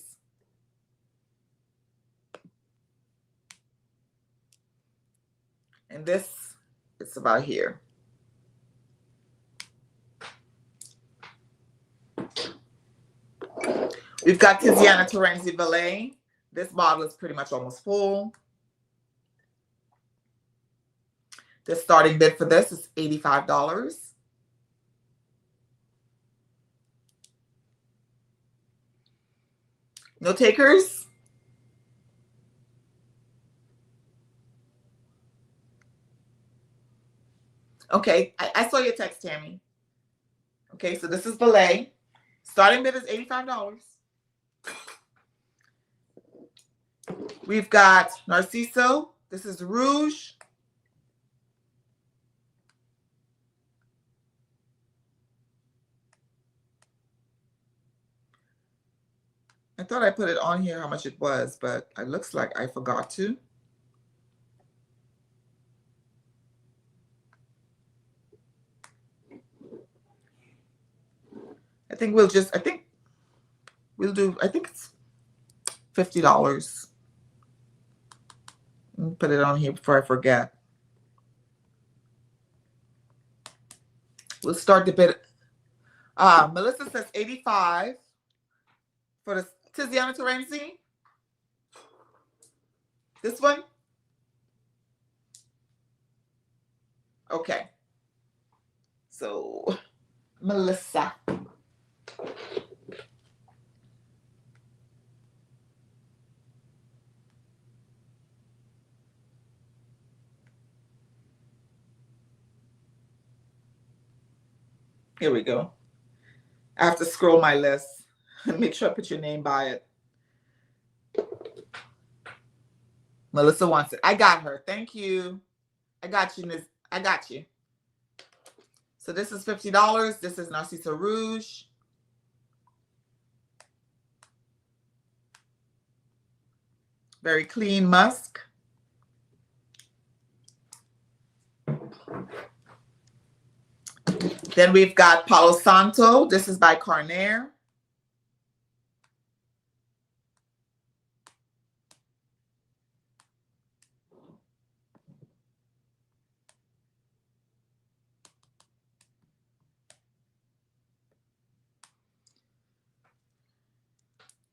[SPEAKER 1] And this, it's about here. We've got Tiziana Terenzi Valet. This bottle is pretty much almost full. The starting bid for this is $85. No takers? Okay, I saw your text, Tammy. Okay, so this is Belay. Starting bid is $85. We've got Narciso. This is Rouge. I thought I put it on here how much it was, but it looks like I forgot to. I think we'll just, I think it's $50. Let me put it on here before I forget. We'll start the bid. Melissa says 85 for the Tiziana Terenzi. This one? Okay. So, Melissa. Here we go. I have to scroll my list and make sure I put your name by it. Melissa wants it. I got her. Thank you. I got you, Miss. I got you. So this is $50. This is Narciso Rouge. Very clean musk. Then we've got Palo Santo. This is by Carnair.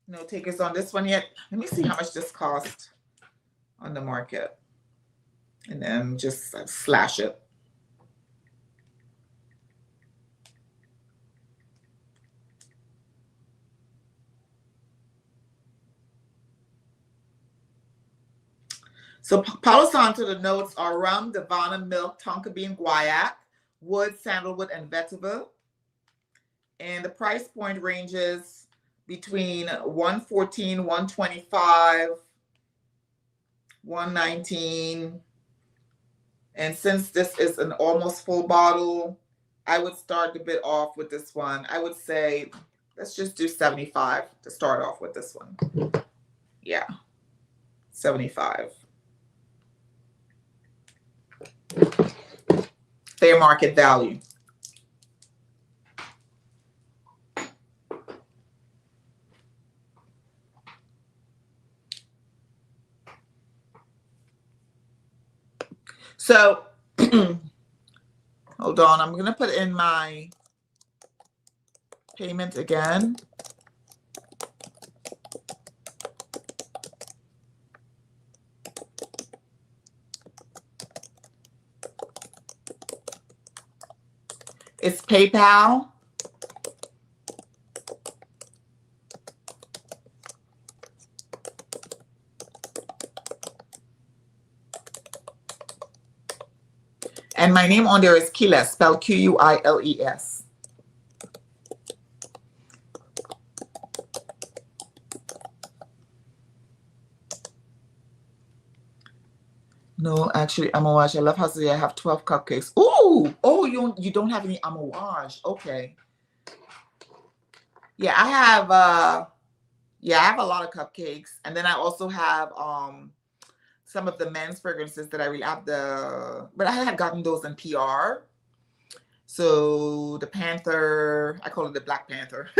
[SPEAKER 1] No takers on this one yet. Let me see how much this cost on the market. And then just slash it. So Palo Santo, the notes are rum, Divana, milk, tonka bean, guaiac, wood, sandalwood, and vetiver. And the price point ranges between $114, $125, $119. And since this is an almost full bottle, I would start the bid off with this one. I would say, let's just do 75 to start off with this one. Yeah, 75. Fair market value. So, hold on. I'm going to put in my payment again. It's PayPal. And my name on there is Quilles, spelled Q-U-I-L-E-S. No, actually, amouage. I love how I have 12 cupcakes. Ooh, oh, you don't have any amouage. Okay. Yeah, I have a lot of cupcakes, and then I also have some of the men's fragrances that I really have but I had gotten those in PR. So the Panther, I call it the Black Panther.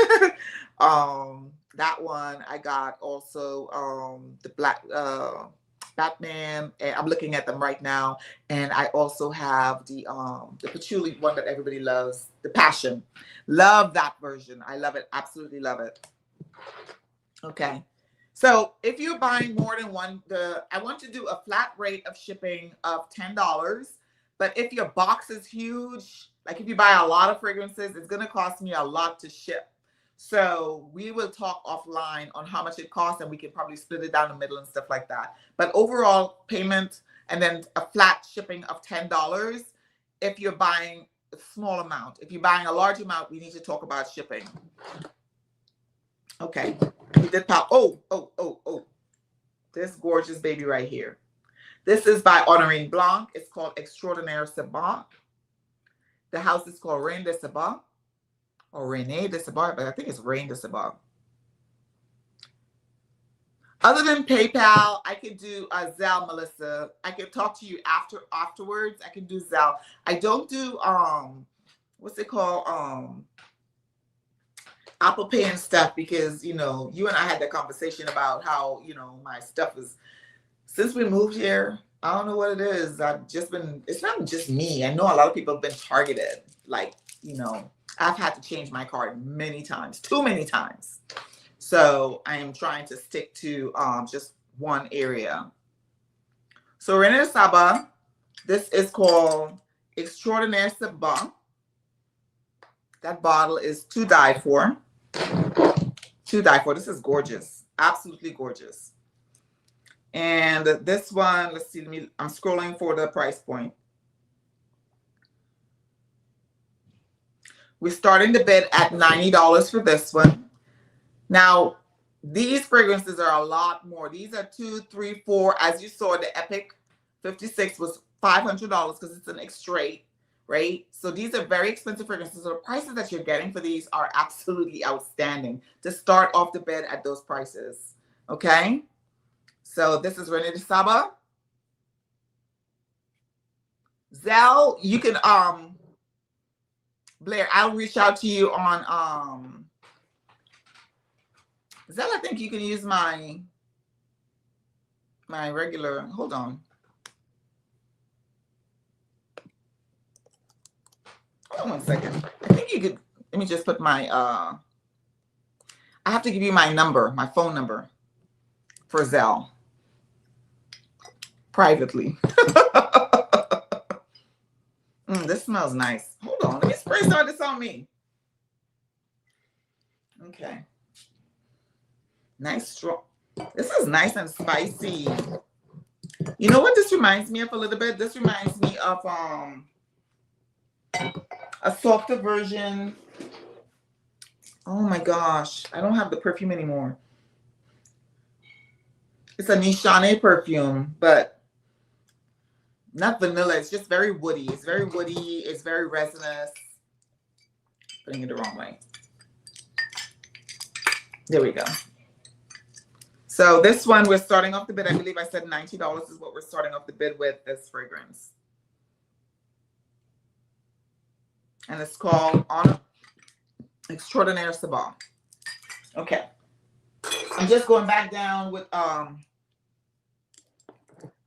[SPEAKER 1] That one I got also the Black Batman, and I'm looking at them right now. And I also have the patchouli one that everybody loves, the Passion. Love that version. I love it. Absolutely love it. Okay. So if you're buying more than one, I want to do a flat rate of shipping of $10. But if your box is huge, like if you buy a lot of fragrances, it's going to cost me a lot to ship. So we will talk offline on how much it costs, and we can probably split it down the middle and stuff like that. But overall payment and then a flat shipping of $10 if you're buying a small amount. If you're buying a large amount, we need to talk about shipping. Okay. We did pop. Oh. This gorgeous baby right here. This is by Honorine Blanc. It's called Extraordinaire Saba. The house is called Reine de Saba. Or Reine de Saba, but I think it's Reine de Saba. Other than PayPal, I could do Zelle, Melissa. I could talk to you afterwards. I can do Zelle. I don't do what's it called? Apple Pay and stuff, because you know, you and I had that conversation about how, you know, my stuff is, since we moved here, I don't know what it is. I've just been, it's not just me. I know a lot of people have been targeted. Like, you know, I've had to change my card many times, too many times. So I am trying to stick to just one area. So Reine de Saba, this is called Extraordinaire Saba. That bottle is to die for. To die for. This is gorgeous. Absolutely gorgeous. And this one, let's see, I'm scrolling for the price point. We're starting the bid at $90 for this one. Now, these fragrances are a lot more. These are 2, 3, 4. As you saw, the Epic 56 was $500 because it's an extrait, right? So these are very expensive fragrances. So the prices that you're getting for these are absolutely outstanding to start off the bid at those prices, okay? So this is Reine de Saba. Zelle, you can, Blair, I'll reach out to you on, Zelle, I think you can use my regular, hold on. Hold on one second. I think you could, let me just put my, I have to give you my number, my phone number for Zelle. Privately. This smells nice. Hold on, let me spray some of this on me. Okay. Nice strong. This is nice and spicy. You know what this reminds me of a little bit? This reminds me of a softer version. Oh my gosh, I don't have the perfume anymore. It's a Nishane perfume, but not vanilla. It's just very woody. It's very woody. It's very resinous. Putting it the wrong way. There we go. So this one, we're starting off the bid. I believe I said $90 is what we're starting off the bid with, this fragrance. And it's called On Extraordinaire Saba. Okay. I'm just going back down with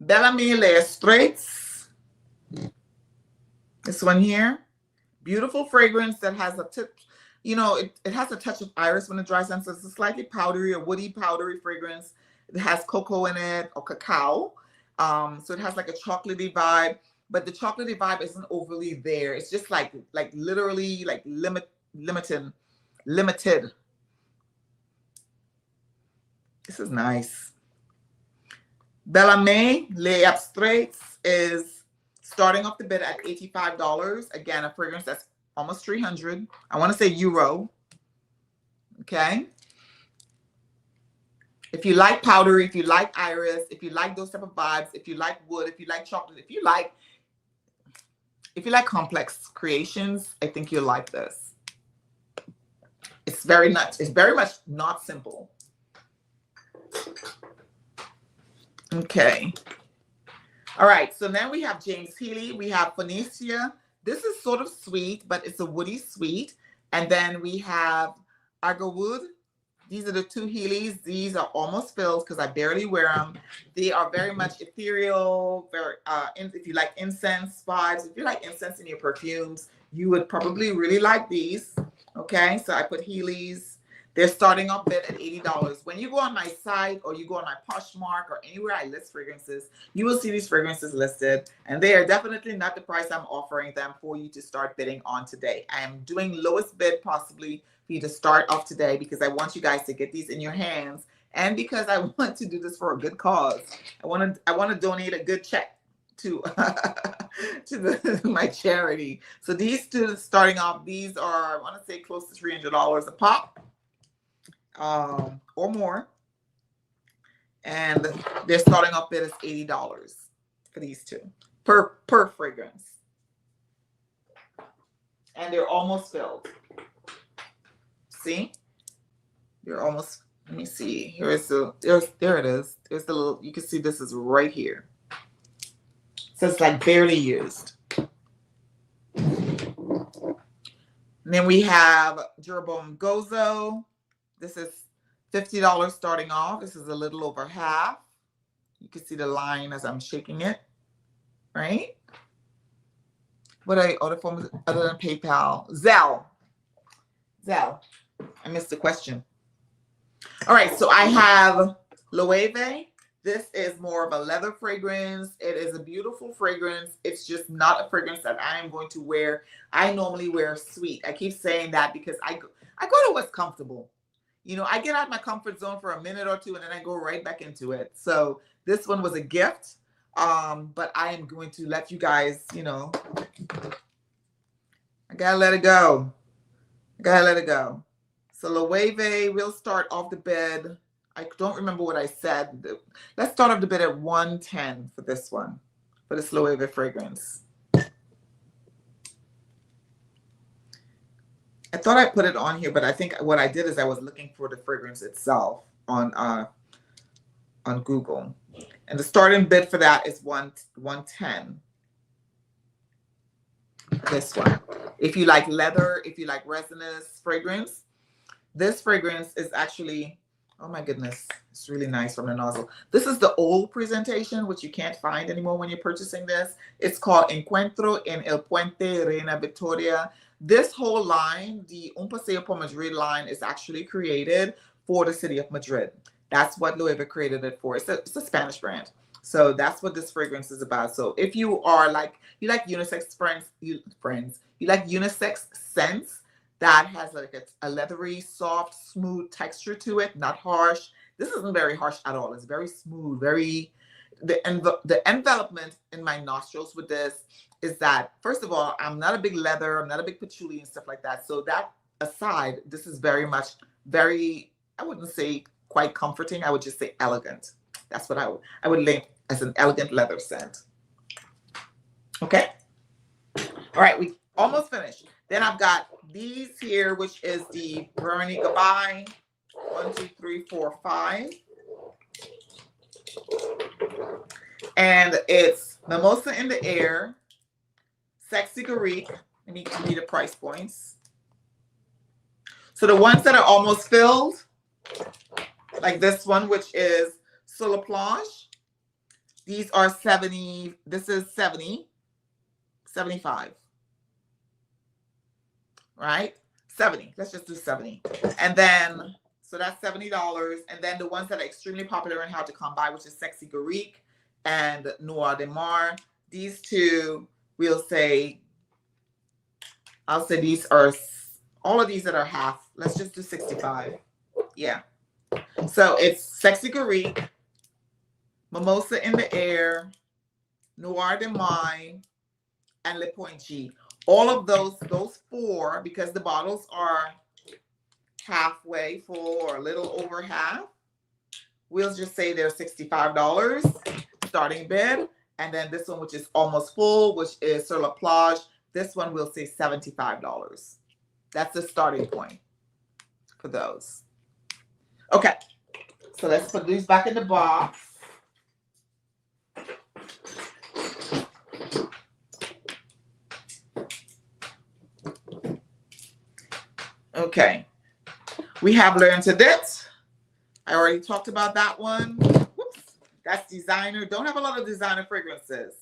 [SPEAKER 1] Belle Ame Les Straits. This one here. Beautiful fragrance that has a tip. You know, it has a touch of iris when it dries down. So it's a slightly powdery or woody powdery fragrance. It has cocoa in it or cacao. So it has like a chocolatey vibe, but the chocolatey vibe isn't overly there. It's just like literally like limited. This is nice. Belle Ame Les Straits is starting off the bid at $85. Again, a fragrance that's almost 300. I want to say euro. Okay. If you like powdery, if you like iris, if you like those type of vibes, if you like wood, if you like chocolate, if you like complex creations, I think you'll like this. It's very much not simple. Okay. All right. So now we have James Heeley. We have Phoenicia. This is sort of sweet, but it's a woody sweet. And then we have Aoud. These are the two Heeleys. These are almost filled because I barely wear them. They are very much ethereal. Very, if you like incense vibes, if you like incense in your perfumes, you would probably really like these. Okay, so I put Heeleys. They're starting off bid at $80. When you go on my site or you go on my Poshmark or anywhere I list fragrances, you will see these fragrances listed. And they are definitely not the price I'm offering them for you to start bidding on today. I am doing lowest bid possibly for you to start off today because I want you guys to get these in your hands. And because I want to do this for a good cause. I want to donate a good check to my charity. So these two starting off, these are, I want to say close to $300 a pop, or more. And their starting off bid is $80 for these two per fragrance. And they're almost filled. See? They're almost, let me see. There it is. There's the little, you can see this is right here. So it's like barely used. And then we have Jeroboam Gozo. This is $50 starting off. This is a little over half. You can see the line as I'm shaking it, right? What I order from other than PayPal? Zelle. I missed the question. All right, so I have Loewe. This is more of a leather fragrance. It is a beautiful fragrance. It's just not a fragrance that I am going to wear. I normally wear sweet. I keep saying that because I go to what's comfortable. You know, I get out of my comfort zone for a minute or two and then I go right back into it. So this one was a gift. But I am going to let you guys, you know, I gotta let it go. So Loewe, we'll start off the bid. I don't remember what I said. Let's start off the bid at 110 for this one, for this Loewe fragrance. I thought I put it on here, but I think what I did is I was looking for the fragrance itself on Google. And the starting bid for that is 110. This one. If you like leather, if you like resinous fragrance, this fragrance is actually, oh my goodness, it's really nice from the nozzle. This is the old presentation, which you can't find anymore when you're purchasing this. It's called Encuentro en el Puente Reina Vitoria. This whole line, the Un Paseo por Madrid line, is actually created for the city of Madrid. That's what Loewe created it for. It's a Spanish brand. So that's what this fragrance is about. So if you are like, you like unisex you like unisex scents that has like a leathery, soft, smooth texture to it, not harsh. This isn't very harsh at all. It's very smooth, the envelopment in my nostrils with this is that, first of all, I'm not a big leather, I'm not a big patchouli and stuff like that. So that aside, this is very much, I wouldn't say quite comforting. I would just say elegant. That's what I would link as an elegant leather scent. Okay. All right, we almost finished. Then I've got these here, which is the Veronique Gabai. 1, 2, 3, 4, 5. And it's Mimosa in the Air, Sexy Greek. I need to read the price points. So the ones that are almost filled, like this one, which is Sur la Plage, these are 70. This is 70, 75. Right? 70. Let's just do 70. And then, so that's $70. And then the ones that are extremely popular and hard to come by, which is Sexy Greek and Noir de Mar. These two, we'll say, I'll say these are, all of these that are half. Let's just do 65. Yeah. So it's Sexy Greek, Mimosa in the Air, Noir de Mine, and Le Point G. All of those four, because the bottles are halfway full or a little over half, we'll just say they're $65 starting bid. And then this one, which is almost full, which is Sur la Plage, this one we'll say $75. That's the starting point for those. Okay, so let's put these back in the box. Okay, we have Learn to Dit. I already talked about that one. Whoops. That's designer. Don't have a lot of designer fragrances.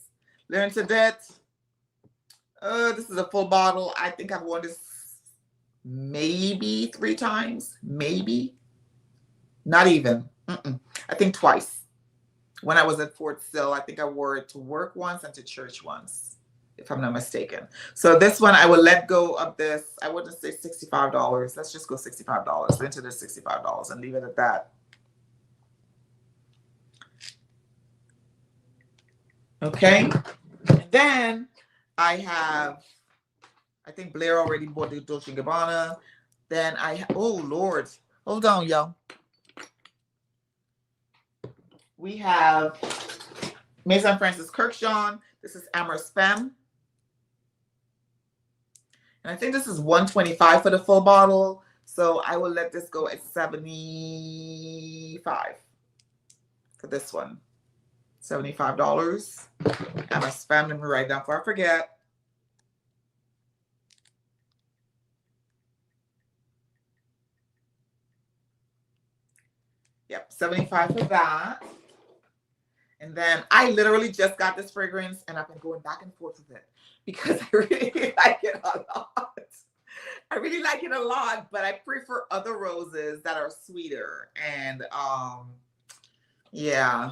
[SPEAKER 1] Learn to Dit. This is a full bottle. I think I've worn this maybe 3 times. Maybe. Not even. I think twice. When I was at Fort Sill, I think I wore it to work once and to church once, if I'm not mistaken. So this one, I will let go of this. I wouldn't say $65. Let's just go $65. Into the $65 and leave it at that. Okay. And then I have, I think Blair already bought the Dolce & Gabbana. Then oh Lord, hold on, y'all. We have Maison Francis Kurkdjian. This is Amorous Femme. And I think this is $125 for the full bottle. So I will let this go at $75 for this one. $75. Amorous Femme. Let me write down before I forget. Yep, $75 for that. And then I literally just got this fragrance and I've been going back and forth with it because I really like it a lot. I really like it a lot, but I prefer other roses that are sweeter. And yeah.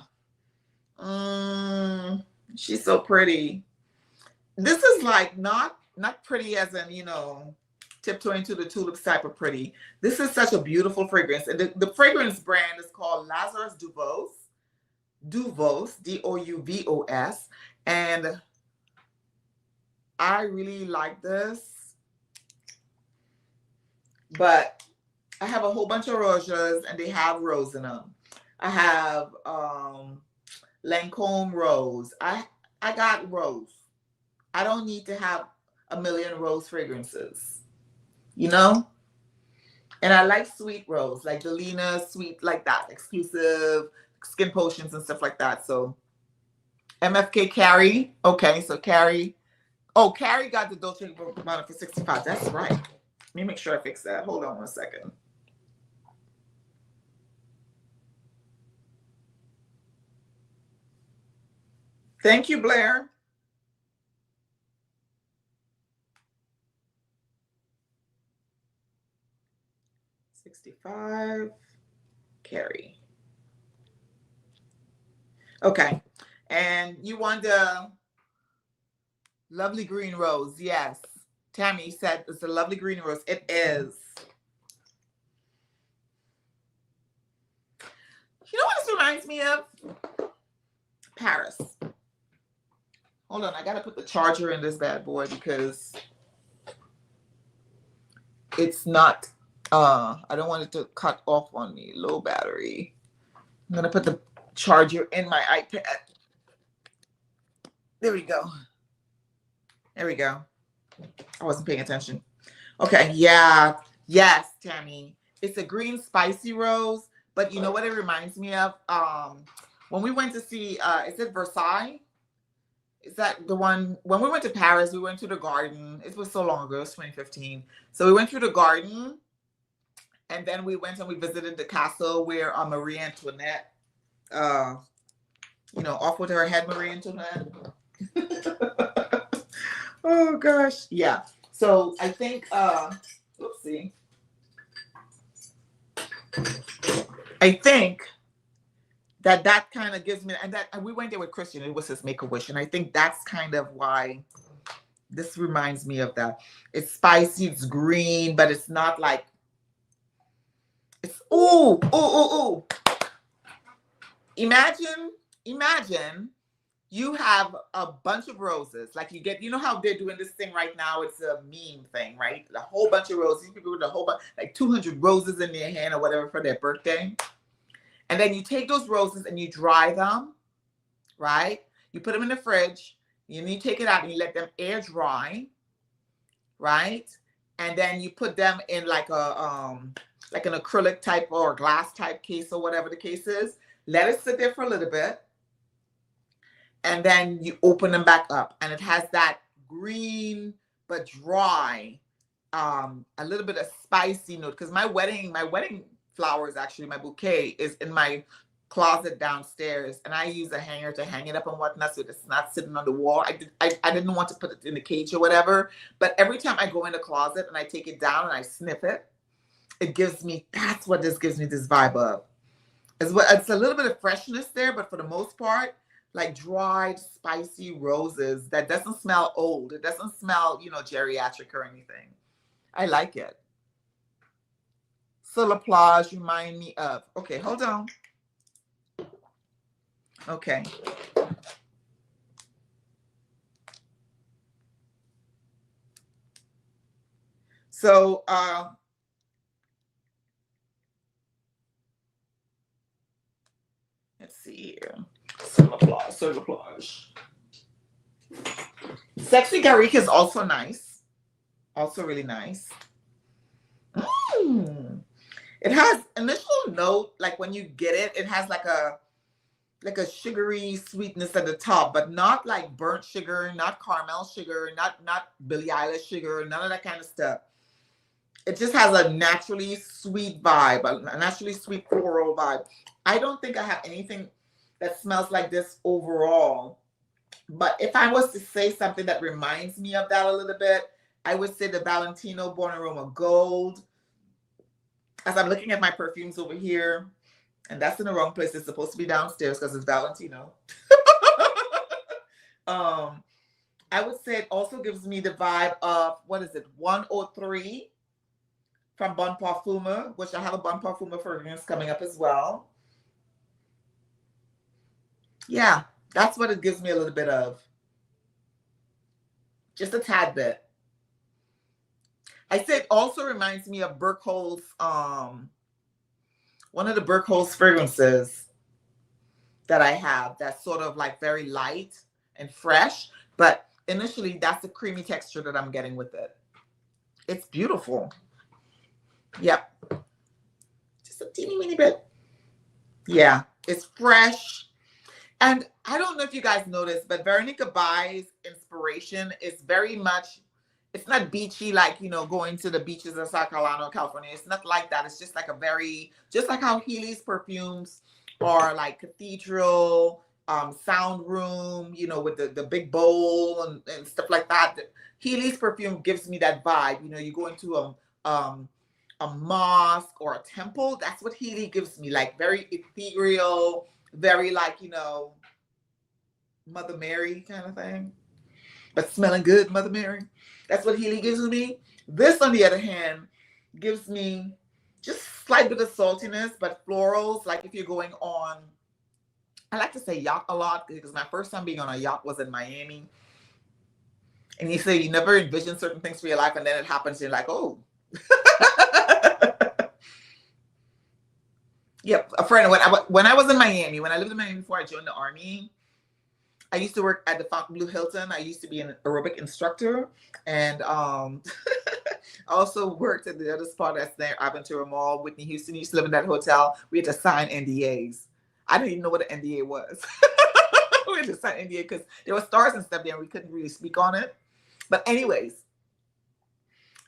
[SPEAKER 1] She's so pretty. This is like not pretty as in, you know, tiptoeing to the tulips type of pretty. This is such a beautiful fragrance. And the fragrance brand is called Lazarus Duvos. Duvos, D-O-U-V-O-S. And I really like this. But I have a whole bunch of roses and they have rose in them. I have Lancome rose. I got rose. I don't need to have a million rose fragrances, you know? And I like sweet rose, like Delina, sweet like that, exclusive skin potions and stuff like that. So MFK Carrie. Okay, so Carrie. Oh, Carrie got the Dolce & Gabbana for $65. That's right. Let me make sure I fix that. Hold on one second. Thank you, Blair. $65. Carrie. Okay. And you want the lovely green rose. Yes. Tammy said it's a lovely green rose. It is. You know what this reminds me of? Paris. Hold on. I got to put the charger in this bad boy because it's not, I don't want it to cut off on me. Low battery. I'm going to put the charger in my iPad. There we go. There we go. I wasn't paying attention. Okay, yeah. Yes, Tammy. It's a green spicy rose, but you know what it reminds me of? When we went to see, is it Versailles? Is that the one? When we went to Paris, we went to the garden. It was so long ago. It was 2015. So we went through the garden, and then we went and we visited the castle where Marie Antoinette, you know, off with her head, Marie Antoinette. Oh gosh, yeah. So I think, oopsie. I think that kind of gives me, and we went there with Christian. It was his Make-A-Wish, and I think that's kind of why this reminds me of that. It's spicy, it's green, but it's not like it's ooh. Imagine you have a bunch of roses. Like you get, you know how they're doing this thing right now? It's a meme thing, right? A whole bunch of roses. People with a whole bunch, like 200 roses in their hand or whatever for their birthday. And then you take those roses and you dry them, right? You put them in the fridge. And you take it out and you let them air dry, right? And then you put them in like a like an acrylic type or glass type case or whatever the case is. Let it sit there for a little bit. And then you open them back up. And it has that green but dry, a little bit of spicy note. Because my wedding flowers, actually, my bouquet is in my closet downstairs. And I use a hanger to hang it up and whatnot so it's not sitting on the wall. I didn't want to put it in the cage or whatever. But every time I go in the closet and I take it down and I sniff it, it gives me, that's what this gives me this vibe of. It's a little bit of freshness there, but for the most part, like dried, spicy roses that doesn't smell old. It doesn't smell, you know, geriatric or anything. I like it. Sur la Plage remind me of. Okay, hold on. Okay. So, let's see here. Silver plage. Sexy Garrick is also nice. Also really nice. It has initial note, like when you get it, it has like a sugary sweetness at the top, but not like burnt sugar, not caramel sugar, not Billie Eilish sugar, none of that kind of stuff. It just has a naturally sweet vibe, a naturally sweet floral vibe. I don't think I have anything that smells like this overall. But if I was to say something that reminds me of that a little bit, I would say the Valentino Born Aroma Gold. As I'm looking at my perfumes over here, and that's in the wrong place. It's supposed to be downstairs because it's Valentino. I would say it also gives me the vibe of, what is it, 103 from Bon Parfume, which I have a Bon Parfume fragrance coming up as well. Yeah, that's what it gives me a little bit of. Just a tad bit. I say it also reminds me of Berkholz, one of the Berkholz fragrances that I have that's sort of like very light and fresh, but initially that's the creamy texture that I'm getting with it. It's beautiful. Yep. Just a teeny weeny bit. Yeah, it's fresh. And I don't know if you guys noticed, but Veronique Gabai's inspiration is very much, it's not beachy like, you know, going to the beaches of South Carolina or California. It's not like that. It's just like a very, just like how Heeley's perfumes are like cathedral, sound room, you know, with the big bowl and stuff like that. Heeley's perfume gives me that vibe. You know, you go into a mosque or a temple. That's what Heeley gives me, like very ethereal, very like, you know, Mother Mary kind of thing, but smelling good, Mother Mary. That's what Heeley gives me. This, on the other hand, gives me just slight bit of saltiness, but florals. Like if you're going on, I like to say yacht a lot because my first time being on a yacht was in Miami. And you say you never envision certain things for your life, and then it happens, and you're like, oh. Yep, a friend. When I was in Miami, when I lived in Miami before I joined the Army, I used to work at the Fontainebleau Hilton. I used to be an aerobic instructor, and I also worked at the other spot that's there, Aventura Mall. Whitney Houston used to live in that hotel. We had to sign NDAs. I didn't even know what an NDA was. We had to sign NDA because there were stars and stuff there, and we couldn't really speak on it. But anyways,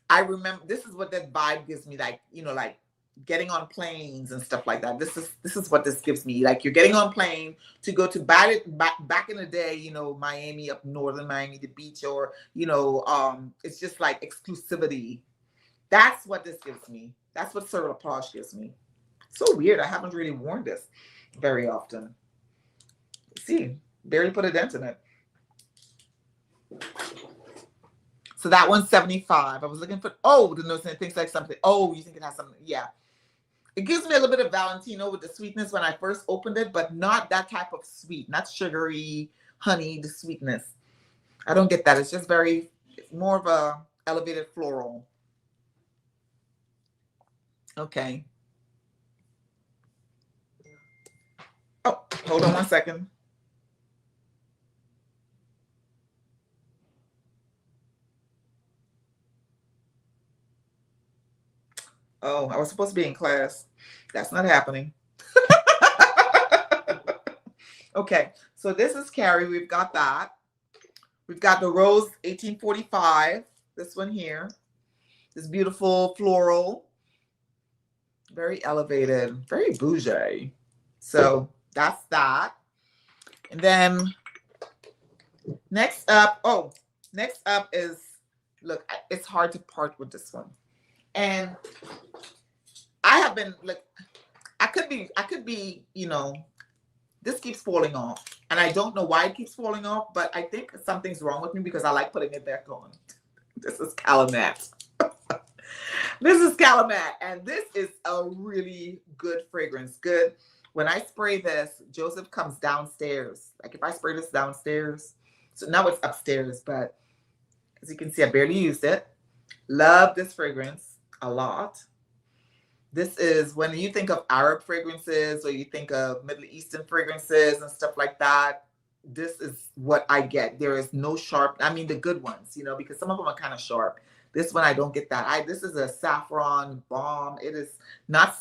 [SPEAKER 1] I remember this is what that vibe gives me, like, you know, like getting on planes and stuff like that. This is what this gives me. Like you're getting on plane to go to back in the day, you know, Miami, up northern Miami, the beach, or, you know, it's just like exclusivity. That's what this gives me. That's what Sur La Plage gives me. So weird. I haven't really worn this very often. See, barely put a dent in it. So that one's 75. I was looking for, oh, the nose, and it thinks like something. Oh, you think it has something? Yeah. It gives me a little bit of Valentino with the sweetness when I first opened it, but not that type of sweet, not sugary, honey, the sweetness. I don't get that. It's just very, it's more of a elevated floral. Okay. Oh, hold on one second. Oh, I was supposed to be in class. That's not happening. Okay, so this is Carrie. We've got that. We've got the Rose 1845. This one here. This beautiful floral. Very elevated. Very bougie. So that's that. And then next up is, look, it's hard to part with this one. And I have been, like, I could be, you know, this keeps falling off. And I don't know why it keeps falling off, but I think something's wrong with me because I like putting it back on. This is KALAMET. This is KALAMET. And this is a really good fragrance. Good. When I spray this, Joseph comes downstairs. Like if I spray this downstairs, so now it's upstairs, but as you can see, I barely used it. Love this fragrance a lot. This is when you think of Arab fragrances or you think of Middle Eastern fragrances and stuff like that. This is what I get. There is no sharp, I mean the good ones, you know, because some of them are kind of sharp. This one I don't get that. This is a saffron bomb. It is not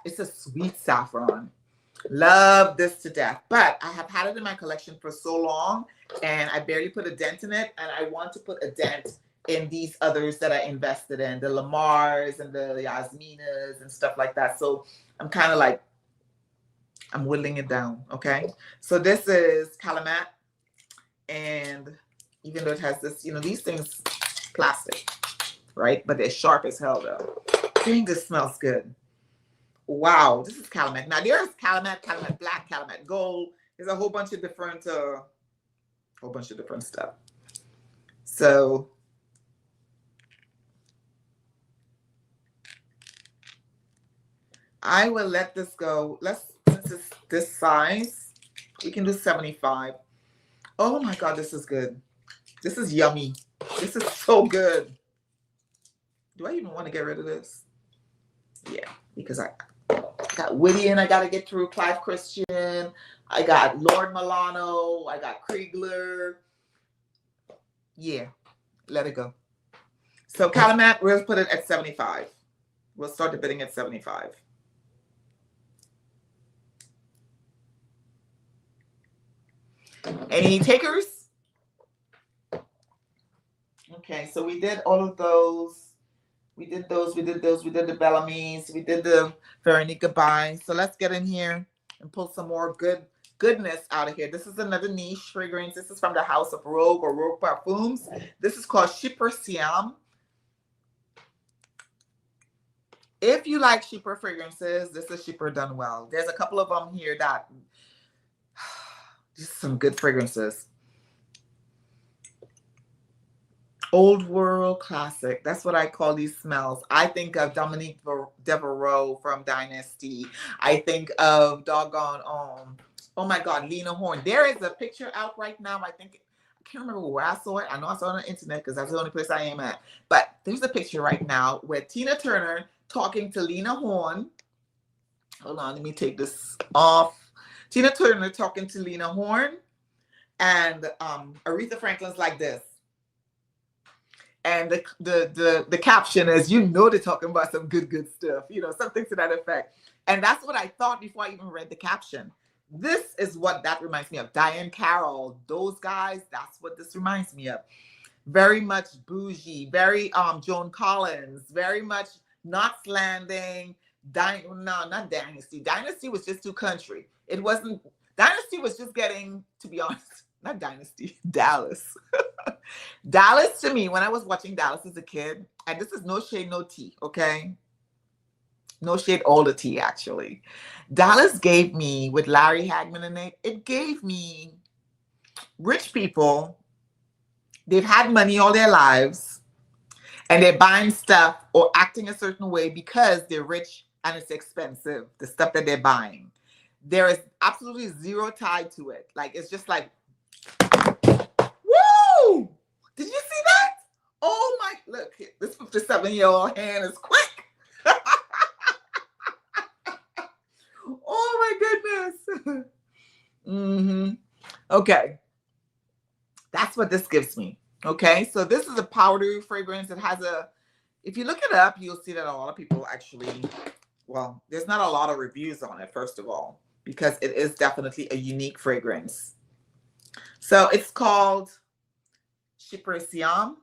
[SPEAKER 1] it's a sweet saffron. Love this to death. But I have had it in my collection for so long and I barely put a dent in it. And I want to put a dent in these others that I invested in, the Lamars and the Yasminas and stuff like that. So I'm kind of like, I'm whittling it down, okay? So this is KALAMET, and even though it has this, you know, these things, plastic, right? But they're sharp as hell though. Dang, this smells good. Wow, this is KALAMET. Now there's KALAMET Black, KALAMET Gold. There's a whole bunch of different stuff. So I will let this go. Since it's this size, we can do 75. Oh my God, this is good. This is yummy. This is so good. Do I even want to get rid of this? Yeah, because I got Whittier, I got to get through Clive Christian. I got Lord Milano. I got Kriegler. Yeah, let it go. So KALAMET, we'll put it at 75. We'll start the bidding at 75. Any takers? Okay, so we did all of those. We did those. We did the Belle Ames. We did the Veronique Gabai. So let's get in here and pull some more goodness out of here. This is another niche fragrance. This is from the House of Rogue or Rogue Parfums. This is called Chypre Siam. If you like Chypre fragrances, this is Chypre done well. There's a couple of them here that just some good fragrances. Old world classic. That's what I call these smells. I think of Dominique Devereaux from Dynasty. I think of doggone, oh my God, Lena Horne. There is a picture out right now. I can't remember where I saw it. I know I saw it on the internet because that's the only place I am at. But there's a picture right now where Tina Turner talking to Lena Horne. Hold on, let me take this off. Tina Turner talking to Lena Horne, and Aretha Franklin's like this. And the caption is, you know, they're talking about some good stuff, you know, something to that effect. And that's what I thought before I even read the caption. This is what that reminds me of. Diane Carroll, those guys, that's what this reminds me of. Very much bougie, very Joan Collins, very much Knots Landing. No, not Dynasty. Dynasty was just too country. It wasn't, Dynasty was just getting, to be honest, not Dynasty, Dallas. Dallas, to me, when I was watching Dallas as a kid, and this is no shade, no tea, okay? No shade, all the tea, actually. Dallas gave me, with Larry Hagman in it, it gave me rich people. They've had money all their lives, and they're buying stuff or acting a certain way because they're rich and it's expensive, the stuff that they're buying. There is absolutely zero tie to it. Like, it's just like, woo! Did you see that? Oh my, look, this 57-year-old hand is quick. Oh my goodness. Okay. That's what this gives me. Okay. So this is a powdery fragrance. It has if you look it up, you'll see that a lot of people actually, well, there's not a lot of reviews on it, first of all, because it is definitely a unique fragrance. So it's called Chypre Siam.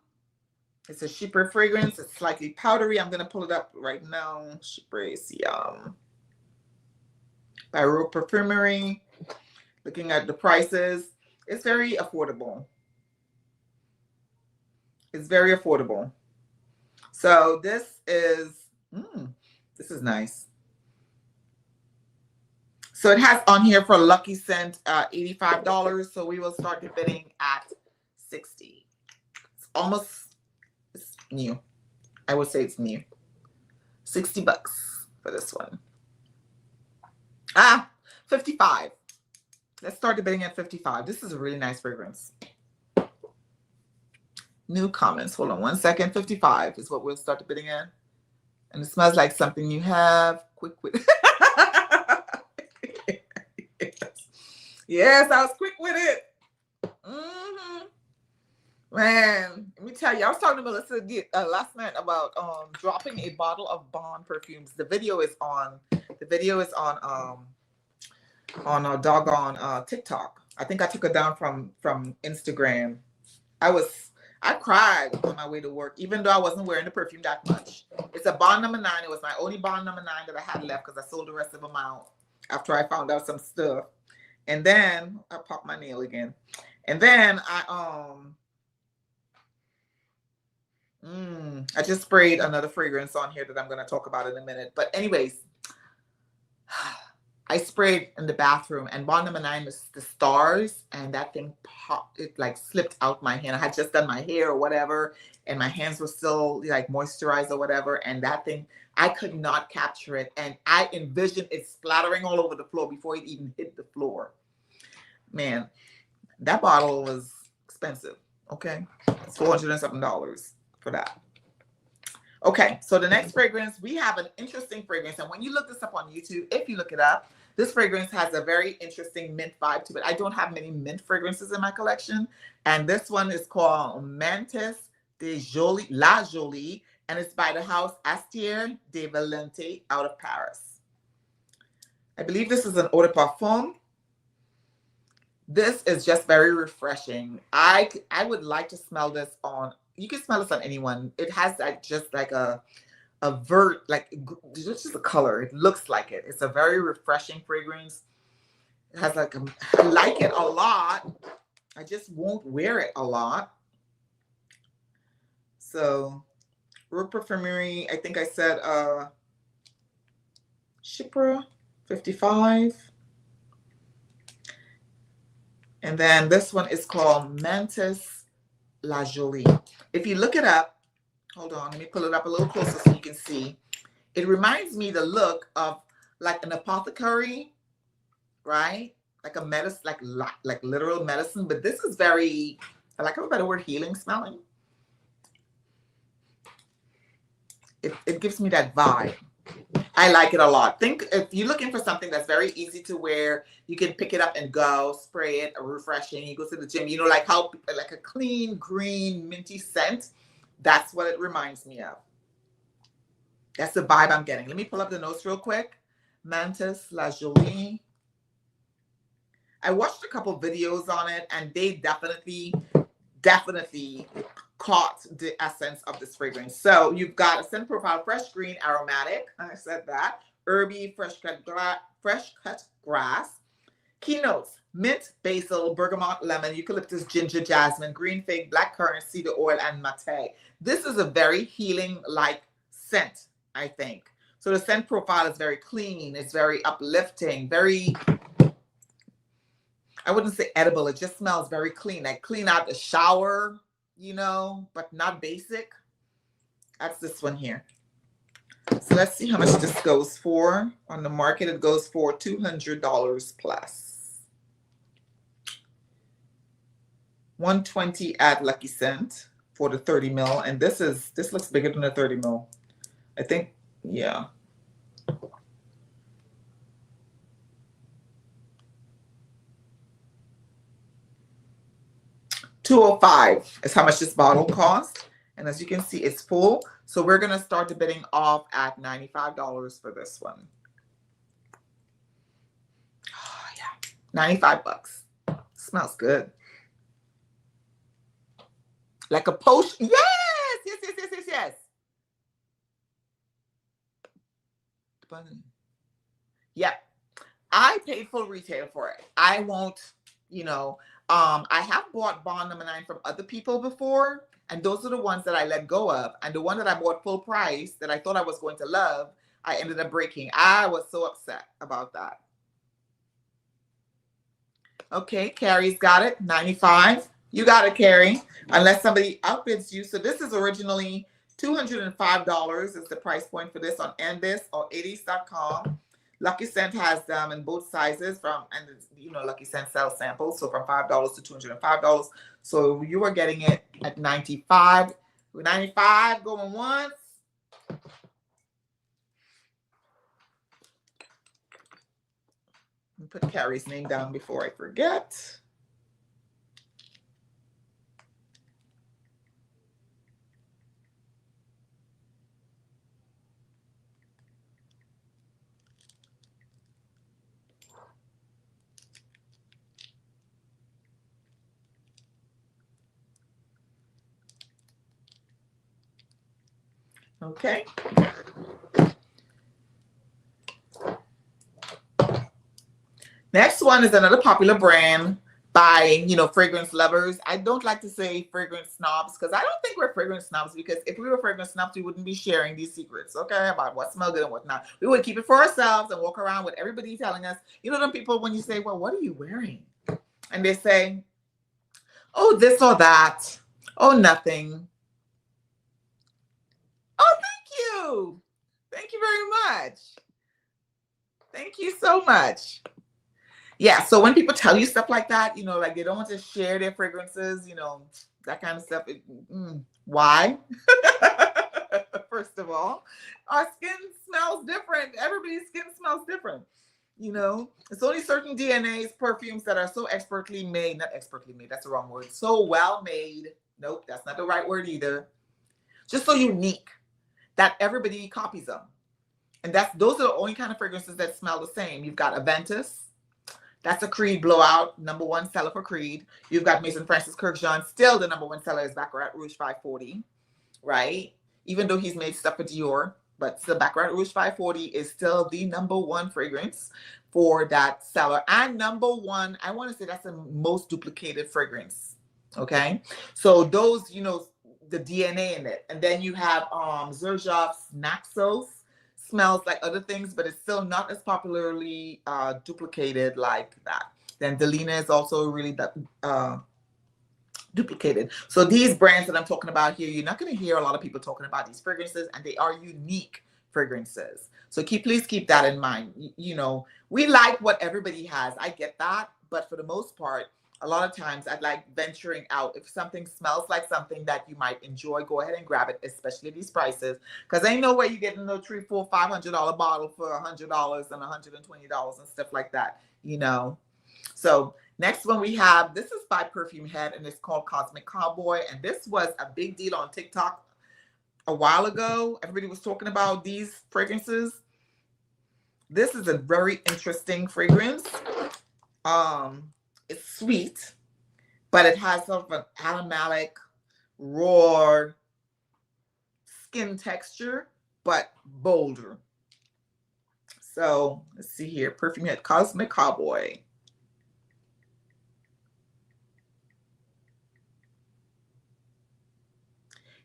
[SPEAKER 1] It's a Chypre fragrance. It's slightly powdery. I'm going to pull it up right now. Chypre Siam by Rogue Perfumery. Looking at the prices, it's very affordable. It's very affordable. So this is nice. So it has on here for Lucky Scent $85. So we will start the bidding at $60. It's new. I would say it's new. $60 for this one. 55. Let's start the bidding at 55. This is a really nice fragrance. New comments. Hold on 1 second. 55 is what we'll start the bidding in. And it smells like something you have. Quick with it. Yes, I was quick with it. Man, let me tell you, I was talking to Melissa last night about dropping a bottle of Bond perfumes. The video is on a doggone TikTok. I think I took it down from Instagram. I cried on my way to work, even though I wasn't wearing the perfume that much. It's a Bond number 9. It was my only Bond number 9 that I had left because I sold the rest of them out after I found out some stuff. And then I popped my nail again. And then I just sprayed another fragrance on here that I'm going to talk about in a minute. But anyways, I sprayed in the bathroom, and Bond number 9 is the stars, and that thing popped. It like slipped out my hand. I had just done my hair or whatever, and my hands were still like moisturized or whatever, and that thing, I could not capture it, and I envisioned it splattering all over the floor before it even hit the floor. Man, that bottle was expensive. Okay, it's $400 and something for that. Okay, so the next fragrance, we have an interesting fragrance, and when you look this up on YouTube, if you look it up, this fragrance has a very interesting mint vibe to it. I don't have many mint fragrances in my collection, and this one is called Mantis de Jolie, La Jolie, and it's by the house Astier de Valente out of Paris. I believe this is an eau de parfum. This is just very refreshing. I would like to smell this on, you can smell this on anyone. It has like just like a like just the color. It looks like it. It's a very refreshing fragrance. It has like I like it a lot. I just won't wear it a lot. So Root Perfumery, I think I said Chypre 55. And then this one is called Mantis La Jolie. If you look it up, hold on, let me pull it up a little closer so you can see. It reminds me the look of like an apothecary, right? Like a medicine, like literal medicine. But this is very, I like a better word, healing smelling. It gives me that vibe. I like it a lot. Think if you're looking for something that's very easy to wear, you can pick it up and go, spray it, refreshing. You go to the gym, you know, like how like a clean, green, minty scent. That's what it reminds me of. That's the vibe I'm getting. Let me pull up the notes real quick. Mantis La Jolie. I watched a couple videos on it, and they definitely caught the essence of this fragrance. So you've got a scent profile, fresh green, aromatic. I said that. Herby, fresh cut grass. Keynotes: mint, basil, bergamot, lemon, eucalyptus, ginger, jasmine, green fig, black currant, cedar oil, and mate. This is a very healing-like scent, I think. So the scent profile is very clean. It's very uplifting, very, I wouldn't say edible. It just smells very clean. Like clean out the shower, you know, but not basic. That's this one here. So let's see how much this goes for. On the market, it goes for $200 plus. $120 at Lucky Scent for the 30 ml. And this looks bigger than the 30 ml. I think, yeah. $205 is how much this bottle costs. And as you can see, it's full. So we're going to start the bidding off at $95 for this one. Oh, yeah. 95 bucks. Smells good. Like a potion. Yes. Yep. I paid full retail for it. I won't, you know, I have bought Bond number 9 from other people before, and those are the ones that I let go of. And the one that I bought full price that I thought I was going to love, I ended up breaking. I was so upset about that. Okay, Carrie's got it, 95. You got it, Carrie, unless somebody outbids you. So this is originally $205 is the price point for this on Envis or 80s.com. Lucky Scent has them in both sizes and you know, Lucky Scent sells samples, so from $5 to $205. So you are getting it at 95. 95 going once. Put Carrie's name down before I forget. Okay. Next one is another popular brand by, you know, fragrance lovers. I don't like to say fragrance snobs because I don't think we're fragrance snobs, because if we were fragrance snobs, we wouldn't be sharing these secrets, okay, about what smells good and what not. We would keep it for ourselves and walk around with everybody telling us, you know, them people when you say, well, what are you wearing? And they say, oh, this or that. Oh, nothing. Oh, thank you. Thank you very much. Thank you so much. Yeah, so when people tell you stuff like that, you know, like they don't want to share their fragrances, you know, that kind of stuff. Why? First of all, our skin smells different. Everybody's skin smells different. You know, it's only certain DNAs, perfumes that are so expertly made, not expertly made, that's the wrong word, so well made. Nope, that's not the right word either. Just so unique that everybody copies them. And those are the only kind of fragrances that smell the same. You've got Aventus. That's a Creed blowout, #1 seller for Creed. You've got Maison Francis Kurkdjian, still the #1 seller is Baccarat Rouge 540, right? Even though he's made stuff for Dior, but the Baccarat Rouge 540 is still the #1 fragrance for that seller. And #1, I want to say that's the most duplicated fragrance, okay? So those, you know, the DNA in it. And then you have Xerjoff's Naxos. Smells like other things, but it's still not as popularly duplicated like that. Then Delina is also really duplicated. So these brands that I'm talking about here, you're not going to hear a lot of people talking about these fragrances, and they are unique fragrances. So please keep that in mind. You know, we like what everybody has. I get that, but for the most part, a lot of times I'd like venturing out. If something smells like something that you might enjoy, go ahead and grab it, especially these prices. Because ain't no way you get no $300, $400, $500 bottle for $100 and $120 and stuff like that, you know. So next one we have, this is by Perfume Head, and it's called Cosmic Cowboy. And this was a big deal on TikTok a while ago. Everybody was talking about these fragrances. This is a very interesting fragrance. It's sweet, but it has sort of an aromatic, raw skin texture, but bolder. So let's see here. Perfume Head Cosmic Cowboy.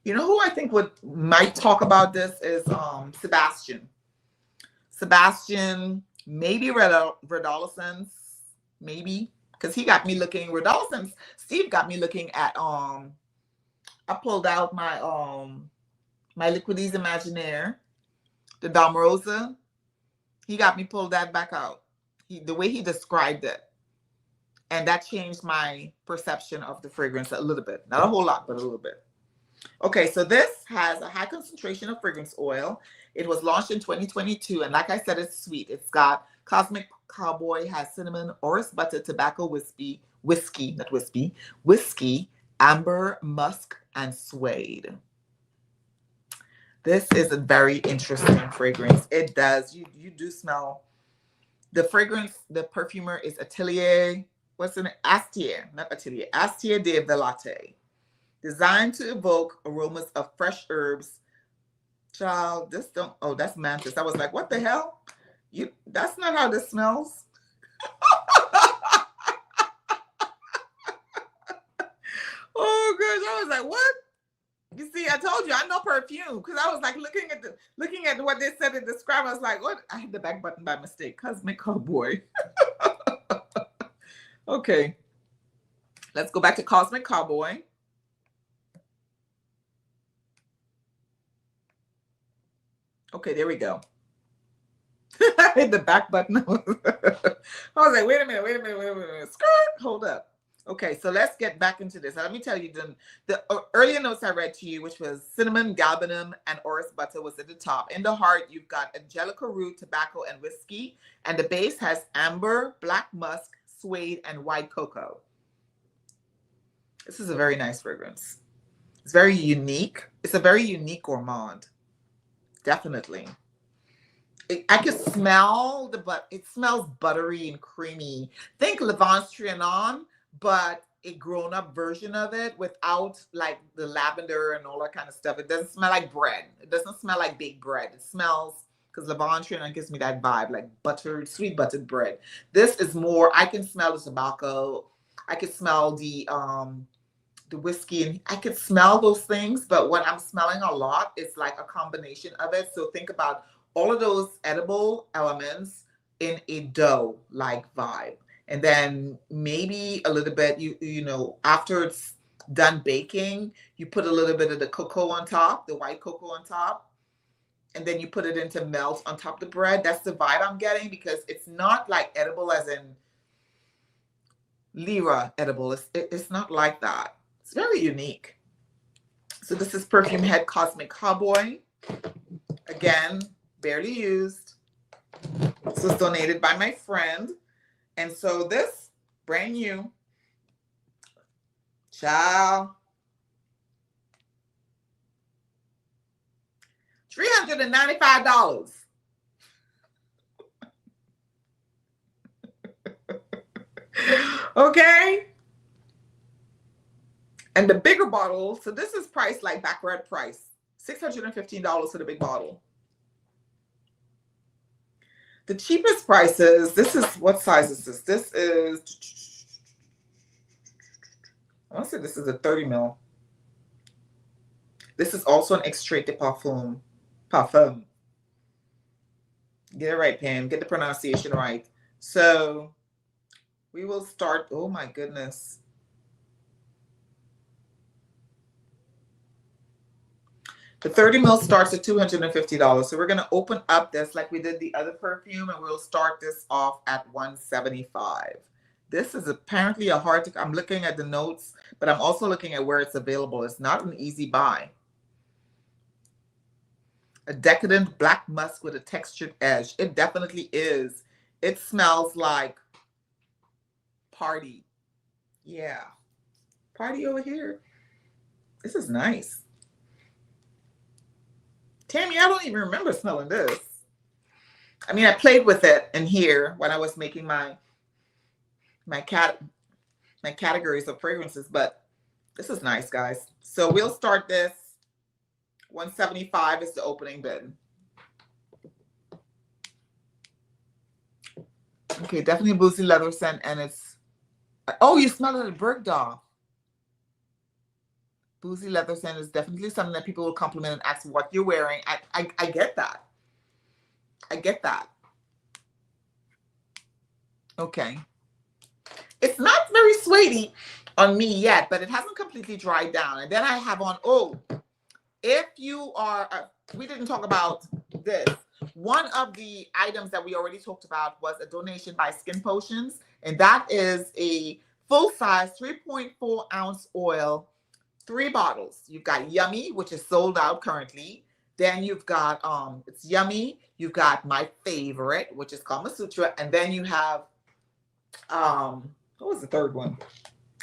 [SPEAKER 1] You know who I think might talk about this is Sebastian. Sebastian, maybe Redolescence, maybe. Because he got me looking, Redolescence, Steve got me looking at, I pulled out my my Liquides Imaginaire, the Dom Rosa. He got me pulled that back out. The way he described it. And that changed my perception of the fragrance a little bit. Not a whole lot, but a little bit. Okay, so this has a high concentration of fragrance oil. It was launched in 2022, and like I said, it's sweet. It's got Cosmic Cowboy, has cinnamon, orris butter, tobacco, whiskey, amber, musk, and suede. This is a very interesting fragrance. It does, you do smell, the fragrance, the perfumer is Atelier, Astier, not Atelier, Astier de Velate. Designed to evoke aromas of fresh herbs. Child, this don't, oh, that's Mantis. I was like, what the hell? That's not how this smells. Oh, gosh, I was like, what? You see, I told you, I know perfume, because I was like looking at what they said to describe. I was like, what? I hit the back button by mistake. Cosmic Cowboy. Okay. Let's go back to Cosmic Cowboy. Okay, there we go. I hit the back button. I was like, wait a minute, wait a minute, wait a minute. Skirt, hold up. Okay, so let's get back into this. Now, let me tell you, the earlier notes I read to you, which was cinnamon, galbanum, and orris butter was at the top. In the heart, you've got angelica root, tobacco, and whiskey. And the base has amber, black musk, suede, and white cocoa. This is a very nice fragrance. It's very unique. It's a very unique gourmand. Definitely. I can smell it smells buttery and creamy. Think Levance Trianon, but a grown-up version of it without like the lavender and all that kind of stuff. It doesn't smell like bread. It doesn't smell like baked bread. It smells, because Levance Trianon gives me that vibe, like buttered, sweet buttered bread. This is more, I can smell the tobacco. I can smell the whiskey, and I can smell those things, but what I'm smelling a lot is like a combination of it. So think about all of those edible elements in a dough-like vibe. And then maybe a little bit, you know, after it's done baking, you put a little bit of the cocoa on top, the white cocoa on top, and then you put it into melt on top of the bread. That's the vibe I'm getting, because it's not like edible as in lira edible. It's not like that. It's very unique. So this is Perfume Head Cosmic Cowboy. Again, barely used. This was donated by my friend. And so this, brand new. Ciao. $395. Okay. And the bigger bottle, so this is priced like backward price. $615 for the big bottle. The cheapest prices, this is, what size is this? This is, I want to say this is a 30 ml. This is also an extrait de parfum. Parfum. Get it right, Pam. Get the pronunciation right. So we will start, oh my goodness. The 30 ml starts at $250. So we're going to open up this like we did the other perfume, and we'll start this off at $175. This is apparently a hard to, I'm looking at the notes, but I'm also looking at where it's available. It's not an easy buy. A decadent black musk with a textured edge. It definitely is. It smells like party. Yeah. Party over here. This is nice. Tammy, I don't even remember smelling this. I mean, I played with it in here when I was making my categories of fragrances, but this is nice, guys. So we'll start this. $175 is the opening bid. Okay, definitely boozy leather scent, and it's, oh, you smell it at Bergdorf. Boozy leather scent is definitely something that people will compliment and ask what you're wearing. I get that. I get that. Okay. It's not very suede on me yet, but it hasn't completely dried down. And then I have on, oh, if you are, we didn't talk about this. One of the items that we already talked about was a donation by Skinpotions, and that is a full-size 3.4 ounce oil, 3 bottles. You've got Yummie, which is sold out currently. Then you've got, it's Yummie. You've got my favorite, which is called Sutra. And then you have, what was the third one?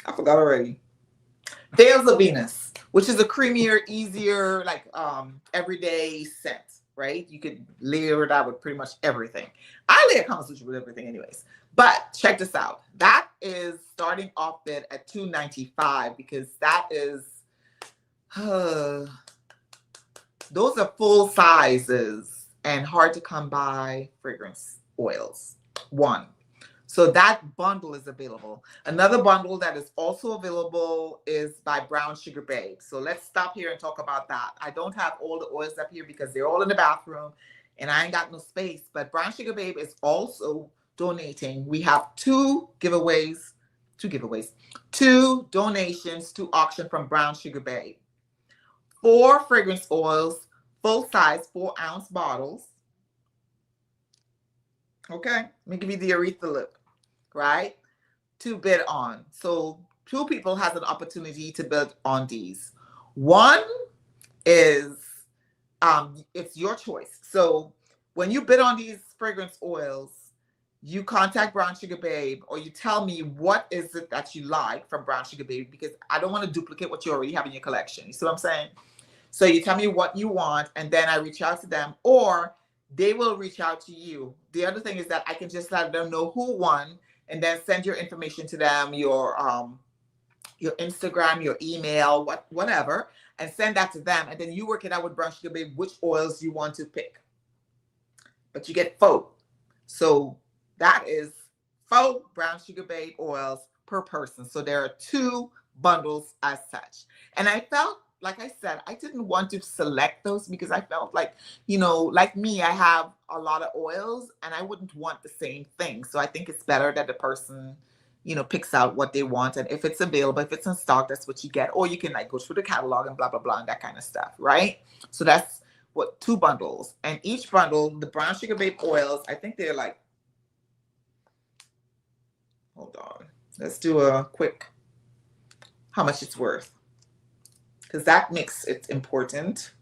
[SPEAKER 1] I forgot already. Veils of Venus, which is a creamier, easier, like everyday scent, right? You could layer it out with pretty much everything. I layer Kama Sutra with everything anyways. But check this out. That is starting off bid at $295, because that is, those are full sizes and hard to come by fragrance oils. One. So that bundle is available. Another bundle that is also available is by Brown Sugar Babe. So let's stop here and talk about that. I don't have all the oils up here because they're all in the bathroom and I ain't got no space. But Brown Sugar Babe is also donating. We have two donations to auction from Brown Sugar Babe. 4 fragrance oils, full size 4 ounce bottles. Okay, let me give you the urethra lip, right? To bid on. So 2 people has an opportunity to bid on these. One is it's your choice. So when you bid on these fragrance oils, you contact Brown Sugar Babe, or you tell me what is it that you like from Brown Sugar Babe, because I don't want to duplicate what you already have in your collection. You see what I'm saying? So you tell me what you want, and then I reach out to them, or they will reach out to you. The other thing is that I can just let them know who won, and then send your information to them, your Instagram, your email, whatever, and send that to them. And then you work it out with Brown Sugar Babe which oils you want to pick. But you get 4. So that is 4 Brown Sugar Babe oils per person. So there are 2 bundles as such. And I felt, like I said, I didn't want to select those because I felt like, you know, like me, I have a lot of oils and I wouldn't want the same thing. So I think it's better that the person, you know, picks out what they want. And if it's available, if it's in stock, that's what you get. Or you can like go through the catalog and blah, blah, blah, and that kind of stuff, right? So that's what 2 bundles. And each bundle, the Brown Sugar Babe oils, I think they're like, hold on. Let's do a quick, how much it's worth. Because that makes it important.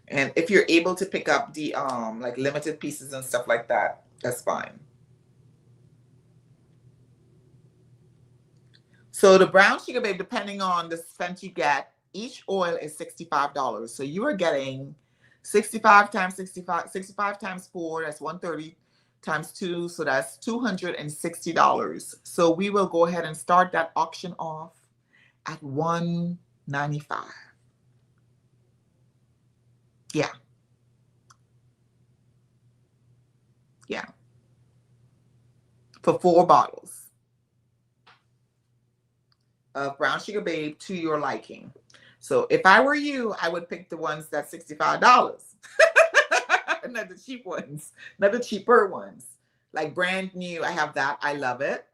[SPEAKER 1] And if you're able to pick up the like limited pieces and stuff like that, that's fine. So the Brown Sugar Babe, depending on the scent you get, each oil is $65. So you are getting 65 times 65, 65 times 4, that's 130 times 2, so that's $260. So we will go ahead and start that auction off at $195. Yeah. Yeah. For 4 bottles of Brown Sugar Babe to your liking. So if I were you, I would pick the ones that's $65. Not the cheap ones, not the cheaper ones. Like brand new, I have that. I love it.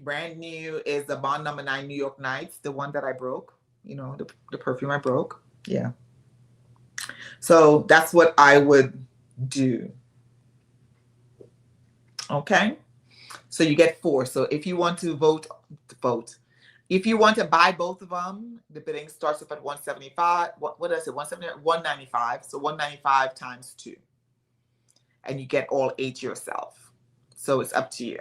[SPEAKER 1] Brand new is the Bond No. 9 New York Nights, the one that I broke. You know, the perfume I broke. Yeah. So that's what I would do. Okay. So you get 4. So if you want to vote. If you want to buy both of them, the bidding starts up at 175. What is it? 170, 195. So 195 times 2. And you get all 8 yourself. So it's up to you.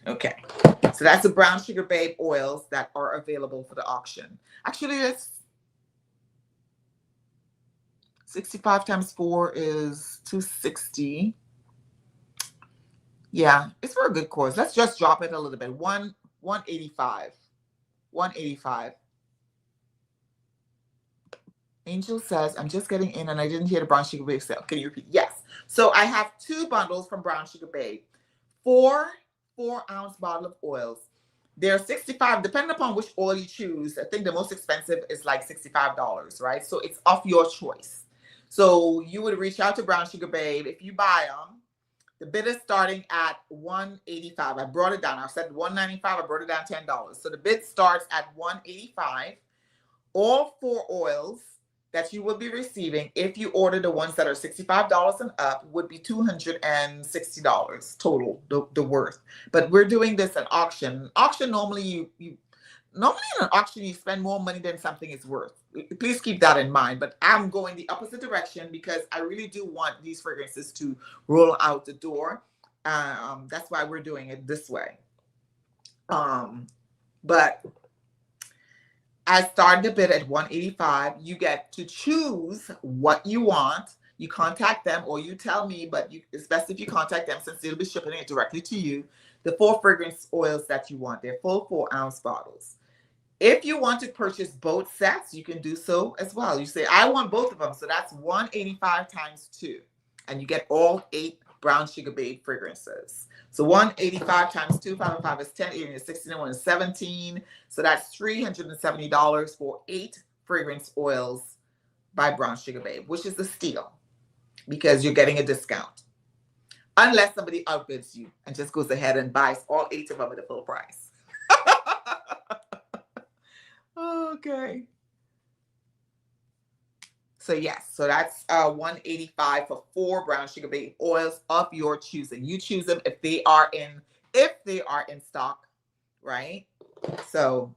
[SPEAKER 1] Okay. So that's the Brown Sugar Babe oils that are available for the auction. Actually, it's 65 times 4 is 260. Yeah, it's for a good cause. Let's just drop it a little bit. 185. 185. Angel says, I'm just getting in and I didn't hear the Brown Sugar Babe sale. Can you repeat? Yes. So I have 2 bundles from Brown Sugar Babe. 4 4-ounce bottle of oils. They're 65, depending upon which oil you choose. I think the most expensive is like $65, right? So it's of your choice. So you would reach out to Brown Sugar Babe. If you buy them, the bid is starting at $185. I brought it down. I said $195. I brought it down $10. So the bid starts at $185. All 4 oils that you will be receiving, if you order the ones that are $65 and up, would be $260 total, the worth. But we're doing this at auction. Auction, normally normally in an auction you spend more money than something is worth. Please keep that in mind. But I'm going the opposite direction because I really do want these fragrances to roll out the door. That's why we're doing it this way. But I started the bid at $185. You get to choose what you want. You contact them or you tell me, but it's best if you contact them since they'll be shipping it directly to you. The 4 fragrance oils that you want. They're full 4-ounce bottles. If you want to purchase both sets, you can do so as well. You say, I want both of them. So that's $185 times 2. And you get all 8 Brown Sugar Babe fragrances. So $185 times 2, 5 and 5 is 10, 8 is 16, and 1 is 17. So that's $370 for 8 fragrance oils by Brown Sugar Babe, which is a steal because you're getting a discount. Unless somebody outbids you and just goes ahead and buys all 8 of them at the full price. Okay. So yes, so that's $185 for 4 brown sugar baby oils of your choosing. You choose them if they are in stock, right? So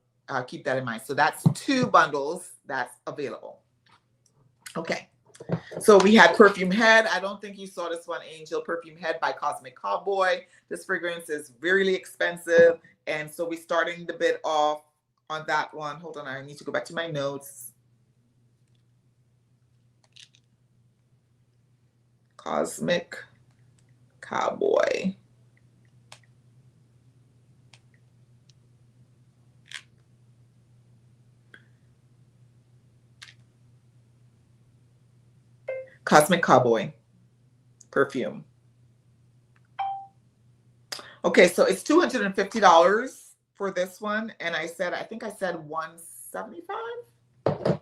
[SPEAKER 1] keep that in mind. So that's 2 bundles that's available. Okay. So we had Perfume Head. I don't think you saw this one, Angel. Perfume Head by Cosmic Cowboy. This fragrance is really expensive. And so we're starting the bid off on that one. Hold on, I need to go back to my notes. Cosmic Cowboy. Cosmic Cowboy perfume. Okay, so it's $250 for this one. And I think I said 175. I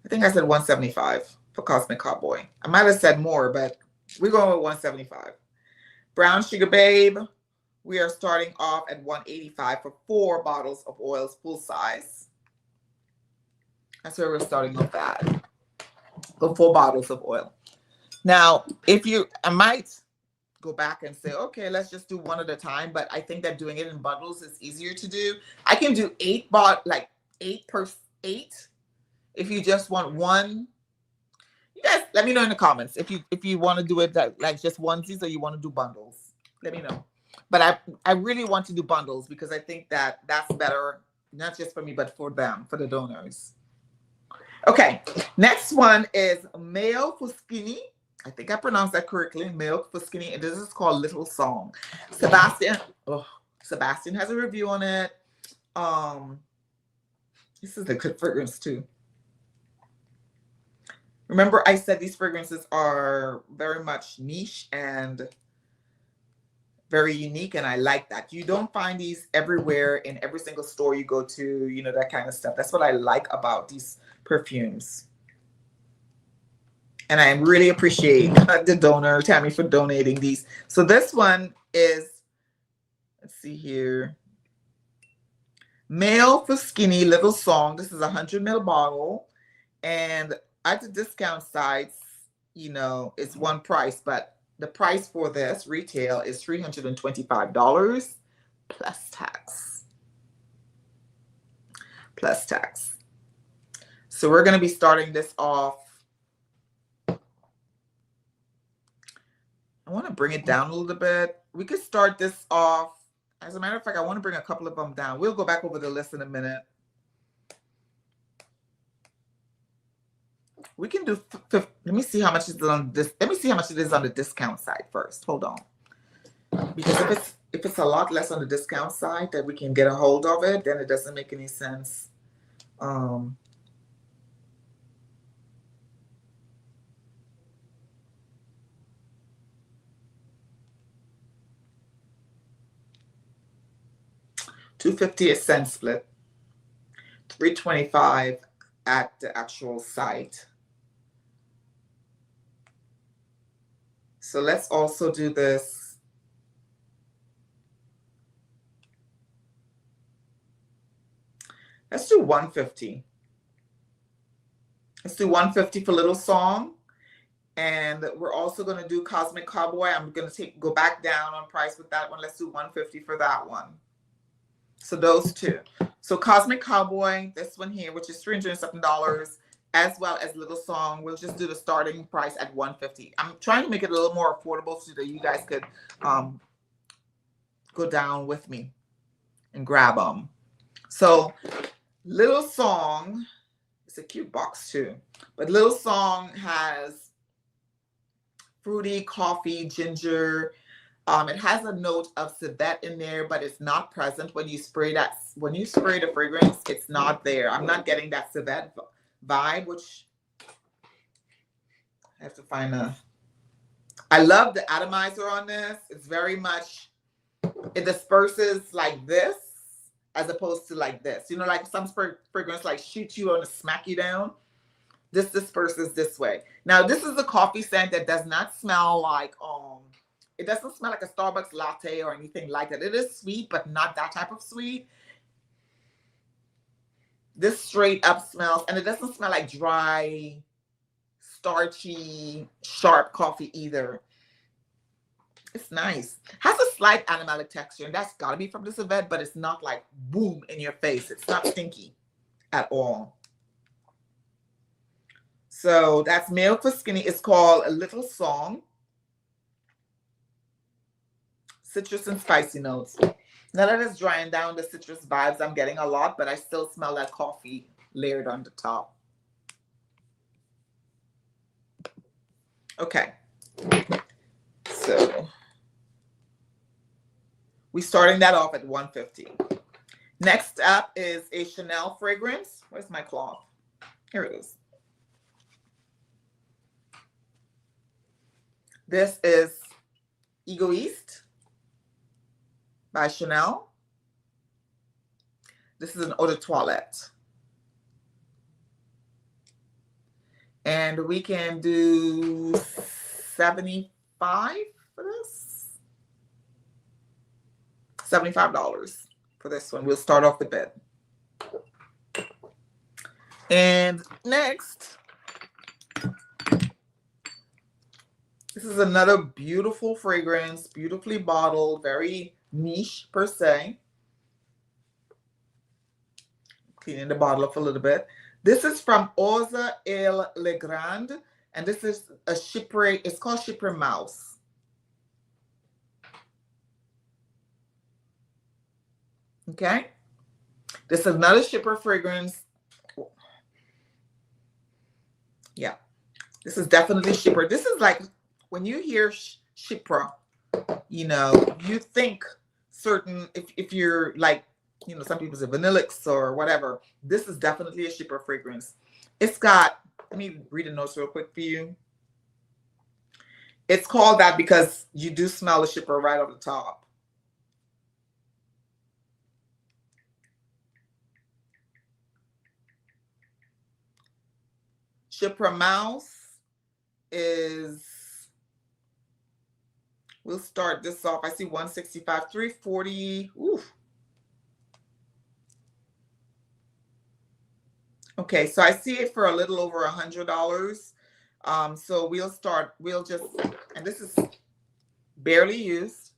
[SPEAKER 1] think I said 175 for Cosmic Cowboy. I might have said more, but we're going with 175. Brown Sugar Babe, we are starting off at 185 for 4 bottles of oils, full size. That's where we're starting with that. For 4 bottles of oil. Now, I might go back and say, okay, let's just do one at a time, but I think that doing it in bundles is easier to do. I can do 8 per 8. If you just want one, you guys let me know in the comments if you want to do it like just onesies or you want to do bundles. Let me know. But I really want to do bundles because I think that that's better, not just for me, but for them, for the donors. Okay, next one is Male for Skinny. I think I pronounced that correctly. Male for Skinny. And this is called Little Song. Sebastian has a review on it. This is a good fragrance too. Remember, I said these fragrances are very much niche and very unique, and I like that. You don't find these everywhere in every single store you go to, you know, that kind of stuff. That's what I like about these perfumes. And I really appreciate the donor, Tammy, for donating these. So this one is, let's see here, Male for Skinny Little Song. This is a 100 ml bottle. And at the discount sites, you know, it's one price, but the price for this retail is $325 plus tax. Plus tax. So we're going to be starting this off. I want to bring it down a little bit. We could start this off. As a matter of fact, I want to bring a couple of them down. We'll go back over the list in a minute. We can do, let me see how much it is on this. Let me see how much it is on the discount side first. Hold on. Because if it's a lot less on the discount side that we can get a hold of it, then it doesn't make any sense. $250 is cent split. $325 at the actual site. So let's also do this. Let's do $150. Let's do $150 for Little Song. And we're also going to do Cosmic Cowboy. I'm going to go back down on price with that one. Let's do $150 for that one. So those two. So Cosmic Cowboy, this one here, which is $307, as well as Little Song. We'll just do the starting price at $150. I'm trying to make it a little more affordable so that you guys could go down with me and grab them. So Little Song, it's a cute box too, but Little Song has fruity, coffee, ginger. It has a note of civet in there, but it's not present when you spray that. When you spray the fragrance, it's not there. I'm not getting that civet vibe, which I have to find a. I love the atomizer on this. It's very much, it disperses like this as opposed to like this. You know, like some fragrance like shoot you and smack you down. This disperses this way. Now, this is a coffee scent that does not smell like it doesn't smell like a Starbucks latte or anything like that. It is sweet, but not that type of sweet. This straight up smells, and it doesn't smell like dry, starchy, sharp coffee either. It's nice. Has a slight animalic texture, and that's got to be from this event, but it's not like boom in your face. It's not stinky at all. So that's male for skinny. It's called A Little Song. Citrus and spicy notes. Now that it's drying down, the citrus vibes I'm getting a lot, but I still smell that coffee layered on the top. Okay. So we're starting that off at $150. Next up is a Chanel fragrance. Where's my cloth? Here it is. This is Egoist by Chanel. This is an eau de toilette. And we can do $75 for this. $75 for this one. We'll start off the bed. And next, this is another beautiful fragrance, beautifully bottled, very niche per se. Cleaning the bottle up a little bit. This is from Oza El Legrand, and this is a Chypre, it's called Chypre Mouse. Okay. This is another Chypre fragrance. Yeah. This is definitely Chypre. This is like, when you hear Chypre, you know, you think certain, if you're like, you know, some people say vanillix or whatever. This is definitely a Chypre fragrance. It's got, let me read the notes real quick for you. It's called that because you do smell the Chypre right on the top. Chypre Mouse is, we'll start this off. I see 165, 340. Oof. Okay, so I see it for a little over $100. So we'll just, and this is barely used.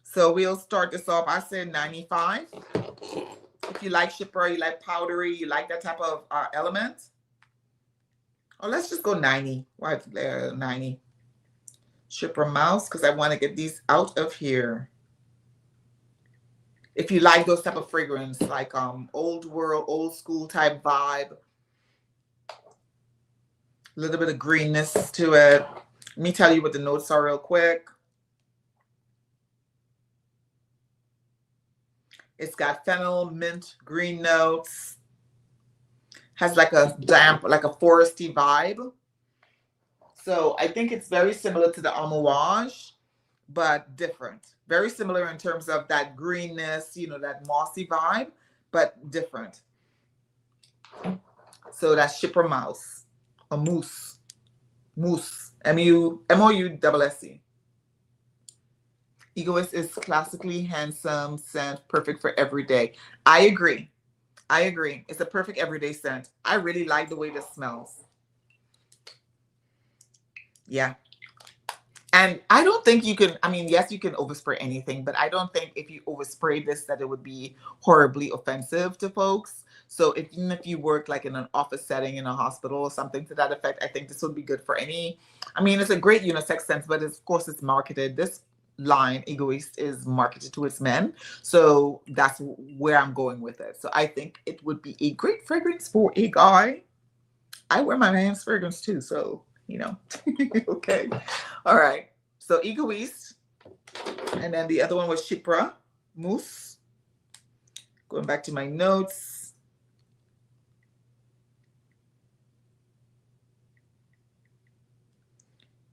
[SPEAKER 1] So we'll start this off. I said 95. If you like Chypre, you like powdery, you like that type of element. Oh, let's just go 90. Why 90? Chypre Mouse, because I want to get these out of here. If you like those type of fragrance, like old world, old school type vibe, a little bit of greenness to it. Let me tell you what the notes are real quick. It's got fennel, mint, green notes. Has like a damp, like a foresty vibe. So I think it's very similar to the Amouage, but different. Very similar in terms of that greenness, you know, that mossy vibe, but different. So that's Chypre Mouse, a mousse, M-O-U-S-S-E. Egoist is classically handsome scent, perfect for every day. I agree. It's a perfect everyday scent. I really like the way this smells. Yeah. And I don't think you can, I mean, yes, you can overspray anything, but I don't think if you overspray this that it would be horribly offensive to folks. So even if you work like in an office setting, in a hospital or something to that effect, I think this would be good for any, I mean, it's a great unisex scent, but of course it's marketed. This line, Egoist, is marketed to its men. So that's where I'm going with it. So I think it would be a great fragrance for a guy. I wear my man's fragrance too, so you know. Okay. All right. So Egoist. And then the other one was Chypre Mousse. Going back to my notes.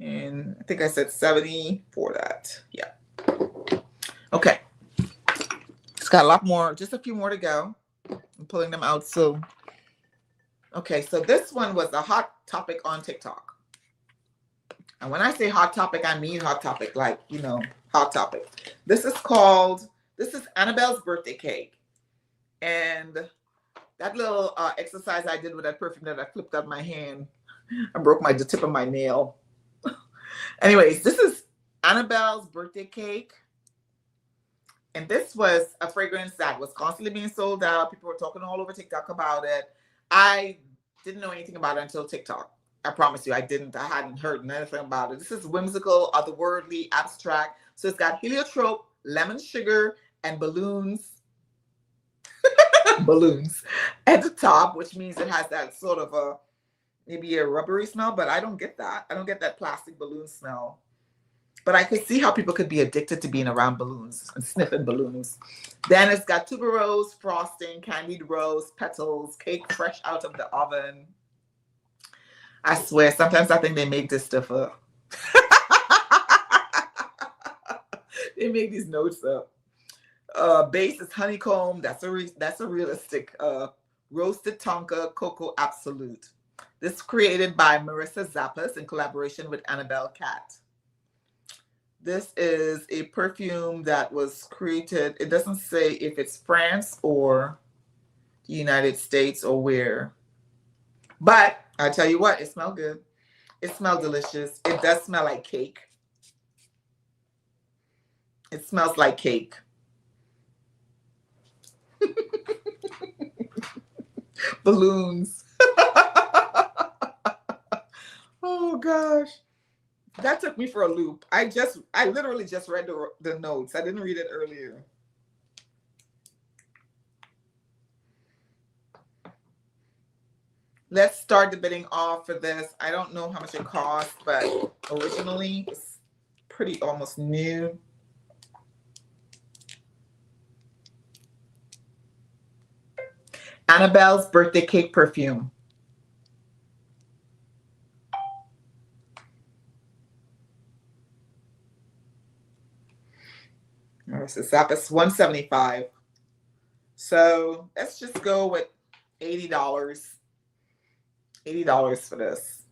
[SPEAKER 1] And I think I said 70 for that. Yeah. Okay. It's got a lot more, just a few more to go. I'm pulling them out. So, okay. So this one was a hot topic on TikTok. And when I say hot topic, I mean hot topic, like, you know, hot topic. This is Annabelle's Birthday Cake. And that little exercise I did with that perfume that I flipped out my hand, I broke the tip of my nail. Anyways, this is Annabelle's birthday cake. And this was a fragrance that was constantly being sold out. People were talking all over TikTok about it. I didn't know anything about it until TikTok. I promise you, I hadn't heard anything about it. This is whimsical, otherworldly, abstract. So it's got heliotrope, lemon sugar, and balloons. Balloons at the top, which means it has that sort of maybe a rubbery smell, but I don't get that. I don't get that plastic balloon smell. But I could see how people could be addicted to being around balloons and sniffing balloons. Then it's got tuberose, frosting, candied rose, petals, cake fresh out of the oven. I swear, sometimes I think they make this stuff up. They make these notes up. Base is honeycomb. That's a realistic roasted tonka cocoa absolute. This created by Marissa Zappas in collaboration with Annabelle Cat. This is a perfume that was created. It doesn't say if it's France or the United States or where. But I tell you what, it smells good. It smells delicious. It does smell like cake. It smells like cake. Balloons. Oh gosh. That took me for a loop. I literally just read the notes. I didn't read it earlier. Let's start the bidding off for this. I don't know how much it cost, but originally it's pretty almost new. Annabelle's birthday cake perfume. This is Zappas $175. So let's just go with $80. $80 for this.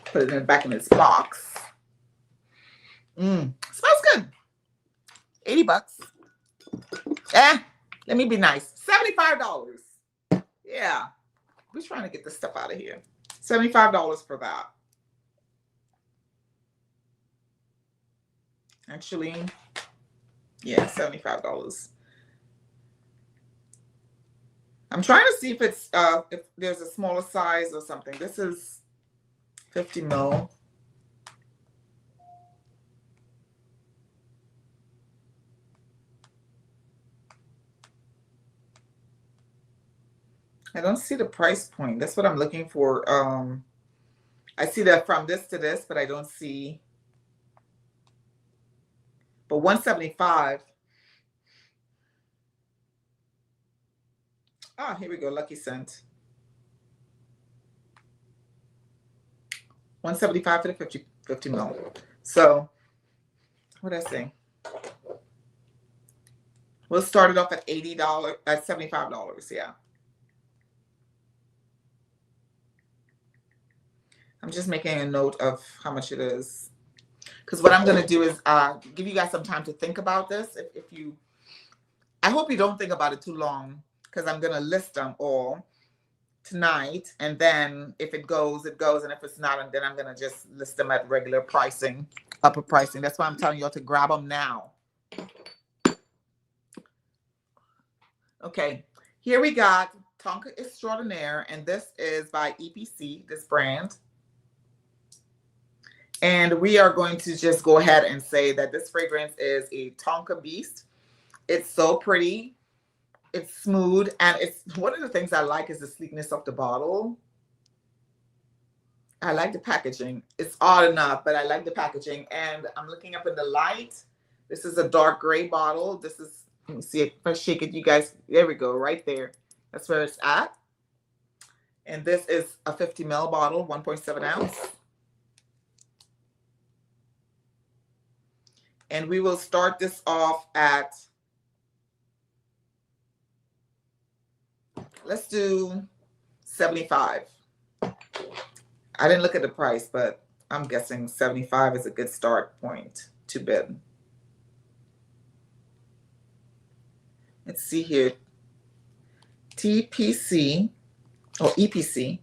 [SPEAKER 1] Put it back in its box. Smells good. $80. Let me be nice. $75. Yeah. We're trying to get this stuff out of here. $75 for that. Actually, yeah, $75. I'm trying to see if it's if there's a smaller size or something. This is 50 ml. I don't see the price point. That's what I'm looking for. I see that from this to this, but I don't see. But $175. Ah, here we go. Lucky Scent. $175 for the 50 ml. So, what did I say? We'll start it off at $80, at $75. Yeah. I'm just making a note of how much it is. Because what I'm going to do is give you guys some time to think about this. If you, I hope you don't think about it too long, because I'm going to list them all tonight. And then if it goes, it goes. And if it's not, and then I'm going to just list them at regular pricing, upper pricing. That's why I'm telling y'all to grab them now. Okay, here we got Tonka Extraordinaire, and this is by EPC, this brand. And we are going to just go ahead and say that this fragrance is a Tonka beast. It's so pretty. It's smooth. And it's one of the things I like is the sleekness of the bottle. I like the packaging. It's odd enough, but I like the packaging. And I'm looking up in the light. This is a dark gray bottle. This is, let me see if I shake it, you guys. There we go, right there. That's where it's at. And this is a 50 ml bottle, 1.7 ounce. And we will start this off at, let's do 75. I didn't look at the price, but I'm guessing 75 is a good start point to bid. Let's see here. TPC or EPC.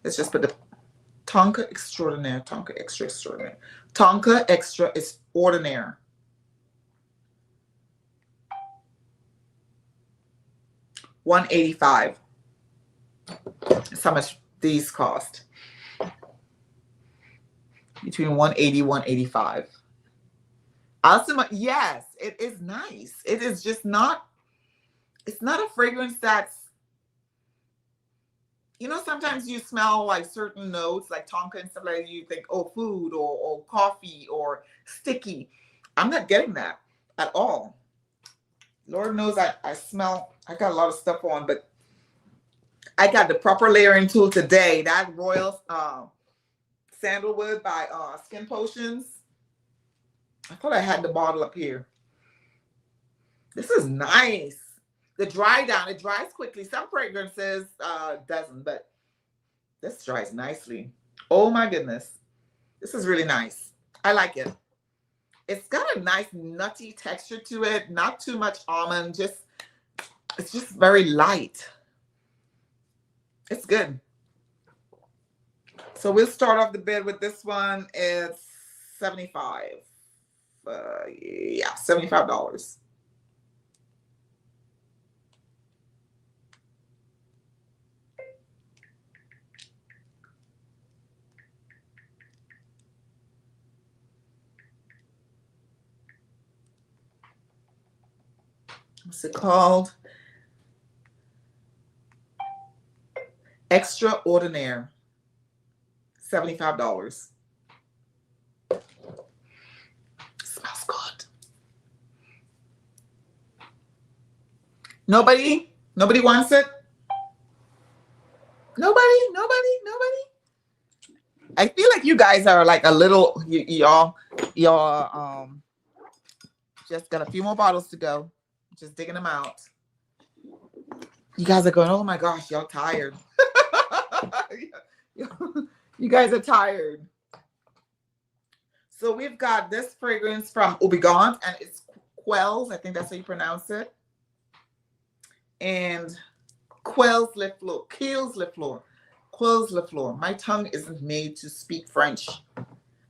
[SPEAKER 1] Let's just put the Tonka Extraordinaire. Tonka Extra Extraordinaire. Tonka Extra is Ordinaire. $185. That's how much these cost. Between $180, $185. Also, yes, it is nice. It is just not, it's not a fragrance that's, you know, sometimes you smell like certain notes, like Tonka and stuff like that, you think, oh, food or coffee or sticky. I'm not getting that at all. Lord knows I smell, I got a lot of stuff on, but I got the proper layering tool today. That Royal Sandalwood by Skin Potions. I thought I had the bottle up here. This is nice. The dry down, it dries quickly. Some fragrances doesn't, but this dries nicely. Oh my goodness. This is really nice. I like it. It's got a nice nutty texture to it. Not too much almond. Just, it's just very light. It's good. So we'll start off the bid with this one. It's 75. Yeah, $75. What's it called? Extraordinaire. $75. Smells good. Nobody wants it? Nobody? I feel like you guys are like a little, y'all just got a few more bottles to go. Just digging them out. You guys are going, oh my gosh, y'all tired. You guys are tired. So we've got this fragrance from Obligant, and it's Quells. I think that's how you pronounce it. And Quells Le Fleur. Kills Le Fleur. Quells Le Fleur. My tongue isn't made to speak French.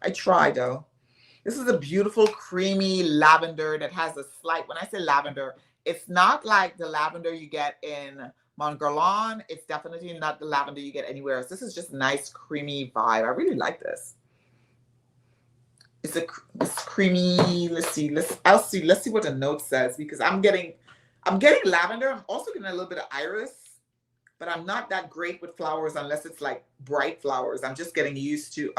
[SPEAKER 1] I try though. This is a beautiful creamy lavender that has a slight, when I say lavender, it's not like the lavender you get in Montguerlain. It's definitely not the lavender you get anywhere else. This is just a nice creamy vibe. I really like this. It's creamy. Let's see what the note says, because I'm getting lavender. I'm also getting a little bit of iris, but I'm not that great with flowers unless it's like bright flowers. I'm just getting used to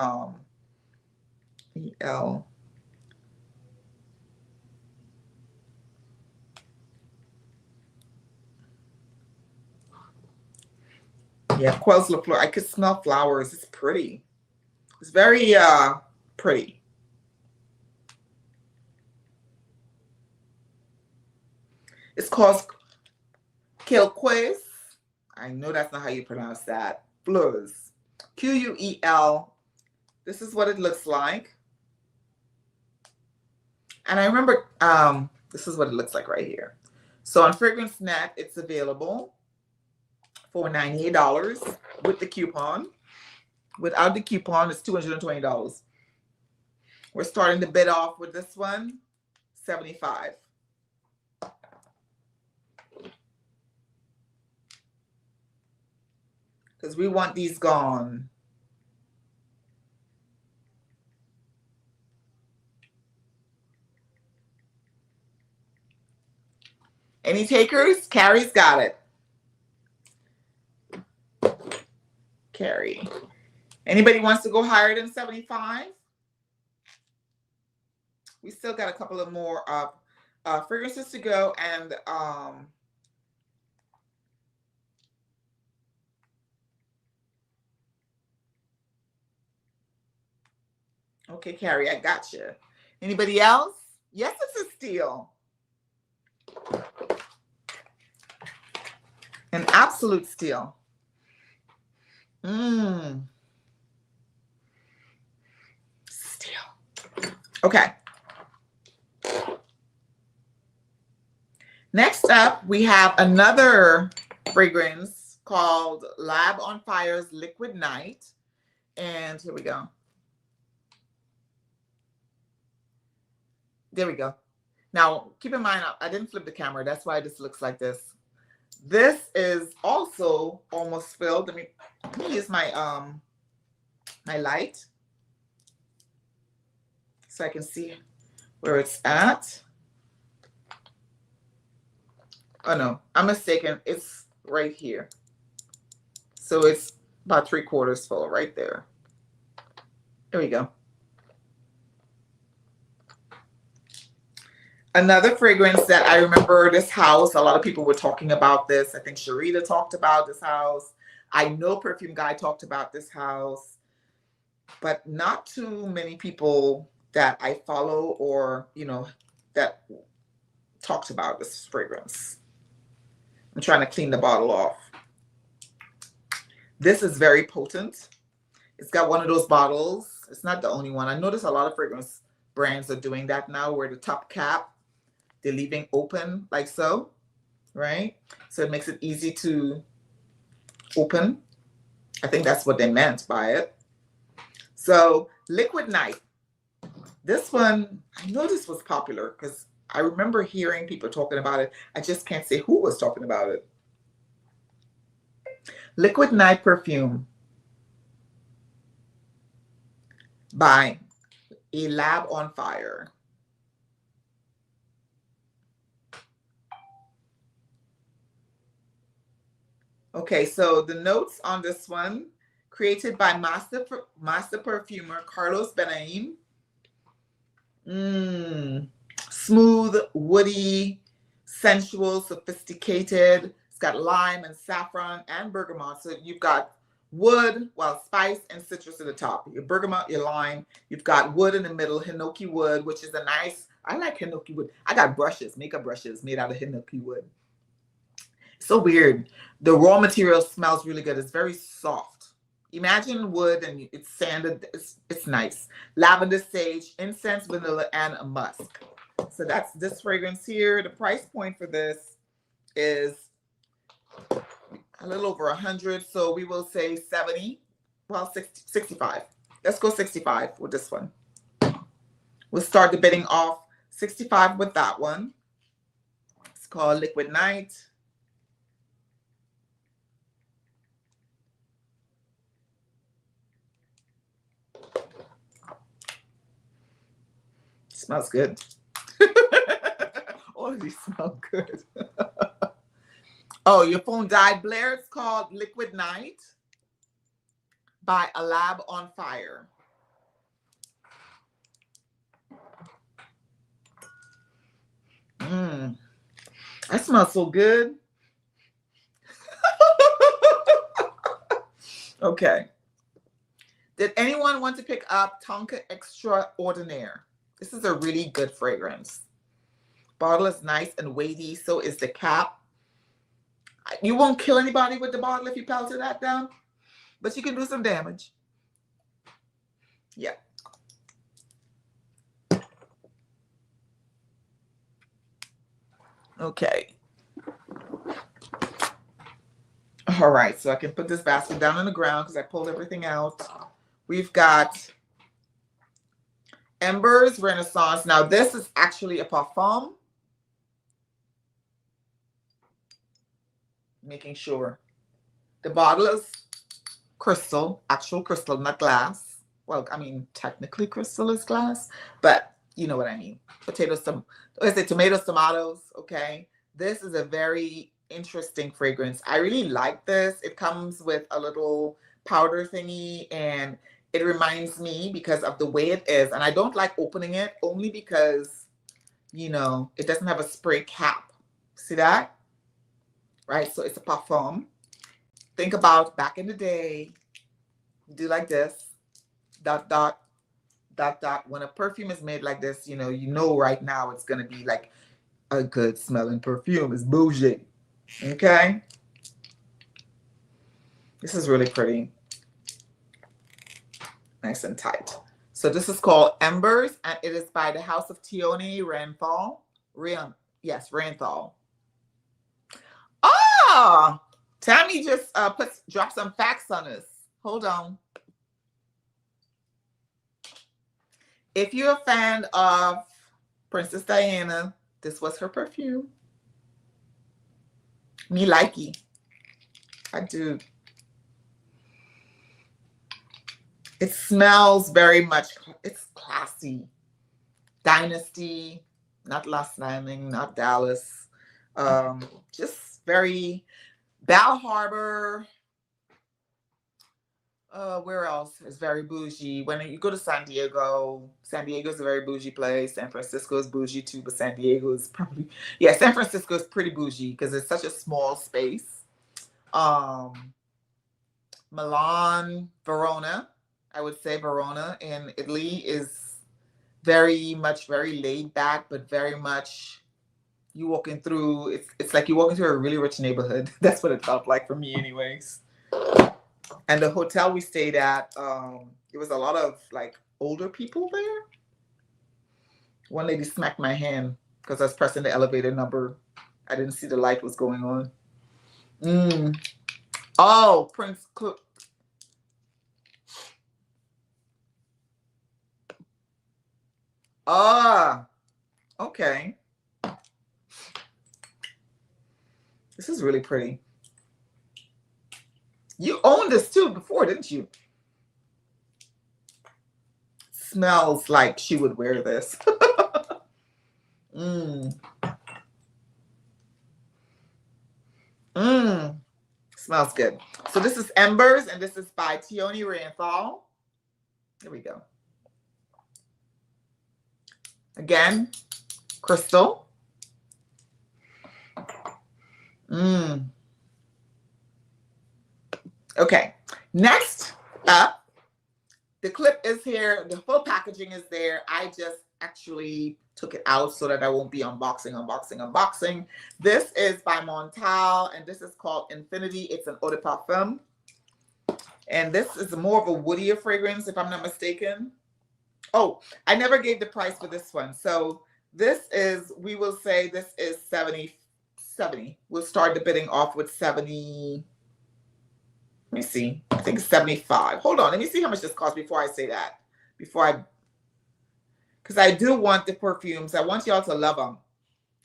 [SPEAKER 1] EL. Yeah, Quells Le Fleur. I could smell flowers. It's pretty. It's very pretty. It's called Queues. I know that's not how you pronounce that. Fleurs. Quel. This is what it looks like. And I remember this is what it looks like right here. So on Fragrance Net, it's available for $98 with the coupon. Without the coupon, it's $220. We're starting the bid off with this one, $75. Because we want these gone. Any takers? Carrie's got it. Carrie. Anybody wants to go higher than 75? We still got a couple of more fragrances to go, and okay, Carrie, I got you. Anybody else? Yes, it's a steal. An absolute steal. Okay. Next up, we have another fragrance called Lab on Fire's Liquid Night. And here we go. There we go. Now, keep in mind, I didn't flip the camera. That's why this looks like this. This is also almost filled. Let me use my my light so I can see where it's at. Oh no, I'm mistaken. It's right here. So it's about 3/4 full right there. There we go. Another fragrance that I remember this house, a lot of people were talking about this. I think Sharita talked about this house. I know Perfume Guy talked about this house, but not too many people that I follow or, you know, that talked about this fragrance. I'm trying to clean the bottle off. This is very potent. It's got one of those bottles. It's not the only one. I notice a lot of fragrance brands are doing that now, where the top cap, they're leaving open like so, right? So it makes it easy to open. I think that's what they meant by it. So Liquid Night. This one, I know this was popular because I remember hearing people talking about it. I just can't say who was talking about it. Liquid Night perfume by A Lab on Fire. Okay, so the notes on this one, created by master perfumer Carlos Benaim. Smooth, woody, sensual, sophisticated. It's got lime and saffron and bergamot. So you've got wood, well, spice and citrus at the top. Your bergamot, your lime. You've got wood in the middle, hinoki wood, which is a nice, I like hinoki wood. I got brushes, makeup brushes made out of hinoki wood. So weird. The raw material smells really good. It's very soft. Imagine wood and it's sanded. It's nice. Lavender, sage, incense, vanilla, and a musk. So that's this fragrance here. The price point for this is a little over 100. So we will say 70. Well, 60, 65. Let's go 65 with this one. We'll start the bidding off 65 with that one. It's called Liquid Night. Smells good. All of these smell good. Oh, your phone died, Blair. It's called Liquid Night by A Lab on Fire. That smells so good. Okay. Did anyone want to pick up Tonka Extraordinaire? This is a really good fragrance. Bottle is nice and weighty. So is the cap. You won't kill anybody with the bottle if you pelted that down, but you can do some damage. Yeah. Okay. All right. So I can put this basket down on the ground because I pulled everything out. We've got Embers Renaissance. Now, this is actually a parfum. Making sure. The bottle is crystal, actual crystal, not glass. Well, I mean, technically crystal is glass, but you know what I mean. Tomatoes, okay? This is a very interesting fragrance. I really like this. It comes with a little powder thingy, and it reminds me because of the way it is. And I don't like opening it only because, you know, it doesn't have a spray cap. See that? Right? So it's a parfum. Think about back in the day, you do like this, dot, dot, dot, dot. When a perfume is made like this, you know right now it's going to be like a good smelling perfume. It's bougie. Okay? This is really pretty. Nice and tight. So this is called Embers, and it is by the House of Tioni Renthal. Yes, Renthal. Ah, Tammy just dropped some facts on us. Hold on. If you're a fan of Princess Diana, this was her perfume. Me likey. I do. It smells very much, it's classy. Dynasty, not Last Landing, not Dallas. Just very Bal Harbor. Where else is very bougie? When you go to San Diego is a very bougie place. San Francisco is bougie too, but San Diego is probably, yeah, San Francisco is pretty bougie because it's such a small space. Milan, Verona, I would say Verona in Italy is very laid back, but very much you walking through, it's like you walking through a really rich neighborhood. That's what it felt like for me anyways. And the hotel we stayed at, it was a lot of like older people there. One lady smacked my hand because I was pressing the elevator number. I didn't see the light was going on. Oh, Prince Cook. Okay. This is really pretty. You owned this too before, didn't you? Smells like she would wear this. Smells good. So this is Embers, and this is by Tioni Renthal. Here we go. Again, crystal. Okay, next up, the clip is here. The full packaging is there. I just actually took it out so that I won't be unboxing. This is by Montal, and this is called Infinity. It's an eau de parfum. And this is more of a woodier fragrance, if I'm not mistaken. Oh, I never gave the price for this one. So this is, we will say this is 70. We'll start the bidding off with 70. Let me see. I think it's 75. Hold on. Let me see how much this costs before I say that. Because I do want the perfumes. I want y'all to love them.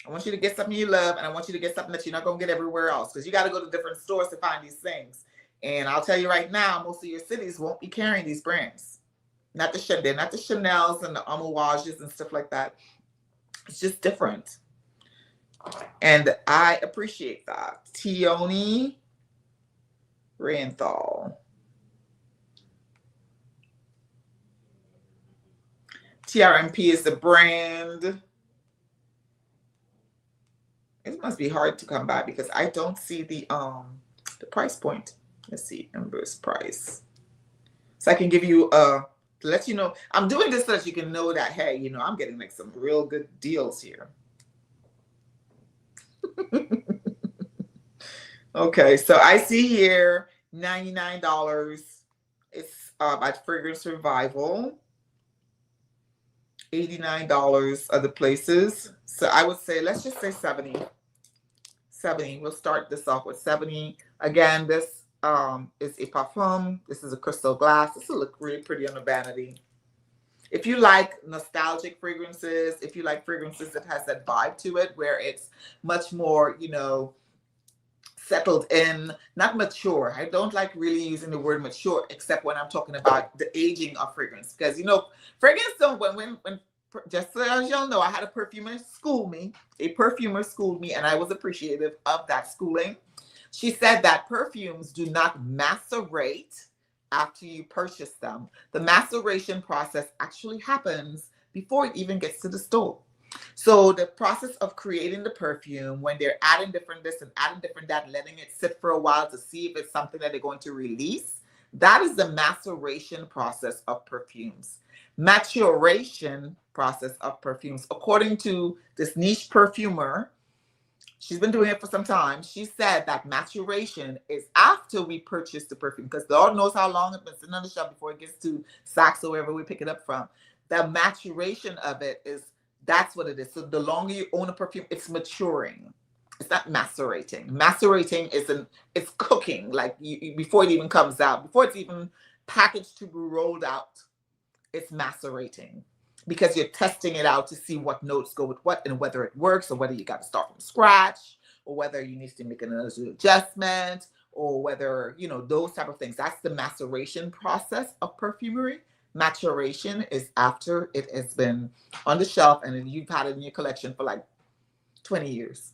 [SPEAKER 1] I want you to get something you love, and I want you to get something that you're not going to get everywhere else, because you got to go to different stores to find these things. And I'll tell you right now, most of your cities won't be carrying these brands. Not the Chanels and the Amouages and stuff like that. It's just different. And I appreciate that. Tioni Renthal. TRMP is the brand. It must be hard to come by because I don't see the price point. Let's see, Ember's price. So I can give you to let you know. I'm doing this so that you can know that, hey, you know, I'm getting like some real good deals here. Okay, so I see here $99. It's by Fragrance Revival. $89 other places. So I would say, let's just say 70. 70. We'll start this off with 70. Again, this is a parfum. This is a crystal glass. This will look really pretty on the vanity. If you like nostalgic fragrances, if you like fragrances that has that vibe to it, where it's much more, you know, settled in, not mature. I don't like really using the word mature, except when I'm talking about the aging of fragrance. Because, you know, fragrance don't, when just so as y'all know, I had a perfumer school me. A perfumer schooled me, and I was appreciative of that schooling. She said that perfumes do not macerate after you purchase them. The maceration process actually happens before it even gets to the store. So the process of creating the perfume, when they're adding different this and adding different that, letting it sit for a while to see if it's something that they're going to release, that is the maceration process of perfumes. Maturation process of perfumes, according to this niche perfumer, She's been doing it for some time. She said that maturation is after we purchase the perfume, because Lord knows how long it's been sitting on the shelf before it gets to Saks or wherever we pick it up from. The maturation of it is, that's what it is. So the longer you own a perfume, it's maturing. It's not macerating. Macerating is it's cooking, like before it even comes out, before it's even packaged to be rolled out. It's macerating, because you're testing it out to see what notes go with what and whether it works, or whether you got to start from scratch, or whether you need to make another adjustment, or whether, you know, those type of things. That's the maceration process of perfumery. Maturation is after it has been on the shelf and you've had it in your collection for like 20 years.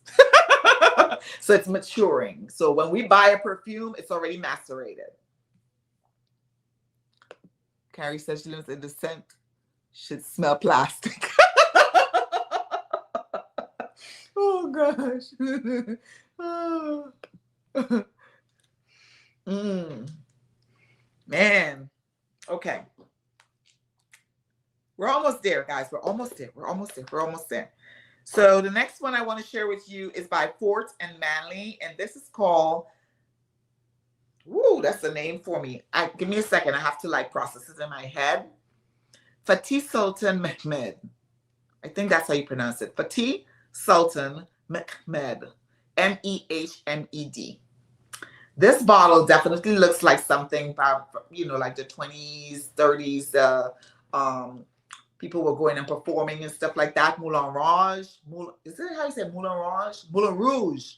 [SPEAKER 1] So it's maturing. So when we buy a perfume, it's already macerated. Carrie says she lives in the scent should smell plastic. Oh gosh. Oh. Man. Okay. We're almost there, guys. We're almost there. We're almost there. We're almost there. So the next one I want to share with you is by Fort and Manley, and this is called, woo, that's the name for me. Give me a second. I have to like process it in my head. Fatih Sultan Mehmed. I think that's how you pronounce it. Fatih Sultan Mehmed. Mehmed. This bottle definitely looks like something about, you know, like the 20s, 30s. People were going and performing and stuff like that. Moulin Rouge. Is it how you say Moulin Rouge? Moulin Rouge.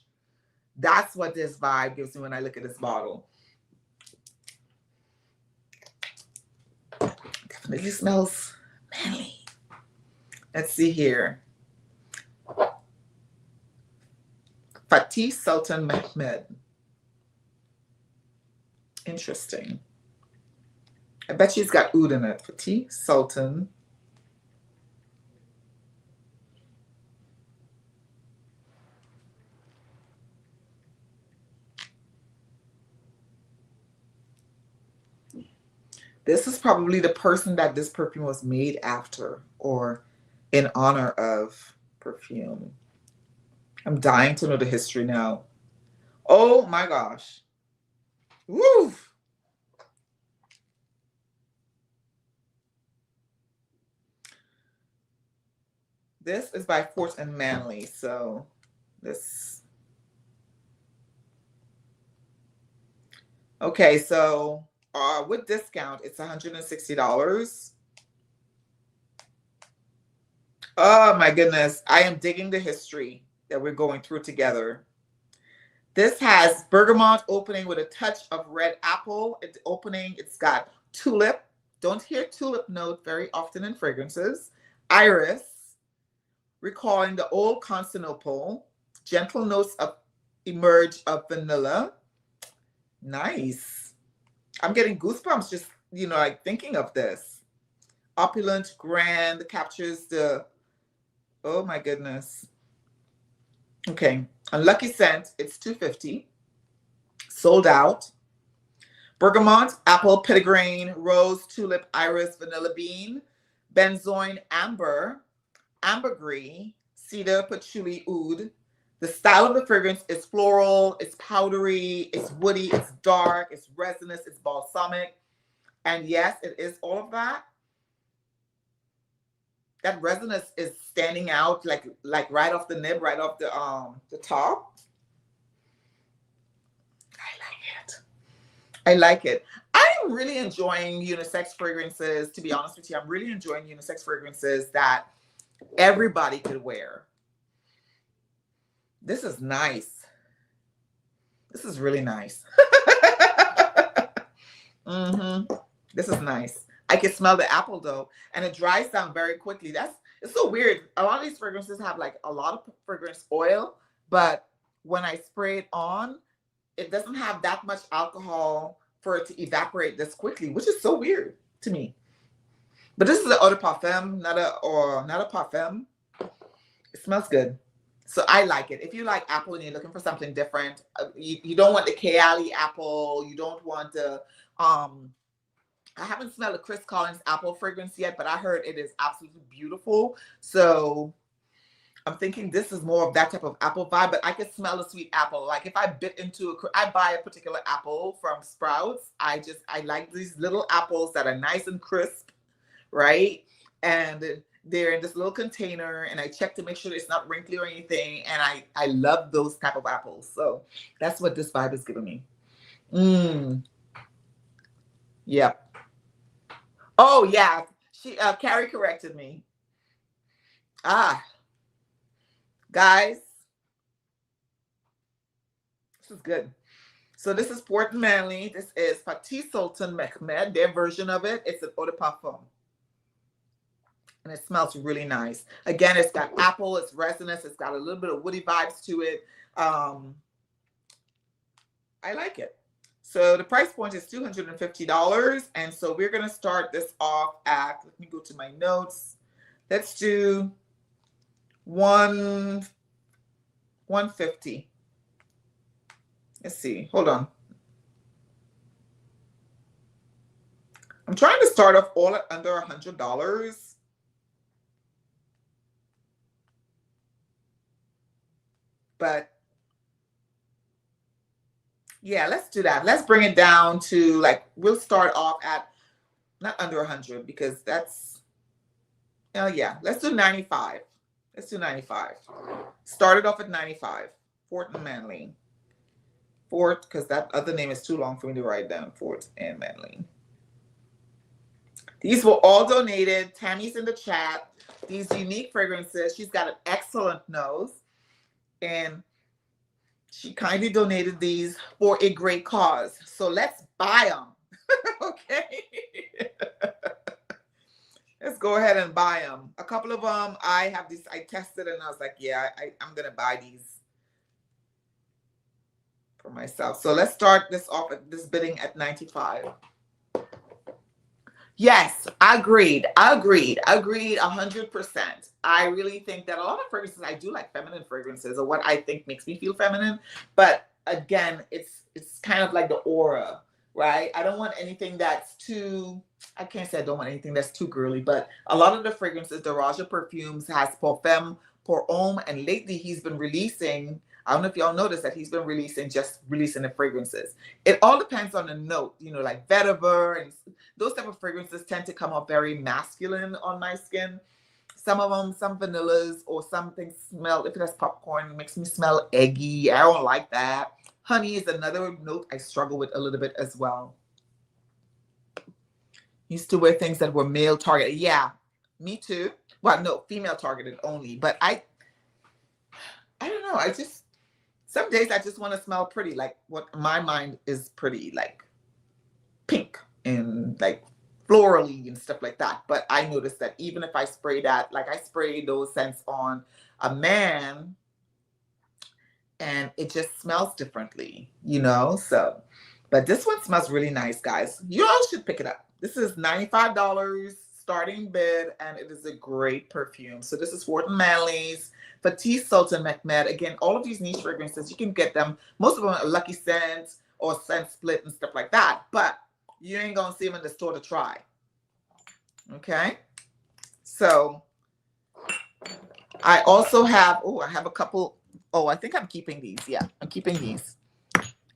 [SPEAKER 1] That's what this vibe gives me when I look at this bottle. Definitely smells manly. Let's see here. Fatih Sultan Mehmed. Interesting. I bet she's got oud in it. Fatih Sultan. This is probably the person that this perfume was made after, or in honor of perfume. I'm dying to know the history now. Oh my gosh. Woo! This is by Fort and Manley. So this. Okay, so with discount, it's $160. Oh my goodness. I am digging the history that we're going through together. This has bergamot opening with a touch of red apple. It's opening, it's got tulip. Don't hear tulip note very often in fragrances. Iris, recalling the old Constantinople. Gentle notes of emerge of vanilla. Nice. I'm getting goosebumps just, you know, like thinking of this. Opulent, grand, captures the, oh my goodness. Okay, Unlucky Scent, it's $250. Sold out. Bergamot, apple, petitgrain, rose, tulip, iris, vanilla bean, benzoin, amber, ambergris, cedar, patchouli, oud. The style of the fragrance is floral, it's powdery, it's woody, it's dark, it's resinous, it's balsamic. And yes, it is all of that. That resinous is standing out like right off the nib, right off the top. I like it. I like it. I'm really enjoying unisex fragrances. To be honest with you, I'm really enjoying unisex fragrances that everybody could wear. This is nice. This is really nice. This is nice. I can smell the apple though, and it dries down very quickly. It's so weird. A lot of these fragrances have like a lot of fragrance oil, but when I spray it on, it doesn't have that much alcohol for it to evaporate this quickly, which is so weird to me. But this is an eau de parfum, not a parfum. It smells good. So I like it. If you like apple and you're looking for something different, you don't want the Kajal apple. You don't want the, I haven't smelled a Chris Collins apple fragrance yet, but I heard it is absolutely beautiful. So I'm thinking this is more of that type of apple vibe, but I can smell the sweet apple. Like if I bit into I buy a particular apple from Sprouts. I like these little apples that are nice and crisp, right? And they're in this little container, and I check to make sure it's not wrinkly or anything. And I love those type of apples. So that's what this vibe is giving me. Yep. Oh yeah, Carrie corrected me. Guys, this is good. So this is Port Manly. This is Fatih Sultan Mehmed, their version of it. It's an eau de parfum. And it smells really nice. Again, it's got apple, it's resinous, it's got a little bit of woody vibes to it. I like it. So the price point is $250. And so we're going to start this off at, let me go to my notes. Let's do 150. Let's see. Hold on. I'm trying to start off all at under $100. But yeah, let's do that. Let's bring it down to, like, we'll start off at not under 100 because that's, oh yeah, let's do 95. Let's do 95. Started off at 95. Fort and Manly. Fort, because that other name is too long for me to write down. Fort and Manly. These were all donated. Tammy's in the chat. These unique fragrances. She's got an excellent nose. And she kindly donated these for a great cause. So let's buy them. Okay. Let's go ahead and buy them. A couple of them, I tested and I was like, yeah, I'm going to buy these for myself. So let's start this off at this bidding at 95. Yes, agreed 100%. I really think that a lot of fragrances, I do like feminine fragrances, or what I think makes me feel feminine. But again, it's kind of like the aura, right? I don't want anything that's too, I can't say I don't want anything that's too girly, but a lot of the fragrances, the Raja Perfumes has pour Femme, pour Homme, and lately he's been releasing, I don't know if y'all noticed that he's been releasing the fragrances. It all depends on the note, you know, like vetiver and those type of fragrances tend to come out very masculine on my skin. Some of them, some vanillas or something smell, if it has popcorn, it makes me smell eggy. I don't like that. Honey is another note I struggle with a little bit as well. Used to wear things that were male targeted. Yeah, me too. Well, no, female targeted only. But I don't know. Some days I just want to smell pretty, like what my mind is pretty, like pink and like florally and stuff like that. But I noticed that even if I spray that, like I spray those scents on a man and it just smells differently, you know? So, but this one smells really nice, guys. You all should pick it up. This is $95 starting bid, and it is a great perfume. So this is Fort Manley's Fatih Sultan Mehmed. Again, all of these niche fragrances, you can get them. Most of them are Lucky Scents or Scent Split and stuff like that. But you ain't going to see them in the store to try. Okay? So I also have, I have a couple. Oh, I think I'm keeping these. Yeah, I'm keeping these.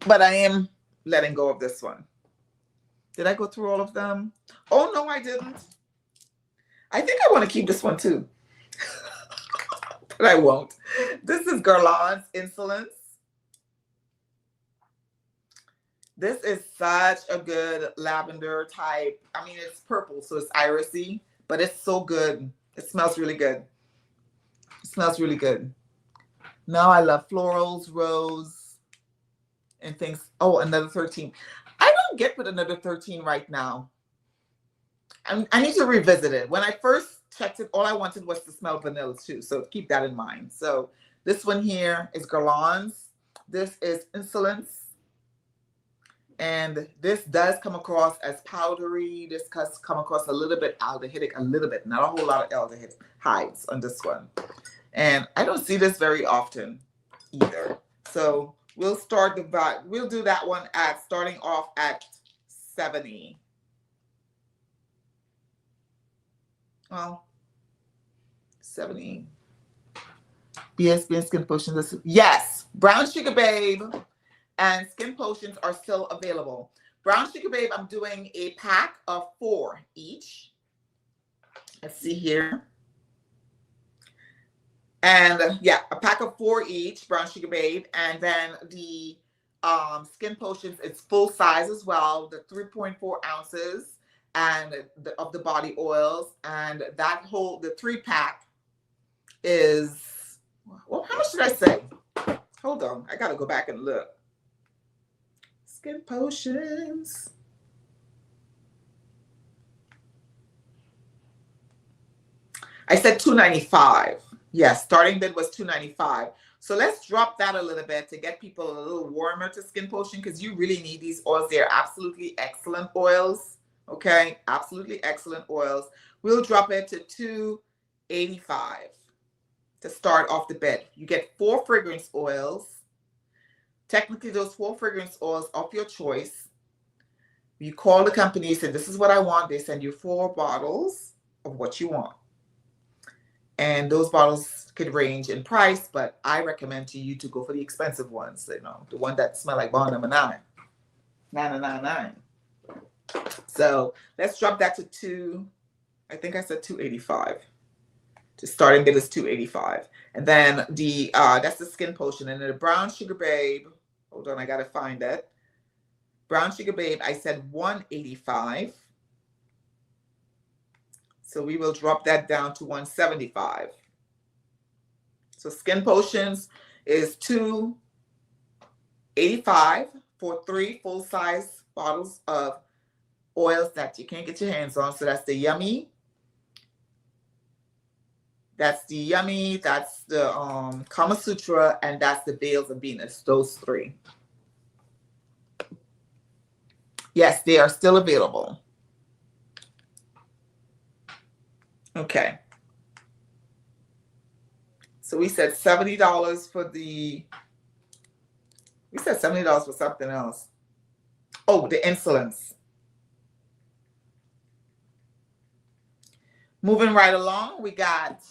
[SPEAKER 1] But I am letting go of this one. Did I go through all of them? Oh, no, I didn't. I think I want to keep this one too. But I won't. This is Guerlain's Insolence. This is such a good lavender type. I mean, it's purple, so it's irisy, but it's so good. It smells really good. It smells really good. Now I love florals, rose, and things. Oh, another 13. I don't get with another 13 right now. I need to revisit it. When I first checked it, all I wanted was to smell vanilla too. So keep that in mind. So this one here is Guerlain's. This is Insolence. And this does come across as powdery. This does come across a little bit aldehydic, a little bit, not a whole lot of aldehydes on this one. And I don't see this very often either. So we'll start we'll do that one at starting off at 70. Well, 70. BSB and Skin Potions. Yes, Brown Sugar Babe and Skin Potions are still available. Brown Sugar Babe, I'm doing a pack of 4 each. Let's see here. And yeah, a pack of 4 each, Brown Sugar Babe. And then the Skin Potions, it's full size as well, the 3.4 ounces and of the body oils. And that whole, the 3-pack is, well, how much did I say? Hold on, I gotta go back and look. Skin Potions. I said $2.95. Yes, starting bid was $2.95. So let's drop that a little bit to get people a little warmer to Skin Potion, because you really need these oils. They're absolutely excellent oils. Okay, absolutely excellent oils. We'll drop it to $2.85 to start off the bid. You get 4 fragrance oils. Technically, those 4 fragrance oils of your choice. You call the company, say, this is what I want. They send you 4 bottles of what you want. And those bottles could range in price, but I recommend to you to go for the expensive ones, you know, the one that smell like bond number 9. 999. So let's drop that to 2. I think I said $2.85. The starting bid is $2.85. And then the that's the Skin Potion. And then the Brown Sugar Babe. Hold on, I gotta find it. Brown Sugar Babe, I said $1.85. So we will drop that down to $1.75. So Skin Potions is $2.85 for 3 full-size bottles of oils that you can't get your hands on. So that's the Yummie. That's the Yummie. That's the Kama Sutra, and that's the Veils of Venus. Those 3. Yes, they are still available. Okay. So we said $70 for the, we said $70 for something else. Oh, the insolence. Moving right along, we got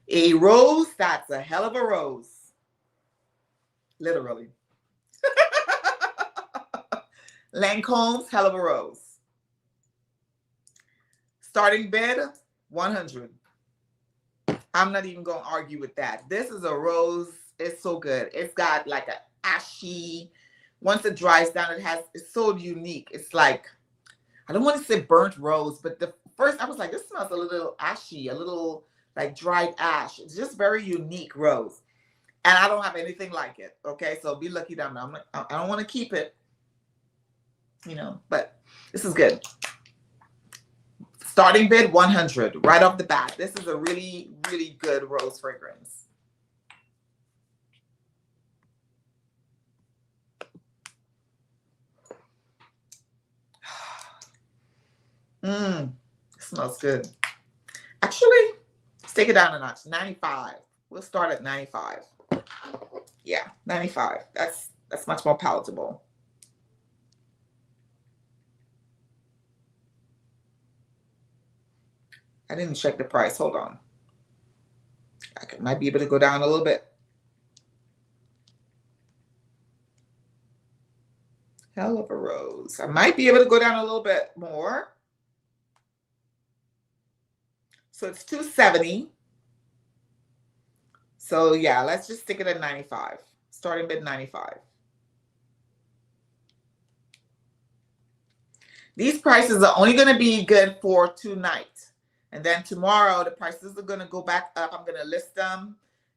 [SPEAKER 1] a rose. That's a hell of a rose. Literally. Lancome's hell of a rose. Starting bid, $100. I'm not even going to argue with that. This is a rose. It's so good. It's got like an ashy, once it dries down, it's so unique. It's like, I don't want to say burnt rose, but the first I was like, this smells a little ashy, a little like dried ash. It's just very unique rose. And I don't have anything like it. Okay, so be lucky that I don't want to keep it, you know, but this is good. Starting bid, $100 right off the bat. This is a really, really good rose fragrance. It smells good. Actually, let's take it down a notch. 95. We'll start at 95. Yeah, 95. That's much more palatable. I didn't check the price. Hold on. I might be able to go down a little bit. Hell of a rose. I might be able to go down a little bit more. So it's $270. So yeah, let's just stick it at 95. Starting bid 95. These prices are only going to be good for tonight. And then tomorrow, the prices are going to go back up. I'm going to list them.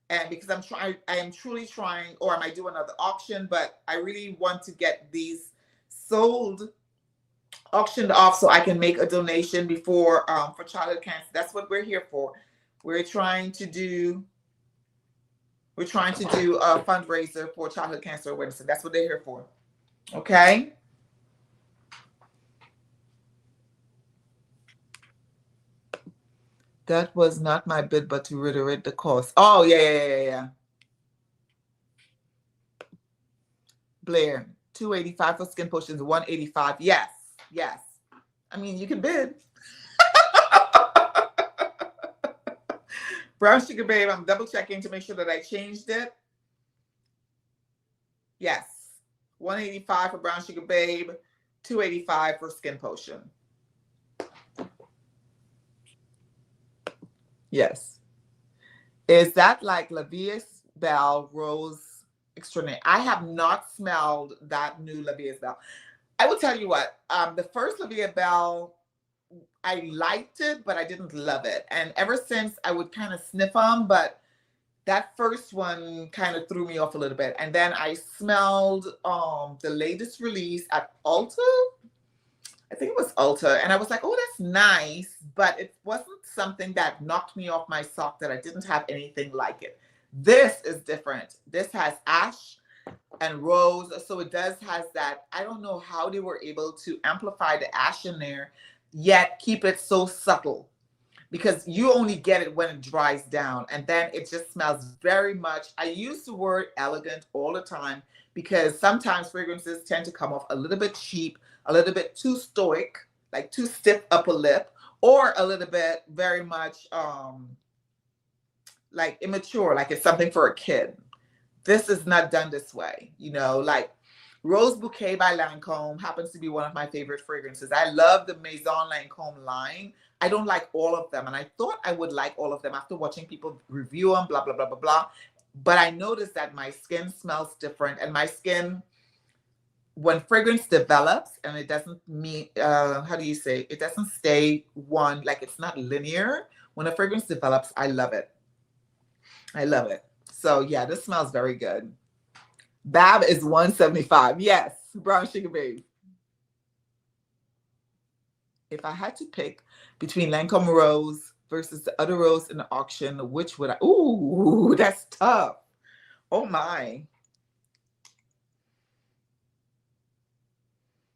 [SPEAKER 1] And because I am truly trying, or I might do another auction, but I really want to get these sold, auctioned off so I can make a donation before, for childhood cancer. That's what we're here for. We're trying to do a fundraiser for childhood cancer awareness. And that's what they're here for. Okay. That was not my bid, but to reiterate the cost. Oh, yeah. Blair, $285 for Skin Potions, $185. Yes. I mean, you can bid. Brown Sugar Babe, I'm double checking to make sure that I changed it. Yes. $185 for Brown Sugar Babe, $285 for Skinpotion. Yes. Is that like La Vie Belle Rose Extraordinaire? I have not smelled that new La Vie Belle. I will tell you what, the first La Vie Belle, I liked it, but I didn't love it. And ever since, I would kind of sniff them, but that first one kind of threw me off a little bit. And then I smelled the latest release at Ulta. I think it was Ulta. And I was like, oh, that's nice. But it wasn't something that knocked me off my sock, that I didn't have anything like it. This is different. This has ash and rose. So it does has that. I don't know how they were able to amplify the ash in there, yet keep it so subtle. Because you only get it when it dries down, and then it just smells very much. I use the word elegant all the time because sometimes fragrances tend to come off a little bit cheap, a little bit too stoic, like too stiff upper lip, or a little bit very much like immature, like it's something for a kid. This is not done this way, you know, like Rose Bouquet by Lancôme happens to be one of my favorite fragrances. I love the Maison Lancôme line. I don't like all of them. And I thought I would like all of them after watching people review them, blah, blah, blah, blah, blah. But I noticed that my skin smells different. And my skin, when fragrance develops, and it doesn't mean, how do you say, it doesn't stay one, like it's not linear. When a fragrance develops, I love it. I love it. So yeah, this smells very good. Bab is $175. Yes, Brown Sugar Babe. If I had to pick between Lancôme Rose versus the other rose in the auction, which would I? Ooh, that's tough. Oh my.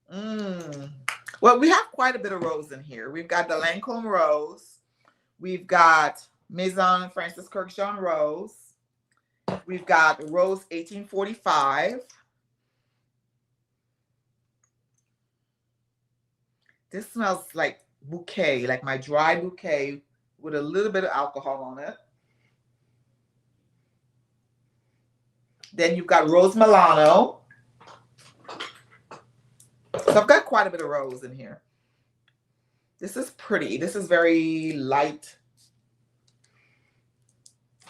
[SPEAKER 1] Well, we have quite a bit of rose in here. We've got the Lancôme Rose. We've got Maison Francis Kurkdjian Rose. We've got Rose 1845. This smells like bouquet, like my dry bouquet with a little bit of alcohol on it. Then you've got Rose Milano. So I've got quite a bit of rose in here. This is pretty. This is very light,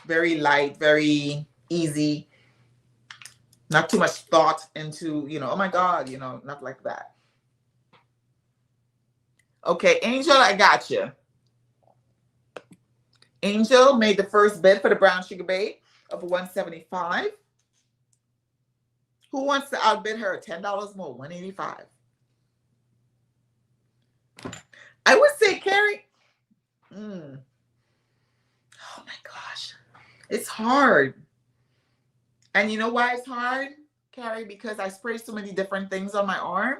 [SPEAKER 1] very easy. Not too much thought into, you know, oh my God, you know, not like that. Okay, Angel, I got you. Angel made the first bid for the Brown Sugar Babe of $175. Who wants to outbid her? $10 more, $185. I would say, Carrie, oh my gosh, it's hard. And you know why it's hard, Carrie? Because I spray so many different things on my arm.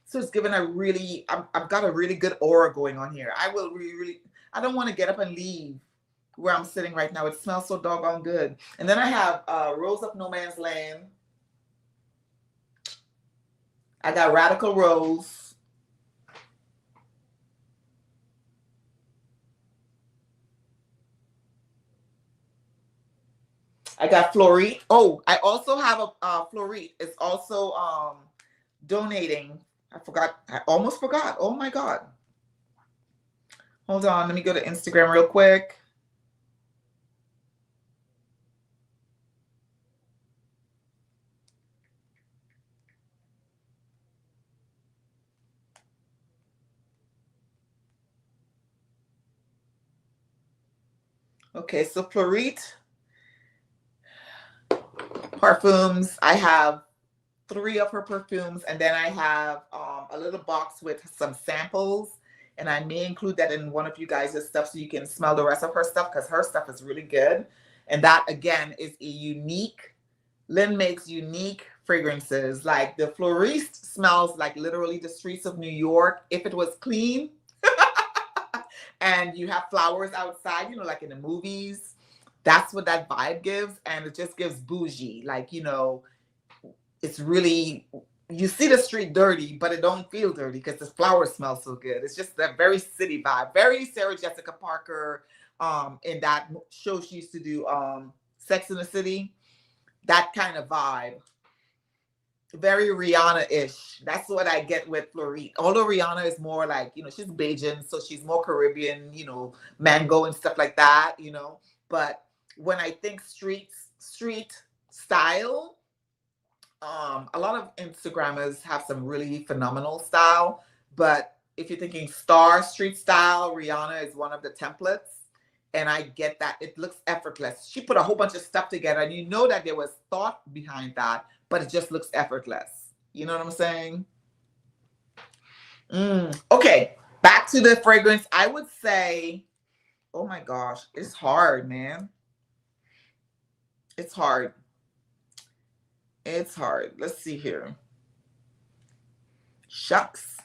[SPEAKER 1] So it's given a really, I've got a really good aura going on here. I will really, I don't want to get up and leave where I'm sitting right now. It smells so doggone good. And then I have Rose of No Man's Land. I got Radical Rose. I got Fleurit. Oh, I also have a Fleurit. It's also donating. I forgot. I almost forgot. Oh my God. Hold on. Let me go to Instagram real quick. Okay, so Fleurit perfumes. I have 3 of her perfumes, and then I have a little box with some samples, and I may include that in one of you guys' stuff so you can smell the rest of her stuff, because her stuff is really good. And that again is a unique, Lynn makes unique fragrances. Like the Fleuriste smells like literally the streets of New York if it was clean. And you have flowers outside, you know, like in the movies. That's what that vibe gives, and it just gives bougie, like, you know, it's really, you see the street dirty, but it don't feel dirty because the flowers smell so good. It's just that very city vibe, very Sarah Jessica Parker, in that show she used to do, Sex in the City. That kind of vibe. Very Rihanna-ish. That's what I get with Fleurit. Although Rihanna is more like, you know, she's Bajan, so she's more Caribbean, you know, mango and stuff like that, you know. But when I think street style, a lot of Instagrammers have some really phenomenal style. But if you're thinking star street style, Rihanna is one of the templates. And I get that. It looks effortless. She put a whole bunch of stuff together, and you know that there was thought behind that, but it just looks effortless. You know what I'm saying? Okay, back to the fragrance. I would say, oh my gosh, it's hard, man. It's hard. It's hard. Let's see here. Shucks.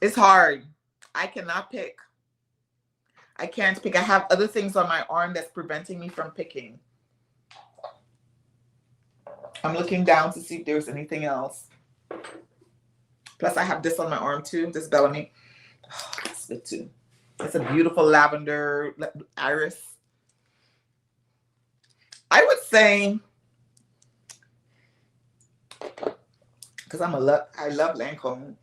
[SPEAKER 1] It's hard. I cannot pick. I can't pick. I have other things on my arm that's preventing me from picking. I'm looking down to see if there's anything else. Plus, I have this on my arm too. This Belle Ame. Oh, that's good too. It's a beautiful lavender iris. I would say, because I love Lancome.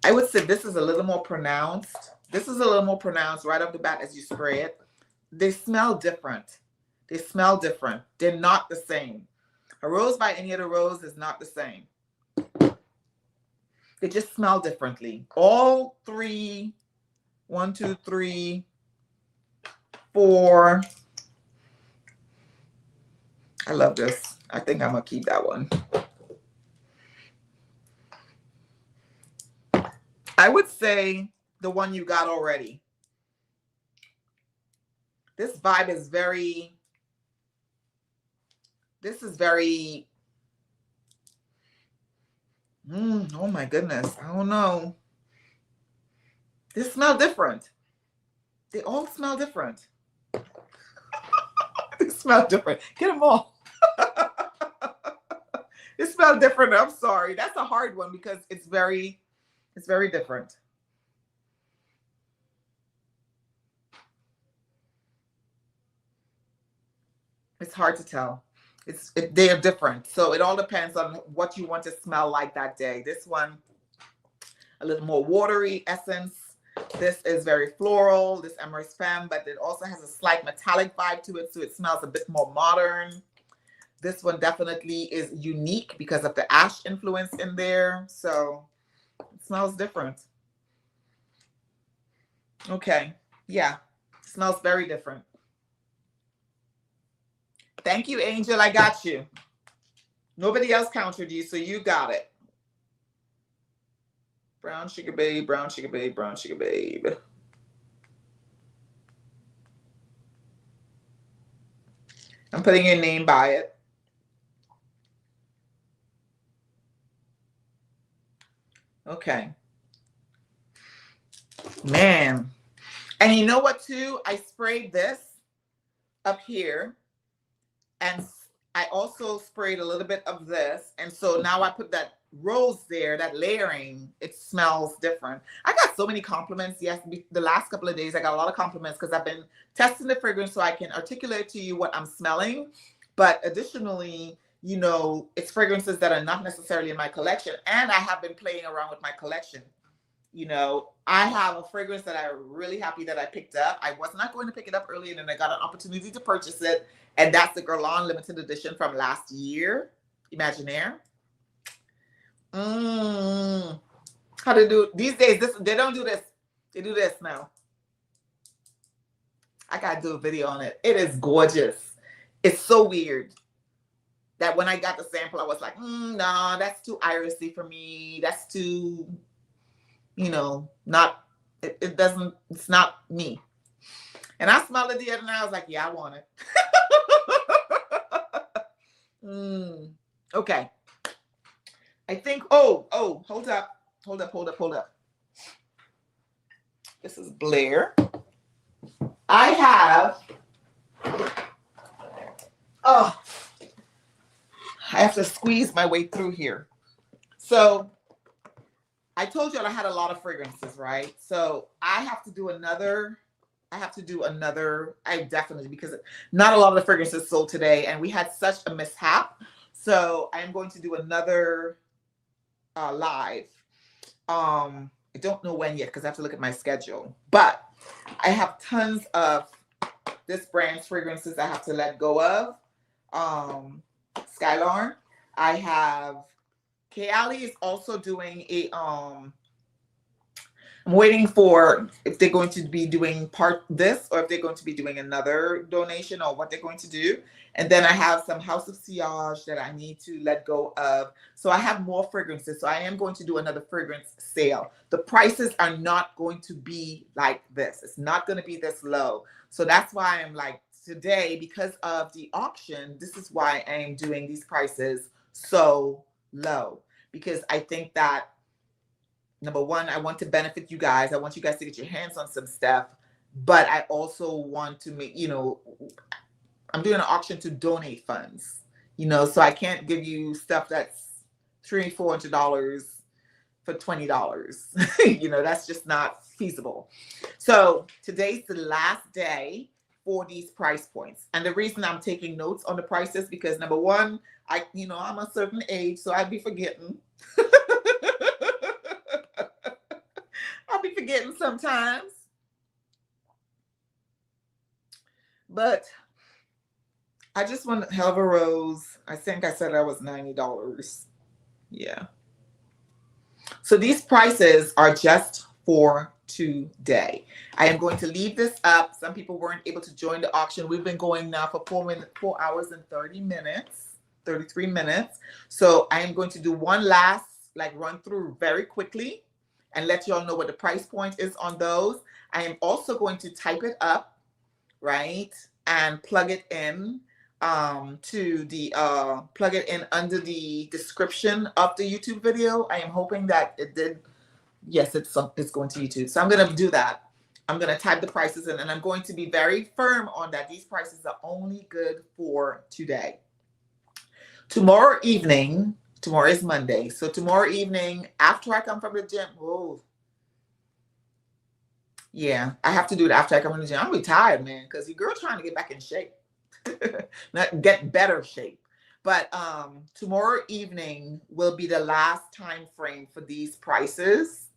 [SPEAKER 1] I would say this is a little more pronounced. This is a little more pronounced right off the bat as you spray it. They smell different. They smell different. They're not the same. A rose by any other rose is not the same. They just smell differently. All three, 1, 2, 3, 4. I love this. I think I'm going to keep that one. I would say the one you got already. This vibe is very, oh my goodness. I don't know. They smell different. They all smell different. They smell different. Get them all. They smell different. I'm sorry. That's a hard one because it's very different. It's hard to tell. They are different. So it all depends on what you want to smell like that day. This one, a little more watery essence. This is very floral, this Emerald Femme, but it also has a slight metallic vibe to it, so it smells a bit more modern. This one definitely is unique because of the ash influence in there, so it smells different. Okay, yeah, it smells very different. Thank you, Angel. I got you. Nobody else countered you, so you got it. Brown Sugar Babe, Brown Sugar Babe, Brown Sugar Babe. I'm putting your name by it. Okay. Man. And you know what, too? I sprayed this up here. And I also sprayed a little bit of this. And so now I put that rose there, that layering, it smells different. I got so many compliments. Yes, the last couple of days, I got a lot of compliments because I've been testing the fragrance so I can articulate to you what I'm smelling. But additionally, you know, it's fragrances that are not necessarily in my collection. And I have been playing around with my collection. You know, I have a fragrance that I'm really happy that I picked up. I was not going to pick it up earlier, and then I got an opportunity to purchase it. And that's the Guerlain limited edition from last year, Imaginaire. How to do these days? They don't do this. They do this now. I gotta do a video on it. It is gorgeous. It's so weird that when I got the sample, I was like, nah, that's too irisy for me. That's too, you know, not. It's not me. And I smelled it the other night. I was like, yeah, I want it. Okay. I think, hold up. This is Blair. I have Oh, I have to squeeze my way through here. So I told you I had a lot of fragrances, right? So I have to do another. I definitely, because not a lot of the fragrances sold today, and we had such a mishap. So I am going to do another live. I don't know when yet because I have to look at my schedule. But I have tons of this brand's fragrances I have to let go of. SKYLAR. I have Kayali is also doing a I'm waiting for if they're going to be doing part this or if they're going to be doing another donation or what they're going to do. And then I have some House of Sillage that I need to let go of. So I have more fragrances. So I am going to do another fragrance sale. The prices are not going to be like this. It's not going to be this low. So that's why I'm like today, because of the auction, this is why I am doing these prices so low. Because I think that number one, I want to benefit you guys. I want you guys to get your hands on some stuff. But I also want to make, I'm doing an auction to donate funds, so I can't give you stuff that's $300-$400 for $20. That's just not feasible. So today's the last day for these price points. And the reason I'm taking notes on the prices, because number one, I'm a certain age, so I'd be forgetting. I'll be forgetting sometimes. But I just want Helva Rose. I think I said that was $90. Yeah. So these prices are just for today. I am going to leave this up. Some people weren't able to join the auction. We've been going now for 4 hours and 30 minutes, 33 minutes. So I am going to do one last run through very quickly and let y'all know what the price point is on those. I am also going to type it up, right, and plug it in plug it in under the description of the YouTube video. I am hoping that it did. Yes, it's going to YouTube. So I'm going to do that. I'm going to type the prices in, and I'm going to be very firm on that. These prices are only good for today. Tomorrow is Monday. So tomorrow evening, after I come from the gym, yeah, I have to do it after I come from the gym. I'm retired, man, because your girl trying to get back in shape. Not get better shape. But tomorrow evening will be the last time frame for these prices.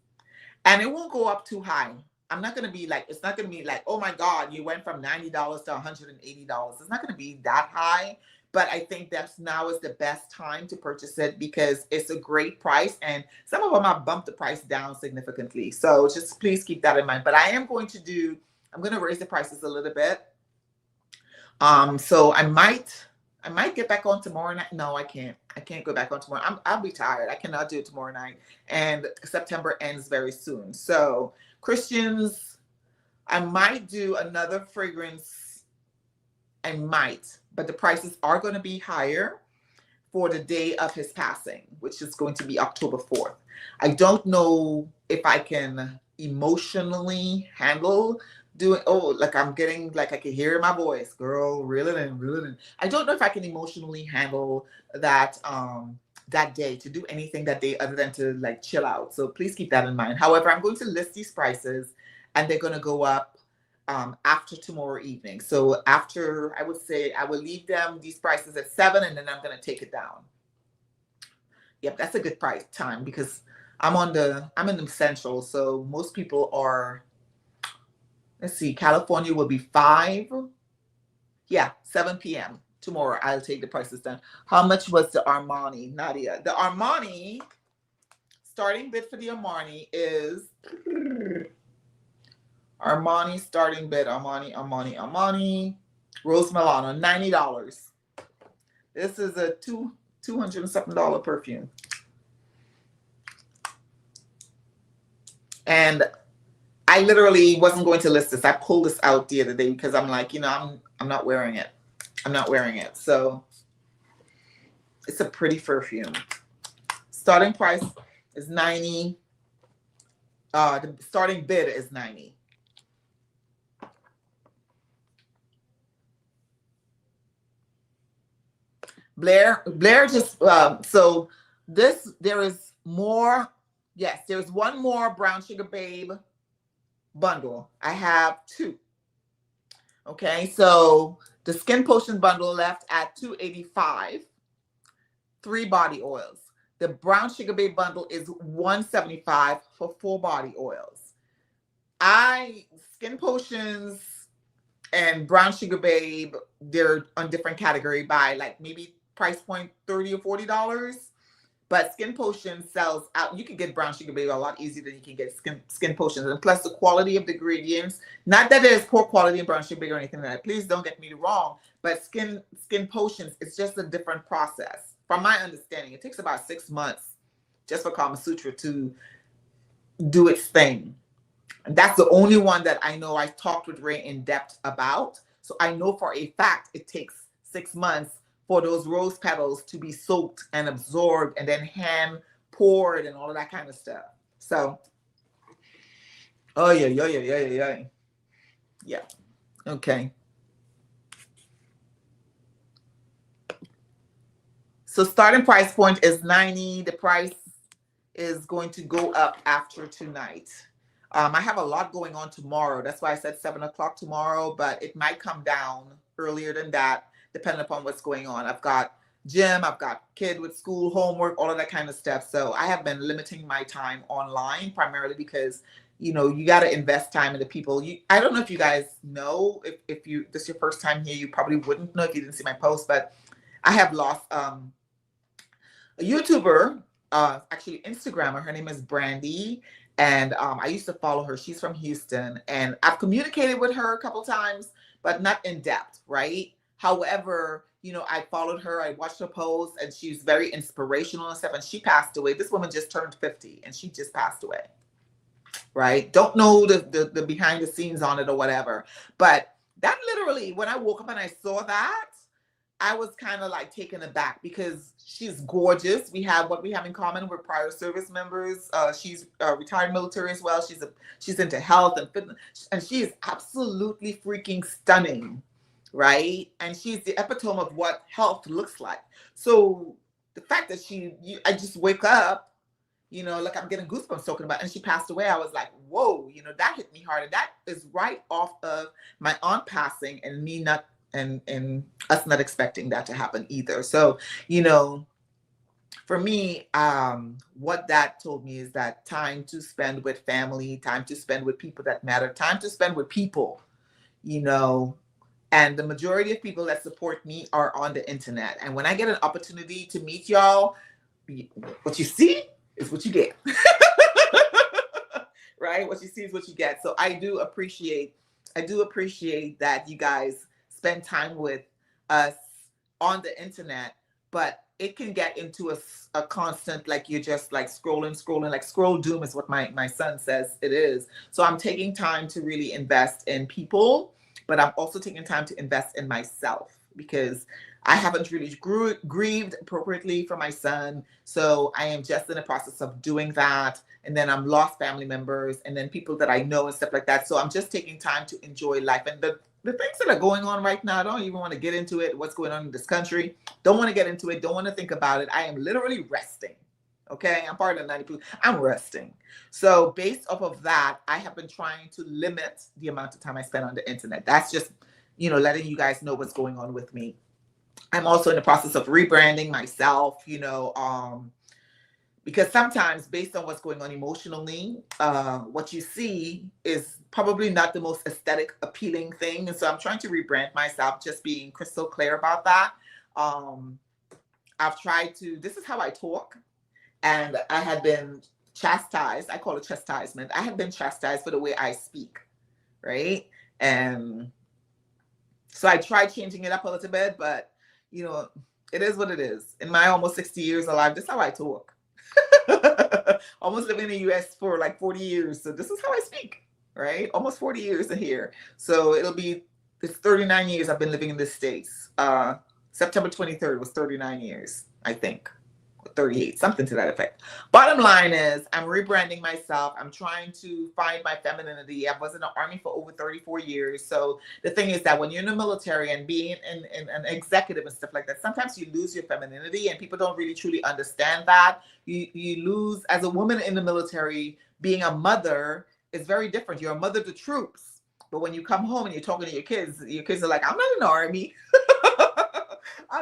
[SPEAKER 1] And it won't go up too high. I'm not going to be it's not going to be like, oh my God, you went from $90 to $180. It's not going to be that high. But I think now is the best time to purchase it because it's a great price. And some of them have bumped the price down significantly. So just please keep that in mind. But I'm going to raise the prices a little bit. So I might get back on tomorrow night. No, I can't. I can't go back on tomorrow. I'll be tired. I cannot do it tomorrow night. And September ends very soon. So Christians, I might do another fragrance. I might, but the prices are going to be higher for the day of his passing, which is going to be October 4th. I don't know if I can emotionally handle doing, I'm getting, I can hear my voice, girl, reel it in. I don't know if I can emotionally handle that, that day, to do anything that day other than to chill out. So please keep that in mind. However, I'm going to list these prices and they're going to go up after tomorrow evening. So after, I would say I will leave them these prices at 7 and then I'm going to take it down. Yep, that's a good price time because I'm in the central. So most people are, let's see, California will be 5. Yeah, 7 p.m. tomorrow. I'll take the prices down. How much was the Armani, Nadia? The Armani, starting bid for the Armani is Armani starting bid, Armani, Rose Milano, $90. This is a $200 and something perfume. And I literally wasn't going to list this. I pulled this out the other day because I'm like, I'm not wearing it. I'm not wearing it. So it's a pretty perfume. Starting price is $90. The starting bid is $90. Blair just, so there is more. Yes, there's one more Brown Sugar Babe bundle. I have two. Okay, so the Skin Potion bundle left at $285, 3 body oils. The Brown Sugar Babe bundle is $175 for 4 body oils. Skin Potions and Brown Sugar Babe, they're on different category by like maybe price point $30 or $40. But Skin Potion sells out. You can get Brown Sugar Babe a lot easier than you can get Skin Potions. And plus the quality of the ingredients, not that there's poor quality in Brown Sugar Babe or anything like that. Please don't get me wrong. But Skin Potions, it's just a different process. From my understanding, it takes about 6 months just for Kama Sutra to do its thing. And that's the only one that I know I talked with Ray in depth about. So I know for a fact it takes 6 months for those rose petals to be soaked and absorbed and then hand poured and all of that kind of stuff. So, oh yeah. Yeah. Okay. So starting price point is $90. The price is going to go up after tonight. I have a lot going on tomorrow. That's why I said 7 o'clock tomorrow, but it might come down earlier than that, depending upon what's going on. I've got gym, I've got kid with school, homework, all of that kind of stuff. So I have been limiting my time online primarily because, you know, you got to invest time in the people. I don't know if you guys know, if this is your first time here, you probably wouldn't know if you didn't see my post, but I have lost a YouTuber, actually Instagrammer. Her name is Brandy. And I used to follow her. She's from Houston. And I've communicated with her a couple times, but not in depth, right? However, you know, I followed her. I watched her posts, and she's very inspirational and stuff. And she passed away. This woman just turned 50, and she just passed away, right? Don't know the behind the scenes on it or whatever. But that literally, when I woke up and I saw that, I was kind of like taken aback because she's gorgeous. We have what we have in common. We're prior service members. She's retired military as well. She's into health and fitness, and she is absolutely freaking stunning, right? And she's the epitome of what health looks like. So the fact that I just wake up, you know, like I'm getting goosebumps talking about, and she passed away. I was like, whoa, you know, that hit me hard. And that is right off of my aunt passing and me not. And us not expecting that to happen either. So, you know, for me, what that told me is that time to spend with family, time to spend with people that matter, time to spend with people, you know, and the majority of people that support me are on the internet. And when I get an opportunity to meet y'all, what you see is what you get, right? What you see is what you get. So I do appreciate that you guys spend time with us on the internet, but it can get into a constant, like you're just like scrolling, like scroll doom is what my son says it is. So I'm taking time to really invest in people, but I'm also taking time to invest in myself because I haven't really grieved appropriately for my son. So I am just in the process of doing that. And then I'm lost family members and then people that I know and stuff like that. So I'm just taking time to enjoy life. And the things that are going on right now, I don't even want to get into it. What's going on in this country? Don't want to get into it. Don't want to think about it. I am literally resting. Okay. I'm part of the 90 people. I'm resting. So based off of that, I have been trying to limit the amount of time I spend on the internet. That's just, you know, letting you guys know what's going on with me. I'm also in the process of rebranding myself, you know, because sometimes based on what's going on emotionally, what you see is probably not the most aesthetic appealing thing. And so I'm trying to rebrand myself, just being crystal clear about that. I've tried to, this is how I talk. And I had been chastised. I call it chastisement. I have been chastised for the way I speak, right? And so I tried changing it up a little bit, but you know, it is what it is. In my almost 60 years alive, this is how I talk. Almost living in the US for like 40 years. So this is how I speak, right? Almost 40 years in here. So it's 39 years I've been living in this States. September 23rd was 39 years, I think. 38, something to that effect. Bottom line is, I'm rebranding myself. I'm trying to find my femininity. I was in the Army for over 34 years. So the thing is that when you're in the military and being in an executive and stuff like that, sometimes you lose your femininity, and people don't really truly understand that. You lose, as a woman in the military, being a mother is very different. You're a mother to troops. But when you come home and you're talking to your kids are like, I'm not in the Army.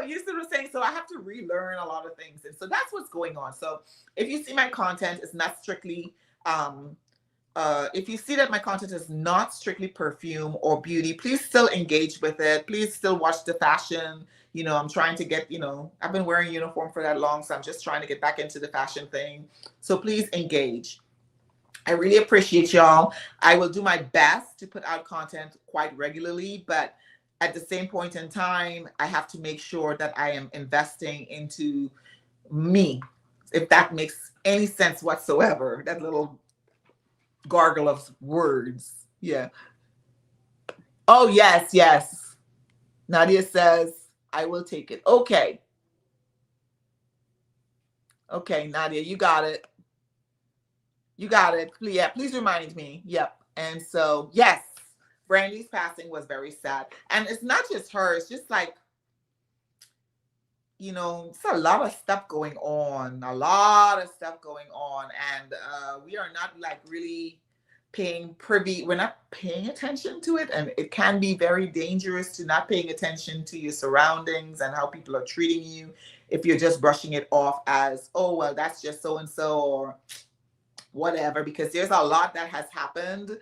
[SPEAKER 1] You see what I'm saying? So I have to relearn a lot of things. And so that's what's going on. So if you see my content, it's not strictly, if you see that my content is not strictly perfume or beauty, please still engage with it. Please still watch the fashion. You know, I'm trying to get, you know, I've been wearing uniform for that long, so I'm just trying to get back into the fashion thing. So please engage. I really appreciate y'all. I will do my best to put out content quite regularly, but at the same point in time, I have to make sure that I am investing into me, if that makes any sense whatsoever. That little gargle of words. Yeah. Oh, yes, yes. Nadia says, I will take it. Okay. Okay, Nadia, you got it. You got it. Yeah, please remind me. Yep. And so, yes. Brandy's passing was very sad. And it's not just her, it's just like, you know, it's a lot of stuff going on, And we are not like really we're not paying attention to it. And it can be very dangerous to not paying attention to your surroundings and how people are treating you if you're just brushing it off as, oh, well, that's just so-and-so or whatever, because there's a lot that has happened.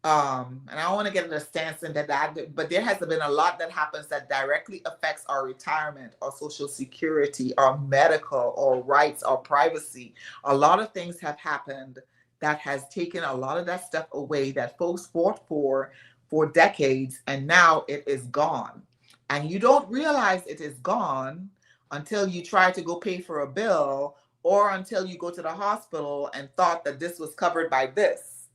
[SPEAKER 1] And I don't want to get into a stance into that, but there has been a lot that happens that directly affects our retirement, our social security, our medical, our rights, our privacy. A lot of things have happened that has taken a lot of that stuff away that folks fought for decades, and now it is gone. And you don't realize it is gone until you try to go pay for a bill, or until you go to the hospital and thought that this was covered by this,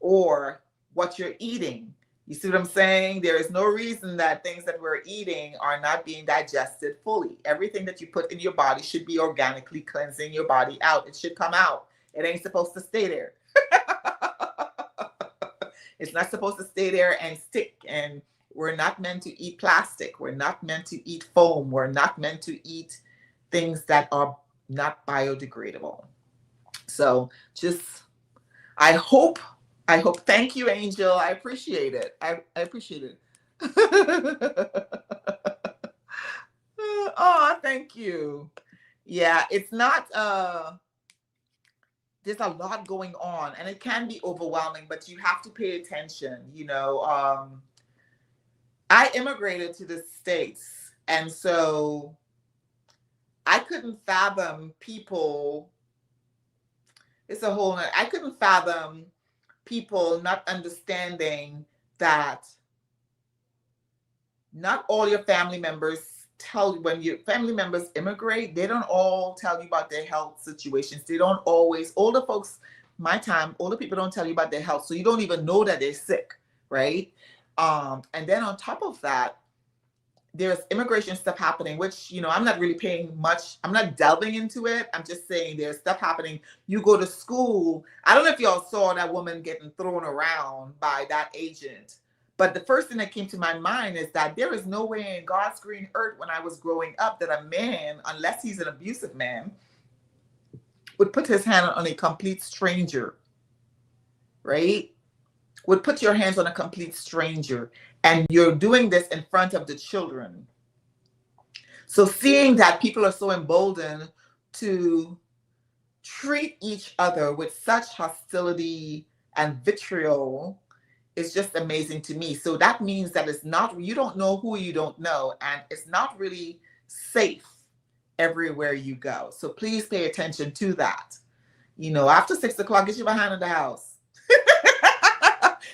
[SPEAKER 1] or what you're eating. You see what I'm saying? There is no reason that things that we're eating are not being digested fully. Everything that you put in your body should be organically cleansing your body out. It should come out. It ain't supposed to stay there. It's not supposed to stay there and stick. And we're not meant to eat plastic. We're not meant to eat foam. We're not meant to eat things that are not biodegradable. So just, I hope, thank you, Angel. I appreciate it. I appreciate it. Oh, thank you. Yeah, it's not, there's a lot going on, and it can be overwhelming, but you have to pay attention. You know, I immigrated to the States, and so I couldn't fathom people. I couldn't fathom people not understanding that not all your family members when your family members immigrate, they don't all tell you about their health situations. They don't always, older folks, older people don't tell you about their health. So you don't even know that they're sick, right? And then on top of that, there's immigration stuff happening, which, you know, I'm not really I'm not delving into it. I'm just saying there's stuff happening. You go to school. I don't know if y'all saw that woman getting thrown around by that agent, but the first thing that came to my mind is that there is no way in God's green earth when I was growing up that a man, unless he's an abusive man, would put his hand on a complete stranger, right? Would put your hands on a complete stranger. And you're doing this in front of the children. So seeing that people are so emboldened to treat each other with such hostility and vitriol is just amazing to me. So that means that you don't know who you don't know, and it's not really safe everywhere you go. So please pay attention to that. You know, after 6 o'clock, get your behind in the house.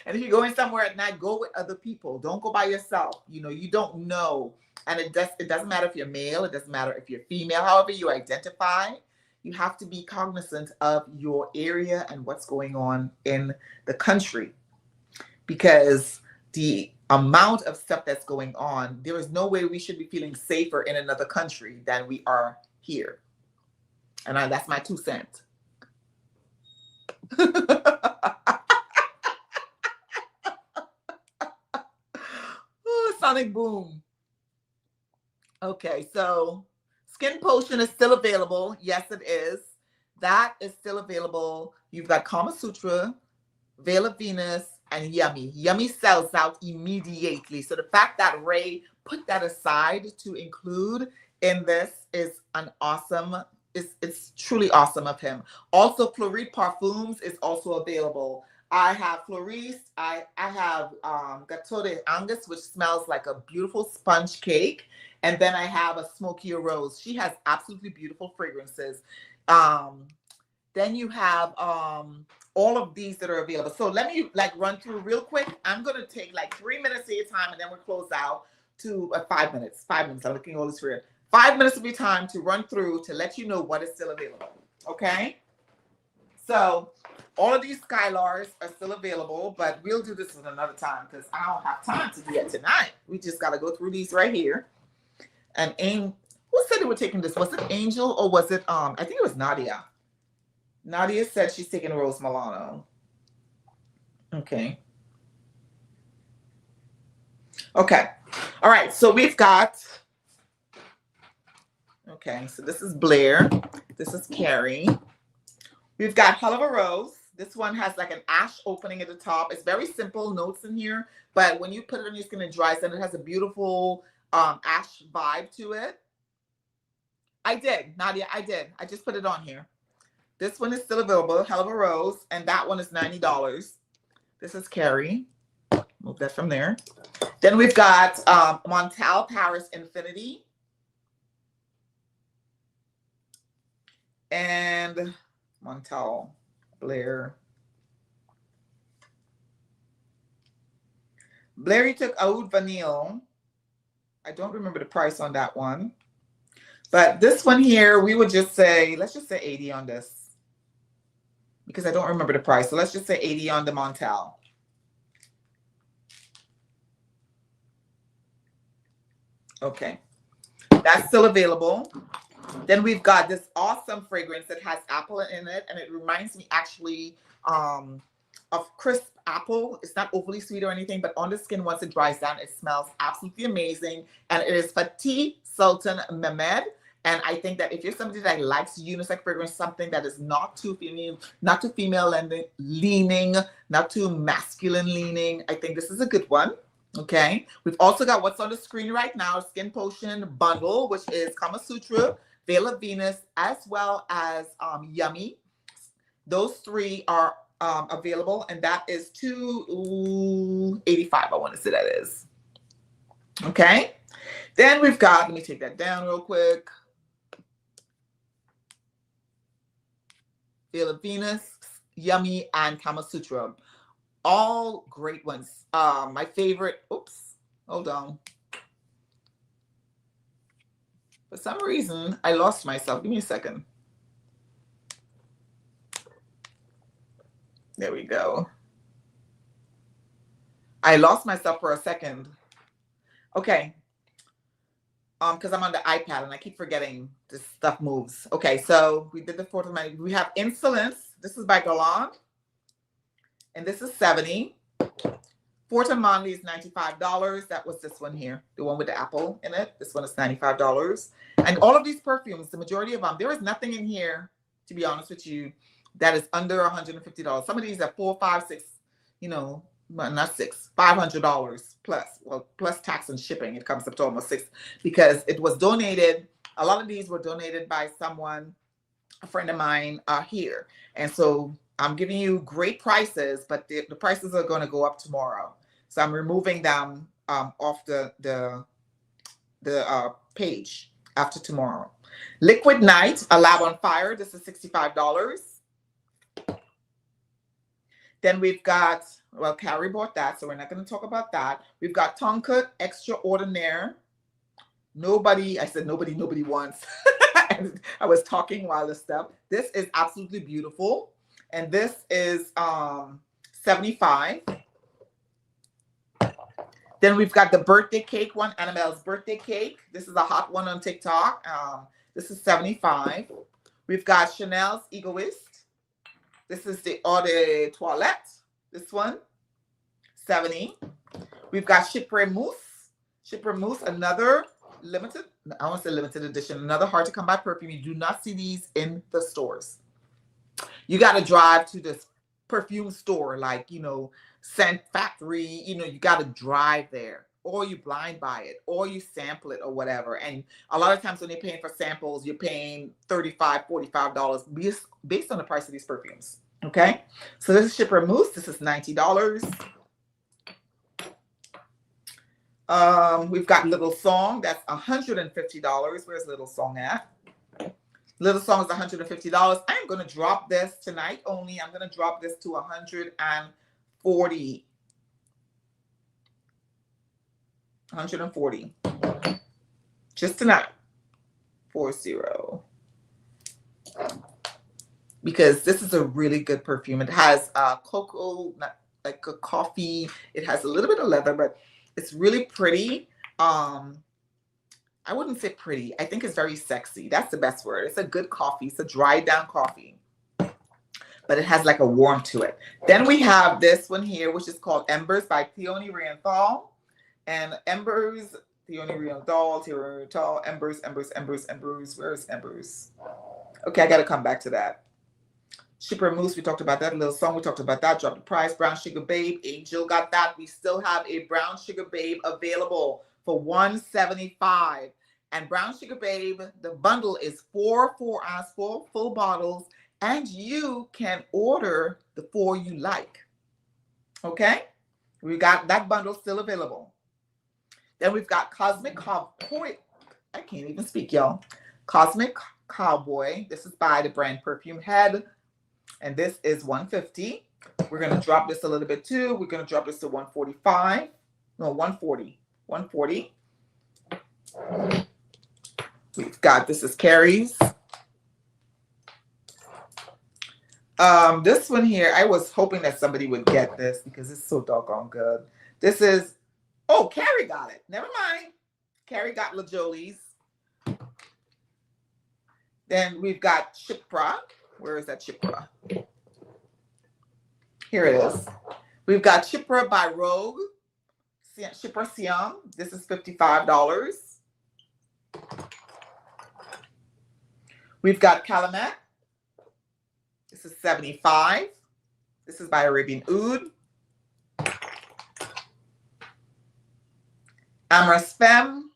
[SPEAKER 1] And if you're going somewhere at night, go with other people. Don't go by yourself. You know, you don't know. And it doesn't matter if you're male. It doesn't matter if you're female. However you identify, you have to be cognizant of your area and what's going on in the country. Because the amount of stuff that's going on, there is no way we should be feeling safer in another country than we are here. And that's my 2 cents. Ooh, sonic boom. Okay, so Skinpotion is still available. Yes, it is. That is still available. You've got Kama Sutra, Veil of Venus, and Yummie. Yummie sells out immediately. So the fact that Ray put that aside to include in this is an awesome, it's truly awesome of him. Also, Fleurit Parfums is also available. I have Fleurit, I have Gâteau d'Angus, which smells like a beautiful sponge cake. And then I have a Smoky Rose. She has absolutely beautiful fragrances. Then you have all of these that are available. So let me like run through real quick. I'm going to take like 3 minutes of your time, and then we'll close out to 5 minutes. 5 minutes. I'm looking at all this for you. 5 minutes of your time to run through to let you know what is still available. Okay? So all of these SKYLARs are still available, but we'll do this at another time because I don't have time to do it tonight. We just got to go through these right here. And who said they were taking this? Was it Angel or was it, I think it was Nadia. Nadia said she's taking Rose Milano. Okay. Okay. All right. So we've got, okay. So this is Blair. This is Carrie. We've got Hell of a Rose. This one has like an ash opening at the top. It's very simple notes in here, but when you put it on your skin, it dries and it has a beautiful ash vibe to it. I did, Nadia, I did. I just put it on here. This one is still available, Hell of a Rose, and that one is $90. This is Carrie. Move that from there. Then we've got Montal Paris Infinity. And Montal Blair. Blair, you took Aoud Vanille. I don't remember the price on that one. But this one here, we would just say, let's just say 80 on this. Because I don't remember the price. So let's just say 80 on the Montal. Okay. That's still available. Then we've got this awesome fragrance that has apple in it. And it reminds me actually of crisp apple. It's not overly sweet or anything. But on the skin, once it dries down, it smells absolutely amazing. And it is Fatih Sultan Mehmed. And I think that if you're somebody that likes unisex fragrance, something that is not too female leaning, not too masculine leaning, I think this is a good one. Okay. We've also got what's on the screen right now, Skinpotion bundle, which is Kama Sutra, Veil of Venus, as well as Yummie. Those three are available, and that is $285. I want to say that is. Okay. Then we've got, let me take that down real quick. Veil of Venus, Yummie, and Kama Sutra. All great ones. My favorite, oops, hold on. For some reason, I lost myself. Give me a second. There we go. I lost myself for a second. Okay. Because I'm on the iPad and I keep forgetting this stuff moves. Okay, so we did the fourth of my. We have Insolence. This is by Galant. And this is $70. Fort and Monley is $95. That was this one here, the one with the apple in it. This one is $95. And all of these perfumes, the majority of them, there is nothing in here, to be honest with you, that is under $150. Some of these are $400, $500, $600, you know, not $600, $500 plus. Well, plus tax and shipping, it comes up to almost $600 because it was donated. A lot of these were donated by someone, a friend of mine here. And so I'm giving you great prices, but the prices are going to go up tomorrow. So I'm removing them off the page after tomorrow. Liquid Night, a Lab on Fire. This is $65. Then we've got, well, Carrie bought that, so we're not going to talk about that. We've got Tonka Extraordinaire. Nobody wants. And I was talking while this stuff. This is absolutely beautiful. And this is $75. Then we've got the birthday cake one, Annabelle's birthday cake. This is a hot one on TikTok. This is $75. We've got Chanel's Egoist. This is the Eau de Toilette. This one, 70. We've got Chypre Mousse. Chypre Mousse, another limited, I want to say limited edition, another hard to come by perfume. You do not see these in the stores. You got to drive to this perfume store, like, you know, Scent Factory, you know, you got to drive there, or you blind buy it, or you sample it or whatever. And a lot of times when you're paying for samples, you're paying $35, $45 based on the price of these perfumes. Okay. So this is Chypre Mousse. This is $90. We've got Little Song. That's $150. Where's Little Song at? Little Song is $150. I'm going to drop this tonight only. I'm going to drop this to $140. $140. Just tonight. 40. Because this is a really good perfume. It has cocoa, like a coffee. It has a little bit of leather, but it's really pretty. I wouldn't say pretty. I think it's very sexy. That's the best word. It's a good coffee. It's a dried down coffee. But it has like a warmth to it. Then we have this one here, which is called Embers by Thione Rienthal. And Embers, Thione Rienthal, Embers, Embers, Embers, Embers. Where's Embers? Okay, I got to come back to that. Chypre Mousse, we talked about that. Little Song, we talked about that. Drop the price. Brown Sugar Babe, Angel got that. We still have a Brown Sugar Babe available for $175. And Brown Sugar Babe, the bundle is 4 4-ounce, 4 full bottles, and you can order the 4 you like. Okay? We got that bundle still available. Then we've got Cosmic Cowboy. I can't even speak, y'all. Cosmic Cowboy. This is by the brand Perfume Head. And this is $150. We're going to drop this a little bit too. We're going to drop this to $145. No, $140. $140. We've got, this is Carrie's. This one here, I was hoping that somebody would get this because it's so doggone good. This is, oh, Carrie got it. Never mind. Carrie got La Jolie's. Then we've got Chypre. Where is that Chypre? Here it is. We've got Chypre by Rogue. Chypre Siam. This is $55. We've got KALAMET. This is $75. This is by Arabian Oud. Amorous Femme.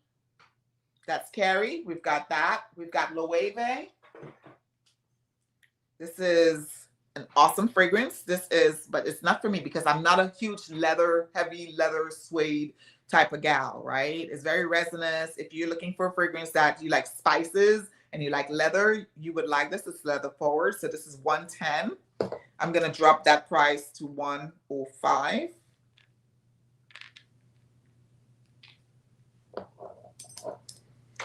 [SPEAKER 1] That's Carrie. We've got that. We've got Loewe. This is an awesome fragrance. This is, but it's not for me because I'm not a huge leather, heavy leather suede type of gal, right? It's very resinous. If you're looking for a fragrance that you like spices and you like leather, you would like this. It's leather forward. So this is $110. I'm going to drop that price to $105.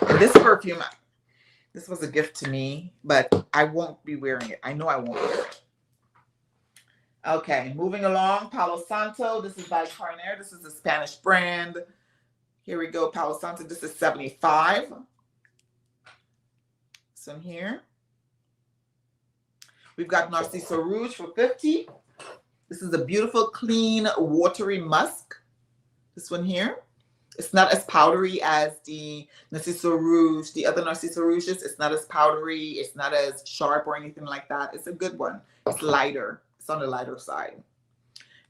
[SPEAKER 1] And this perfume, this was a gift to me, but I won't be wearing it. I know I won't wear it. Okay, moving along. Palo Santo. This is by Carnair. This is a Spanish brand. Here we go. Palo Santo. This is $75. This one here. We've got Narcisso Rouge for $50. This is a beautiful, clean, watery musk. This one here. It's not as powdery as the Narcisso Rouge, the other Narcisso Rouges. It's not as powdery. It's not as sharp or anything like that. It's a good one. It's lighter. It's on the lighter side.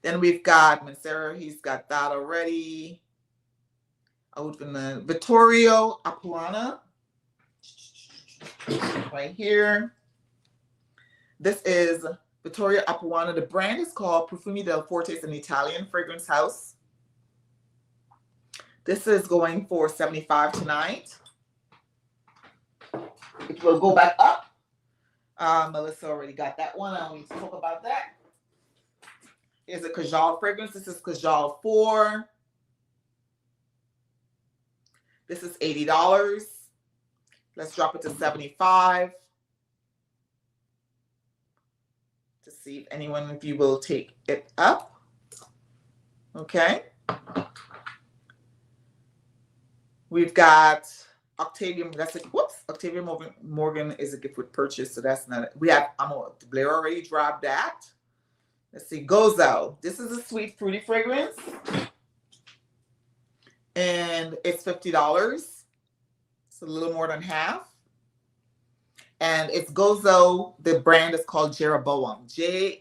[SPEAKER 1] Then we've got Mancera. He's got that already. Aoud Vitoria Apuana. Right here. This is Vitoria Apuana. The brand is called Profumi del Forte. It's an Italian fragrance house. This is going for $75 tonight. It will go back up. Melissa already got that one. I don't need to talk about that. Here's a Kajal fragrance. This is Kajal IV. This is $80. Let's drop it to $75. To see if anyone of you will take it up. Okay. We've got Octavia, that's it. Whoops. Octavia Morgan is a gift with purchase, so that's not it. We have, Blair already dropped that. Let's see, Gozo. This is a sweet, fruity fragrance. And it's $50. It's a little more than half. And it's Gozo. The brand is called Jeroboam. Jeroboam.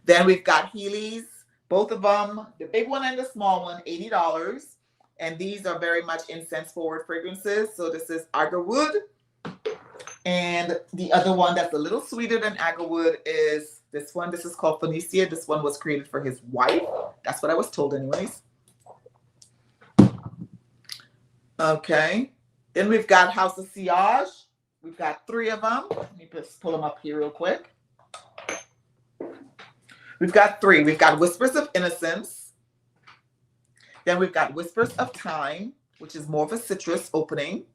[SPEAKER 1] Then we've got Heeley's. Both of them, the big one and the small one, $80. And these are very much incense-forward fragrances. So this is Agarwood. And the other one that's a little sweeter than Agarwood is this one. This is called Phoenicia. This one was created for his wife. That's what I was told anyways. Okay. Then we've got House of Sillage. We've got 3 of them. Let me just pull them up here real quick. We've got 3. We've got Whispers of Innocence. Then we've got Whispers of Time, which is more of a citrus opening.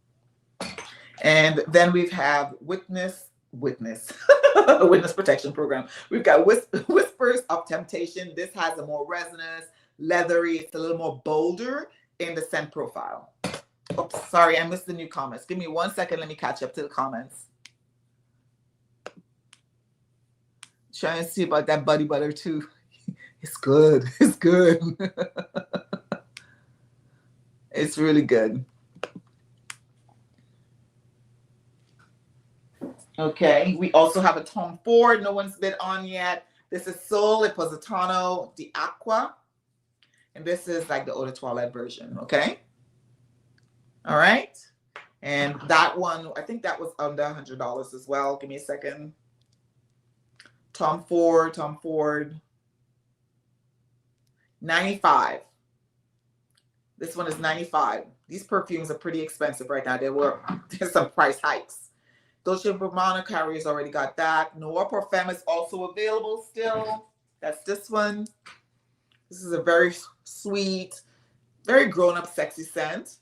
[SPEAKER 1] And then we have Witness Protection Program. We've got Whispers of Temptation. This has a more resonance, leathery. It's a little more bolder in the scent profile. Oops, sorry, I missed the new comments. Give me 1 second. Let me catch up to the comments. Trying to see about that Buddy Butter too. It's good. It's good. It's really good. Okay, we also have a Tom Ford. No one's been on yet. This is Sol e Positano di Acqua. And this is like the Eau de Toilette version, okay? All right. And that one, I think that was under $100 as well. Give me a second. Tom Ford, 95. This one is 95. These perfumes are pretty expensive right now. There's some price hikes. Dolce & Gabbana carriers already got that. Noir for Femme is also available still. That's this one. This is a very sweet, very grown-up, sexy scent.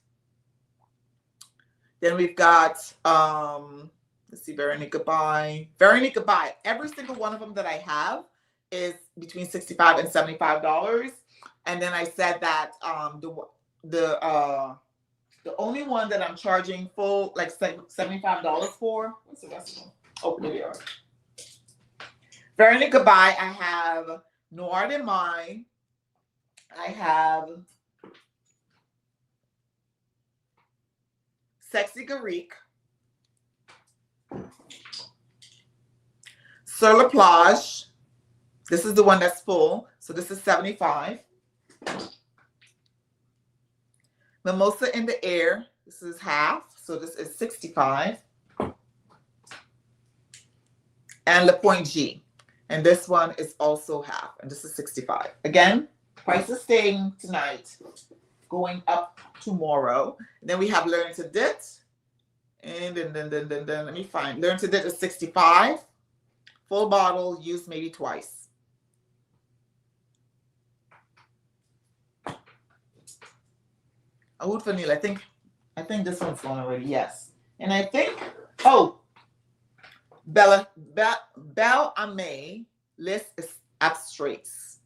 [SPEAKER 1] Then we've got, let's see, Veronique Gabai. Veronique Gabai. Every single one of them that I have is between $65 and $75. And then I said that the only one that I'm charging full, like $75 for, what's the rest of them? Oh, there they are. Veronique Gabai, I have Noir de Mai. I have Sexy Garrick. Sur la Plage. This is the one that's full. So this is $75. Mimosa in the Air. This is half. So this is $65. And Le Point G. And this one is also half. And this is $65. Again, price is staying tonight, going up tomorrow. And then we have Learn to Dit. And then let me find. Learn to Dit is $65. Full bottle, used maybe twice. Aoud Vanille. I think this one's gone already. Yes. And I think, oh, Belle Ame List Abstraits.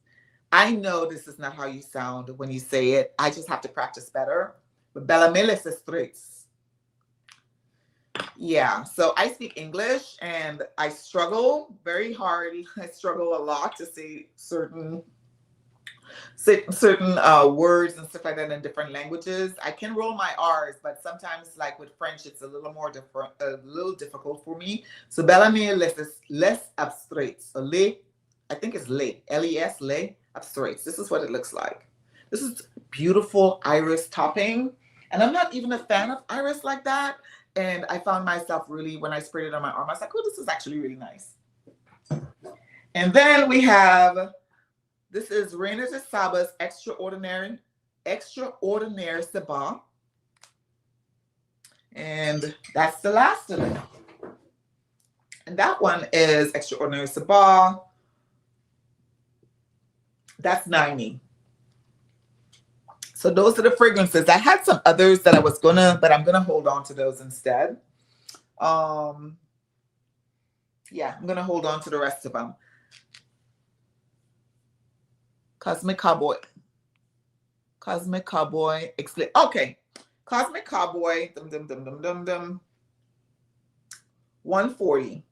[SPEAKER 1] I know this is not how you sound when you say it. I just have to practice better. But Belle Ame List Abstraits. Yeah. So I speak English and I struggle very hard. I struggle a lot to say certain words and stuff like that in different languages. I can roll my R's, but sometimes, like with French, it's a little more difficult for me. So Belle Ame les abstraits. So I think it's les, les abstraits. This is what it looks like. This is beautiful iris topping, and I'm not even a fan of iris like that. And I found myself really, when I sprayed it on my arm, I was like, oh, this is actually really nice. And then we have. This is Reina de Saba's Extraordinaire Saba. And that's the last of it. And that one is Extraordinaire Saba. That's $90. So those are the fragrances. I had some others that I was but I'm gonna hold on to those instead. Yeah, I'm gonna hold on to the rest of them. Cosmic Cosmic Cowboy. Okay. Cosmic Cowboy. 140.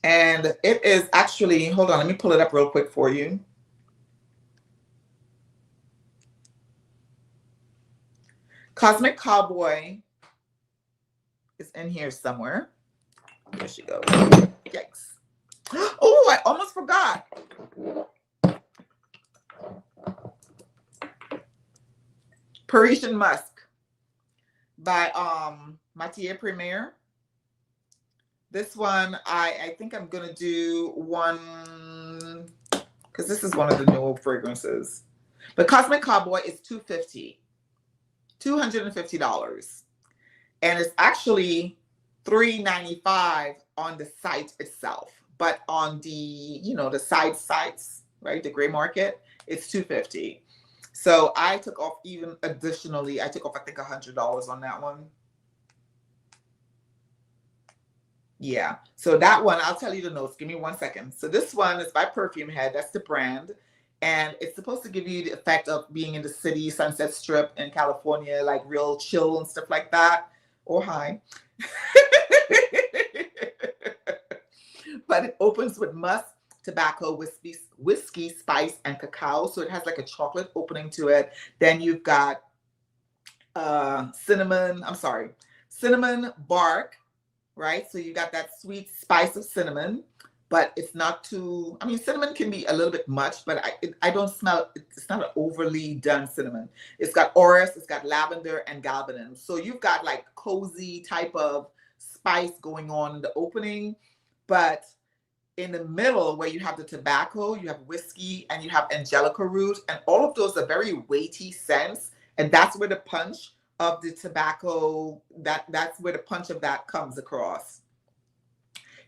[SPEAKER 1] And it is actually, hold on, let me pull it up real quick for you. Cosmic Cowboy is in here somewhere. Here she goes. Yikes. Oh, I almost forgot. Parisian Musk by Matier Premier. This one, I think I'm going to do one, because this is one of the newer fragrances. But Cosmic Cowboy is $250. And it's actually $395 on the site itself. But on the, you know, the side sites, right, the gray market, it's $250. So I took off even additionally, I took off, I think, $100 on that one. Yeah. So that one, I'll tell you the notes. Give me 1 second. So this one is by Perfume Head. That's the brand. And it's supposed to give you the effect of being in the city, Sunset Strip in California, like real chill and stuff like that. Or high. But it opens with musk, tobacco, whiskey, spice, and cacao. So it has like a chocolate opening to it. Then you've got cinnamon bark, right? So you got that sweet spice of cinnamon, but it's not too, I mean, cinnamon can be a little bit much, but I don't smell, it's not an overly done cinnamon. It's got orris, it's got lavender and galbanum. So you've got like cozy type of spice going on in the opening, but in the middle where you have the tobacco, you have whiskey, and you have angelica root, and all of those are very weighty scents, and that's where the punch of the tobacco, that's where the punch of that comes across.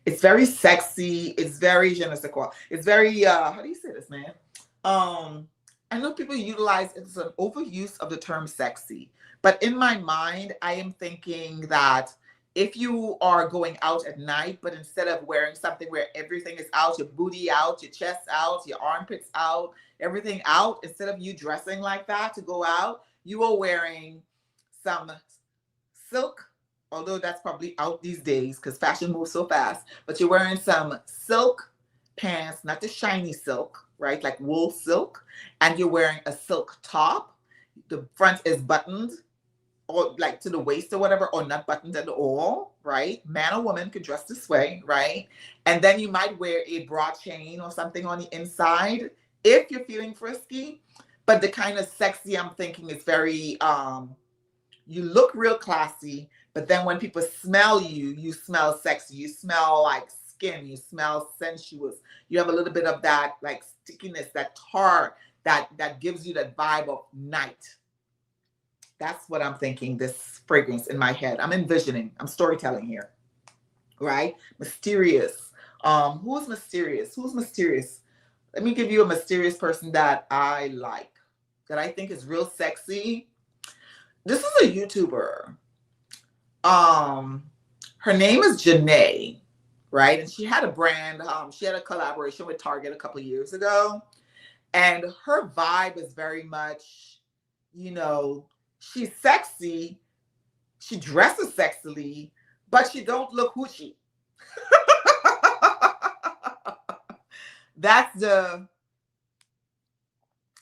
[SPEAKER 1] It's very sexy. It's very je ne sais quoi. It's very how do you say this, man? I know people utilize it's an overuse of the term sexy, but in my mind, I am thinking that if you are going out at night, but instead of wearing something where everything is out, your booty out, your chest out, your armpits out, everything out, instead of you dressing like that to go out, you are wearing some silk, although that's probably out these days because fashion moves so fast, but you're wearing some silk pants, not the shiny silk, right? Like wool silk, and you're wearing a silk top. The front is buttoned, or like to the waist or whatever, or not buttoned at all, right? Man or woman could dress this way, right? And then you might wear a bra chain or something on the inside if you're feeling frisky. But the kind of sexy I'm thinking is very, you look real classy, but then when people smell you, you smell sexy. You smell like skin, you smell sensuous. You have a little bit of that like stickiness, that tar that gives you that vibe of night. That's what I'm thinking, this fragrance in my head. I'm envisioning, I'm storytelling here, right? Mysterious. Who's mysterious? Who's mysterious? Let me give you a mysterious person that I like, that I think is real sexy. This is a YouTuber. Her name is Janae, right? And she had a brand, she had a collaboration with Target a couple of years ago. And her vibe is very much, you know, she's sexy, she dresses sexily, but she don't look hoochie. That's the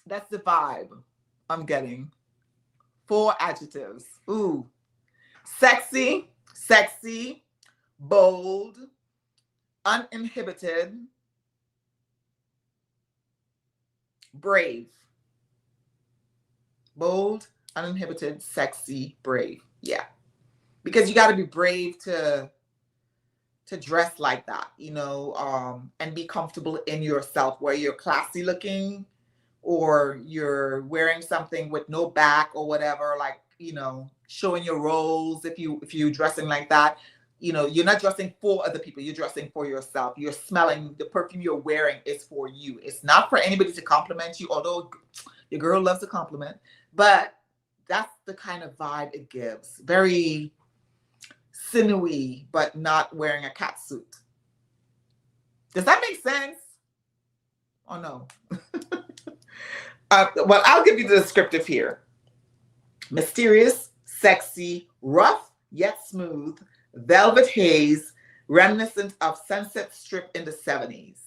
[SPEAKER 1] vibe I'm getting. 4 adjectives. Ooh. Sexy, bold, uninhibited, brave. Bold, uninhibited, sexy, brave. Yeah. Because you got to be brave to dress like that, you know, and be comfortable in yourself, where you're classy looking or you're wearing something with no back or whatever, like, you know, showing your rolls. If you're dressing like that, you know, you're not dressing for other people, you're dressing for yourself. You're smelling, the perfume you're wearing is for you. It's not for anybody to compliment you, although your girl loves a compliment, but that's the kind of vibe it gives. Very sinewy, but not wearing a cat suit. Does that make sense? Oh no. Well, I'll give you the descriptive here. Mysterious, sexy, rough yet smooth, velvet haze, reminiscent of Sunset Strip in the 70s.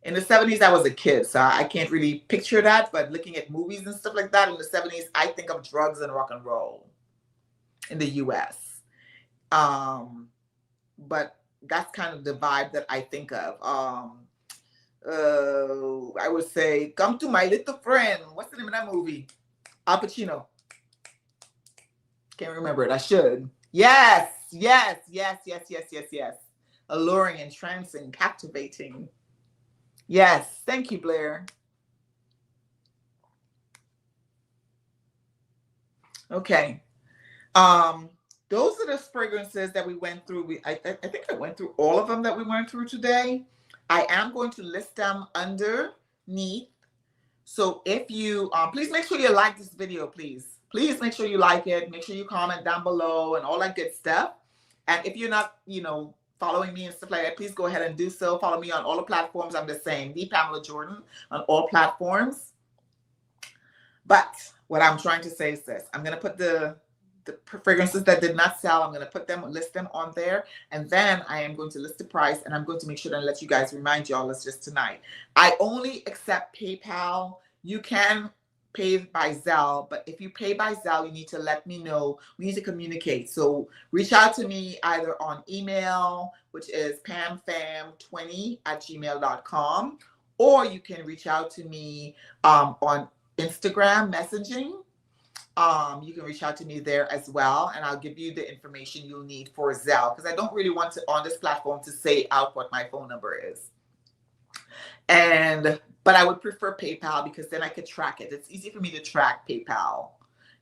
[SPEAKER 1] In the 70s, I was a kid, so I can't really picture that. But looking at movies and stuff like that in the 70s, I think of drugs and rock and roll in the U.S. But that's kind of the vibe that I think of. I would say, Come to My Little Friend. What's the name of that movie? Al Pacino. Can't remember it. I should. Yes, yes, yes, yes, yes, yes, yes. Alluring, entrancing, captivating. Yes, thank you, Blair. Okay. Those are the fragrances that we went through. I think I went through all of them that we went through today. I am going to list them underneath. So if you, please make sure you like this video, please. Please make sure you like it. Make sure you comment down below and all that good stuff. And if you're not, following me and stuff like that, please go ahead and do so. Follow me on all the platforms. I'm the same, the Pamela Jordan on all platforms. But what I'm trying to say is this. I'm going to put the fragrances that did not sell. I'm going to list them on there. And then I am going to list the price. And I'm going to make sure to let you guys remind y'all it's just tonight. I only accept PayPal. You can pay by Zelle, but if you pay by Zelle, you need to let me know. We need to communicate. So reach out to me either on email, which is pamfam20@gmail.com, or you can reach out to me on Instagram messaging. You can reach out to me there as well, and I'll give you the information you'll need for Zelle, because I don't really want to, on this platform, to say out what my phone number is. But I would prefer PayPal, because then I could track it. It's easy for me to track PayPal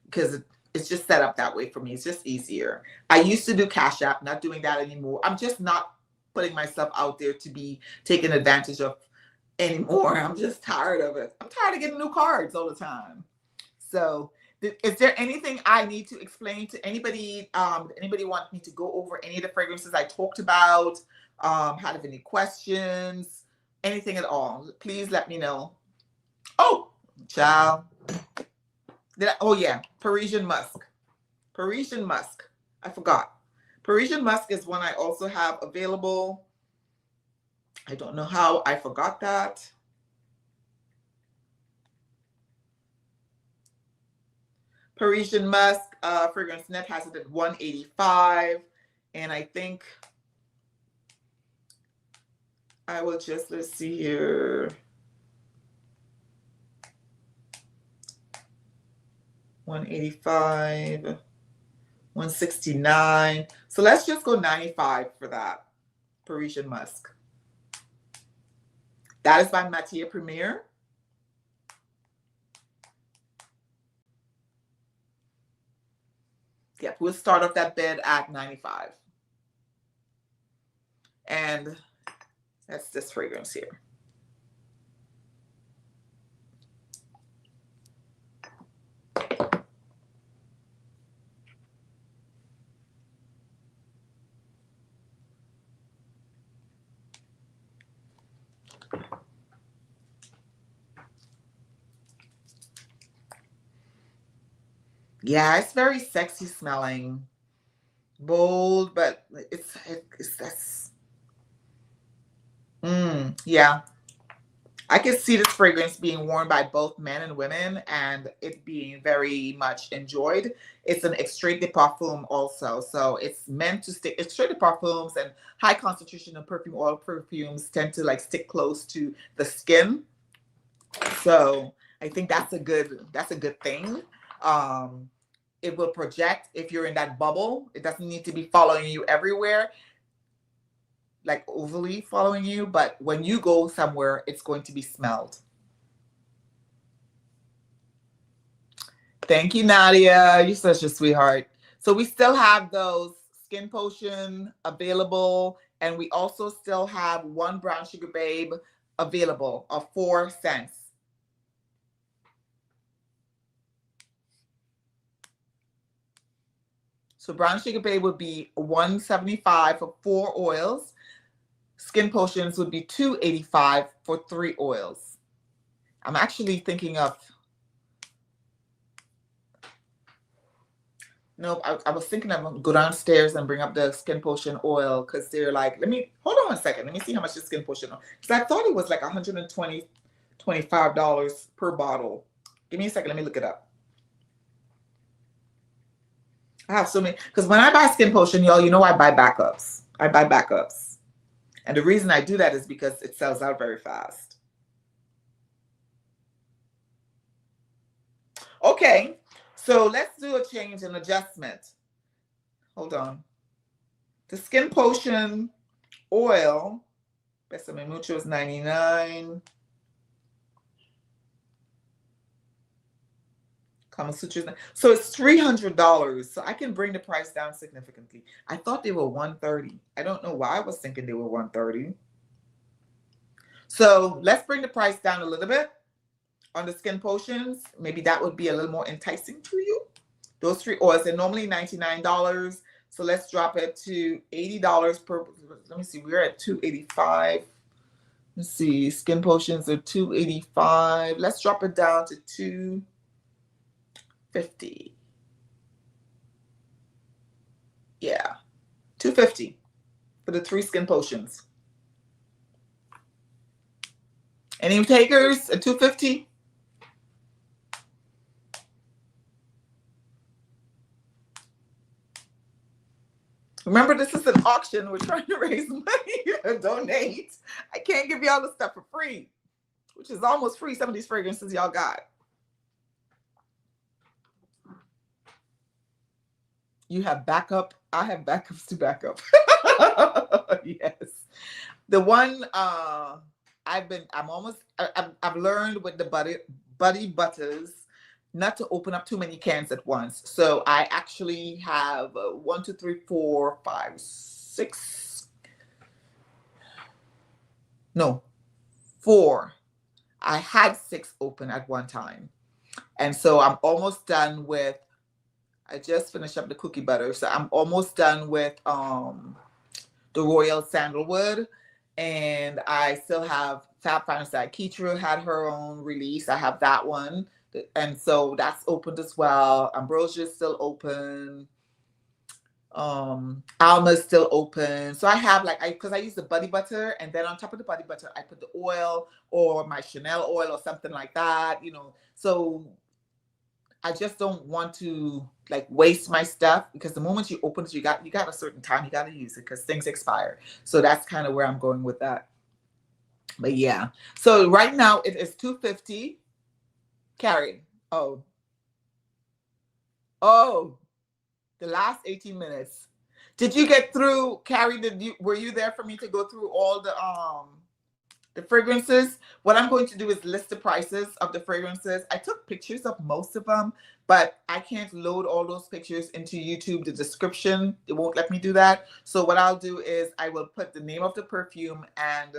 [SPEAKER 1] because it's just set up that way for me. It's just easier. I used to do Cash App, not doing that anymore. I'm just not putting myself out there to be taken advantage of anymore. I'm just tired of it. I'm tired of getting new cards all the time. So is there anything I need to explain to anybody? Anybody want me to go over any of the fragrances I talked about? Have any questions? Anything at all, please let me know. Oh, child. Oh, yeah. Parisian Musk. Parisian Musk. I forgot. Parisian Musk is one I also have available. I don't know how I forgot that. Parisian Musk, Fragrance Net has it at $185. And I think I will just, let's see here. 185, 169. So let's just go 95 for that. Parisian Musk. That is by Matière Première. Yep, we'll start off that bid at 95. And that's this fragrance here. Yeah, it's very sexy smelling. Bold, but it's that's yeah. I can see this fragrance being worn by both men and women, and it being very much enjoyed. It's an extrait de parfum also, so it's meant to stick. Extrait de parfums and high concentration of perfume oil perfumes tend to like stick close to the skin. So I think that's a good thing. It will project if you're in that bubble. It doesn't need to be following you everywhere, like overly following you, but when you go somewhere, it's going to be smelled. Thank you, Nadia. You're such a sweetheart. So we still have those Skinpotion available, and we also still have one Brown Sugar Babe available of 4 cents. So Brown Sugar Babe would be $175 for 4 oils. Skinpotions would be $285 for 3 oils. I'm actually thinking of, no, I was thinking I'm gonna go downstairs and bring up the Skinpotion oil because they're like, hold on 1 second. Let me see how much the Skinpotion oil. Because I thought it was like $120, $25 per bottle. Give me a second. Let me look it up. I have so many, because when I buy Skinpotion, y'all, you know I buy backups. I buy backups. And the reason I do that is because it sells out very fast. Okay, so let's do a change and adjustment. Hold on. The Skinpotion oil, Besame Mucho is $99. Kama Sutra, so it's $300. So I can bring the price down significantly. I thought they were $130. I don't know why I was thinking they were $130. So let's bring the price down a little bit on the Skinpotions. Maybe that would be a little more enticing to you. Those 3 oils are normally $99. So let's drop it to $80 per. Let me see. We're at $285. Let's see. Skinpotions are $285. Let's drop it down to $250. Yeah, $250 for the 3 Skinpotions. Any takers at $250? Remember, this is an auction. We're trying to raise money to donate. I can't give you all the stuff for free, which is almost free. Some of these fragrances y'all got. You have backup. I have backups to backup. Yes. The one I've learned with the Buddy Butters not to open up too many cans at once. So I actually have 1, 2, 3, 4, 5, 6. No, 4. I had 6 open at one time. And so I'm almost done with, I just finished up the cookie butter. So I'm almost done with the Royal Sandalwood. And I still have Fab Fireside. Chypre had her own release. I have that one. And so that's opened as well. Ambrosia is still open. Alma is still open. So I have because I use the Buddy Butter, and then on top of the Buddy Butter, I put the oil or my Chanel oil or something like that, you know. So I just don't want to waste my stuff, because the moment you open it, you got a certain time you got to use it because things expire. So that's kind of where I'm going with that. But yeah, so right now it is $250. Carrie, oh, the last 18 minutes. Did you get through, Carrie? Were you there for me to go through all the fragrances? What I'm going to do is list the prices of the fragrances. I took pictures of most of them, but I can't load all those pictures into YouTube, the description. It won't let me do that. So what I'll do is I will put the name of the perfume, and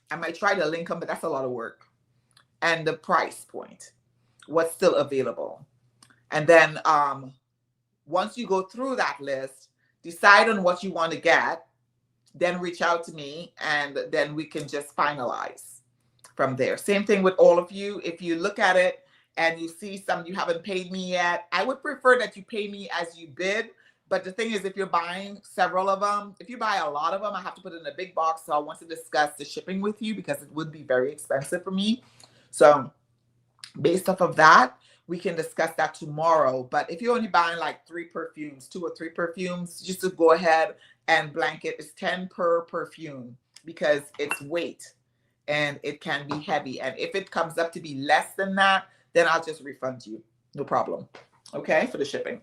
[SPEAKER 1] I might try to link them, but that's a lot of work. And the price point, what's still available. And then once you go through that list, decide on what you want to get, then reach out to me, and then we can just finalize from there. Same thing with all of you. If you look at it and you see some you haven't paid me yet, I would prefer that you pay me as you bid. But the thing is, if you're buying several of them, if you buy a lot of them, I have to put it in a big box. So I want to discuss the shipping with you, because it would be very expensive for me. So based off of that, we can discuss that tomorrow. But if you're only buying 3 perfumes, 2 or 3 perfumes, just to go ahead and blanket, it's 10 per perfume, because it's weight and it can be heavy. And if it comes up to be less than that, then I'll just refund you. No problem. Okay, for the shipping.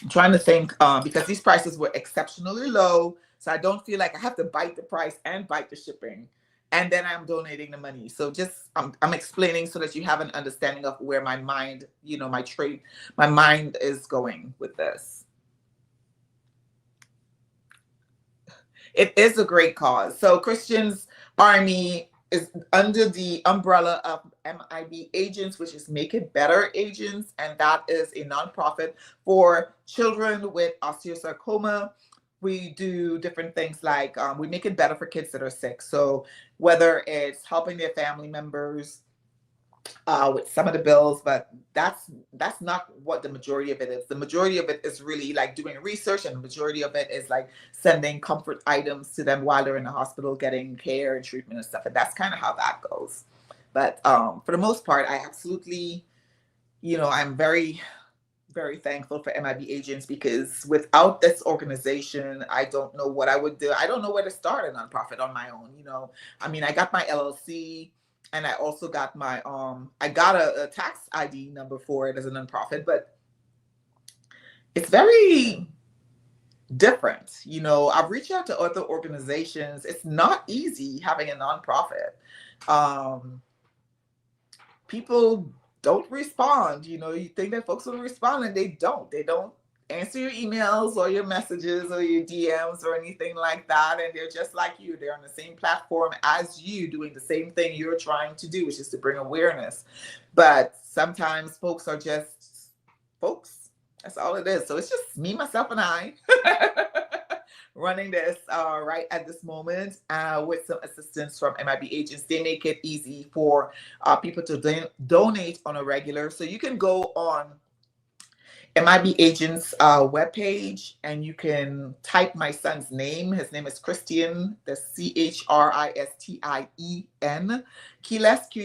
[SPEAKER 1] I'm trying to think, because these prices were exceptionally low. So I don't feel like I have to bite the price and bite the shipping. And then I'm donating the money. So just, I'm explaining so that you have an understanding of where my mind, my mind is going with this. It is a great cause. So Christian's Army is under the umbrella of MIB Agents, which is Make It Better Agents. And that is a nonprofit for children with osteosarcoma, we do different things like we make it better for kids that are sick. So whether it's helping their family members with some of the bills, but that's not what the majority of it is. The majority of it is really like doing research, and the majority of it is like sending comfort items to them while they're in the hospital getting care and treatment and stuff. And that's kind of how that goes. But for the most part, I absolutely, I'm very, very thankful for MIB agents, because without this organization, I don't know what I would do. I don't know where to start a nonprofit on my own. I mean, I got my LLC, and I also got my I got a tax ID number for it as a nonprofit, but it's very different. I've reached out to other organizations. It's not easy having a nonprofit. People don't respond. You think that folks will respond, and they don't. They don't answer your emails or your messages or your DMs or anything like that. And they're just like you. They're on the same platform as you, doing the same thing you're trying to do, which is to bring awareness. But sometimes folks are just folks. That's all it is. So it's just me, myself, and I running this right at this moment with some assistance from MIB agents. They make it easy for people to donate on a regular. So you can go on MIB agents webpage, and you can type my son's name. His name is Christian. That's Christien, Quiles, Quiles,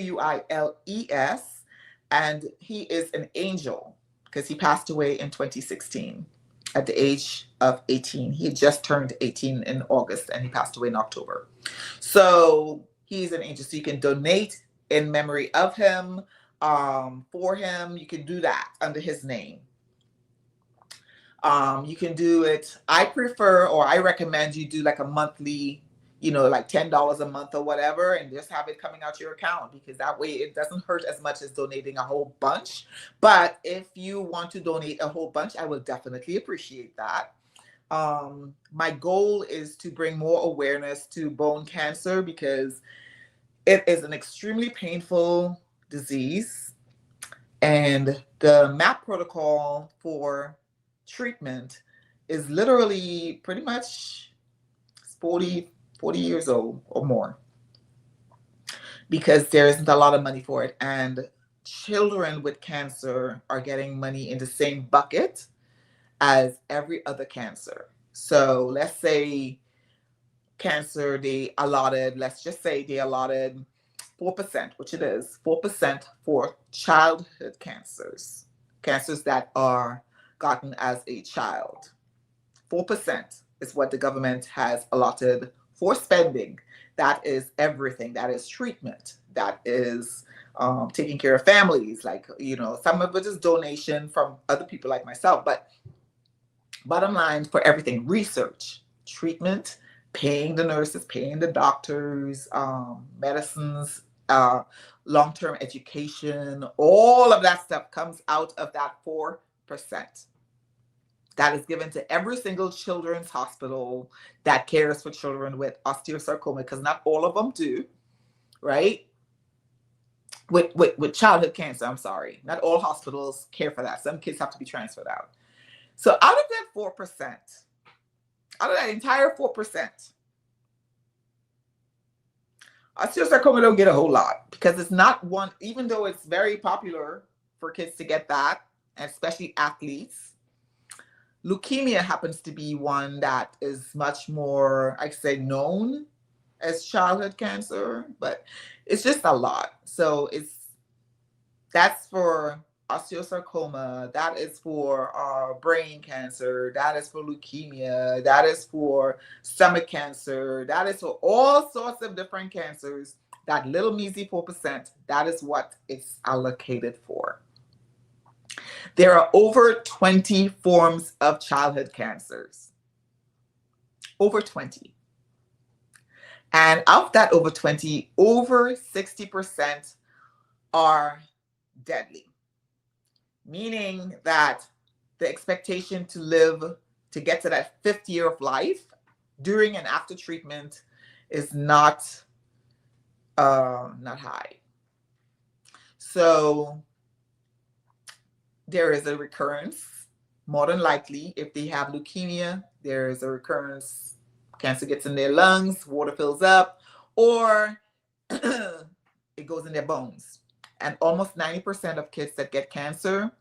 [SPEAKER 1] and he is an angel because he passed away in 2016 at the age of 18. He had just turned 18 in August, and he passed away in October. So he's an angel. So you can donate in memory of him, for him. You can do that under his name. You can do it. I prefer, or I recommend you do like a monthly, like $10 a month or whatever, and just have it coming out your account, because that way it doesn't hurt as much as donating a whole bunch. But if you want to donate a whole bunch, I will definitely appreciate that. My goal is to bring more awareness to bone cancer, because it is an extremely painful disease, and the MAP protocol for treatment is literally pretty much 40 years old or more, because there isn't a lot of money for it. And children with cancer are getting money in the same bucket as every other cancer. So let's say cancer, let's just say they allotted 4%, which it is, 4% for childhood cancers that are gotten as a child. 4% is what the government has allotted for spending. That is everything. That is treatment. That is taking care of families. Like, some of it is donation from other people like myself. But bottom line, for everything, research, treatment, paying the nurses, paying the doctors, medicines, long-term education, all of that stuff comes out of that 4%. That is given to every single children's hospital that cares for children with osteosarcoma, because not all of them do, right? With childhood cancer, I'm sorry. Not all hospitals care for that. Some kids have to be transferred out. So out of that 4%, out of that entire 4%, osteosarcoma don't get a whole lot, because it's not one, even though it's very popular for kids to get that, especially athletes. Leukemia happens to be one that is much more, I'd say, known as childhood cancer, but it's just a lot. So that's for osteosarcoma, that is for brain cancer, that is for leukemia, that is for stomach cancer, that is for all sorts of different cancers. That little measly 4%, that is what it's allocated for. There are over 20 forms of childhood cancers. Over 20. And of that over 20, over 60% are deadly. Meaning that the expectation to live, to get to that 5th year of life during and after treatment is not high. So there is a recurrence more than likely, if they have leukemia, there's a recurrence. Cancer gets in their lungs, water fills up, or it goes in their bones. And almost 90% of kids that get cancer,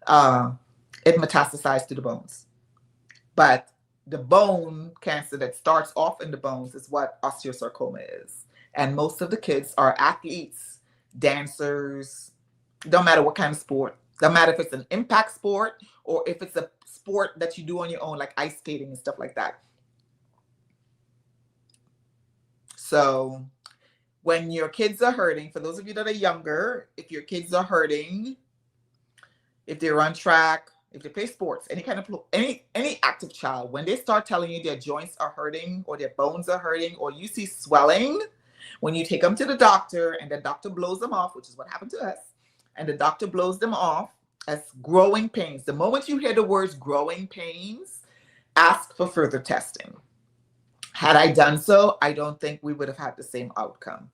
[SPEAKER 1] it metastasizes to the bones. But the bone cancer that starts off in the bones is what osteosarcoma is. And most of the kids are athletes, dancers, don't matter what kind of sport. Don't matter if it's an impact sport or if it's a sport that you do on your own, like ice skating and stuff like that. So when your kids are hurting, for those of you that are younger, if your kids are hurting, if they run track, if they play sports, any kind of any active child, when they start telling you their joints are hurting or their bones are hurting or you see swelling, when you take them to the doctor and the doctor blows them off, which is what happened to us, and the doctor blows them off as growing pains. The moment you hear the words growing pains, ask for further testing. Had I done so, I don't think we would have had the same outcome.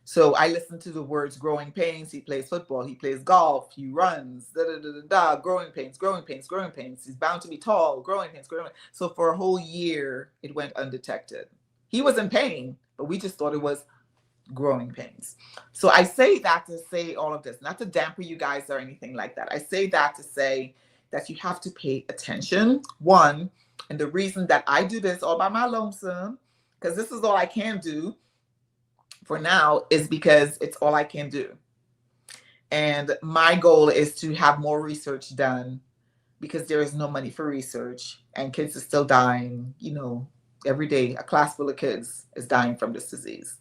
[SPEAKER 1] So I listen to the words growing pains. He plays football, he plays golf, he runs, growing pains, growing pains, growing pains. He's bound to be tall, growing pains, growing pains. So for a whole year, it went undetected. He was in pain, but we just thought it was growing pains. So I say that to say all of this, not to dampen you guys or anything like that. I say that to say that you have to pay attention. One, and the reason that I do this all by my lonesome, because this is all I can do for now, is because it's all I can do. And my goal is to have more research done because there is no money for research and kids are still dying. You know, every day a class full of kids is dying from this disease.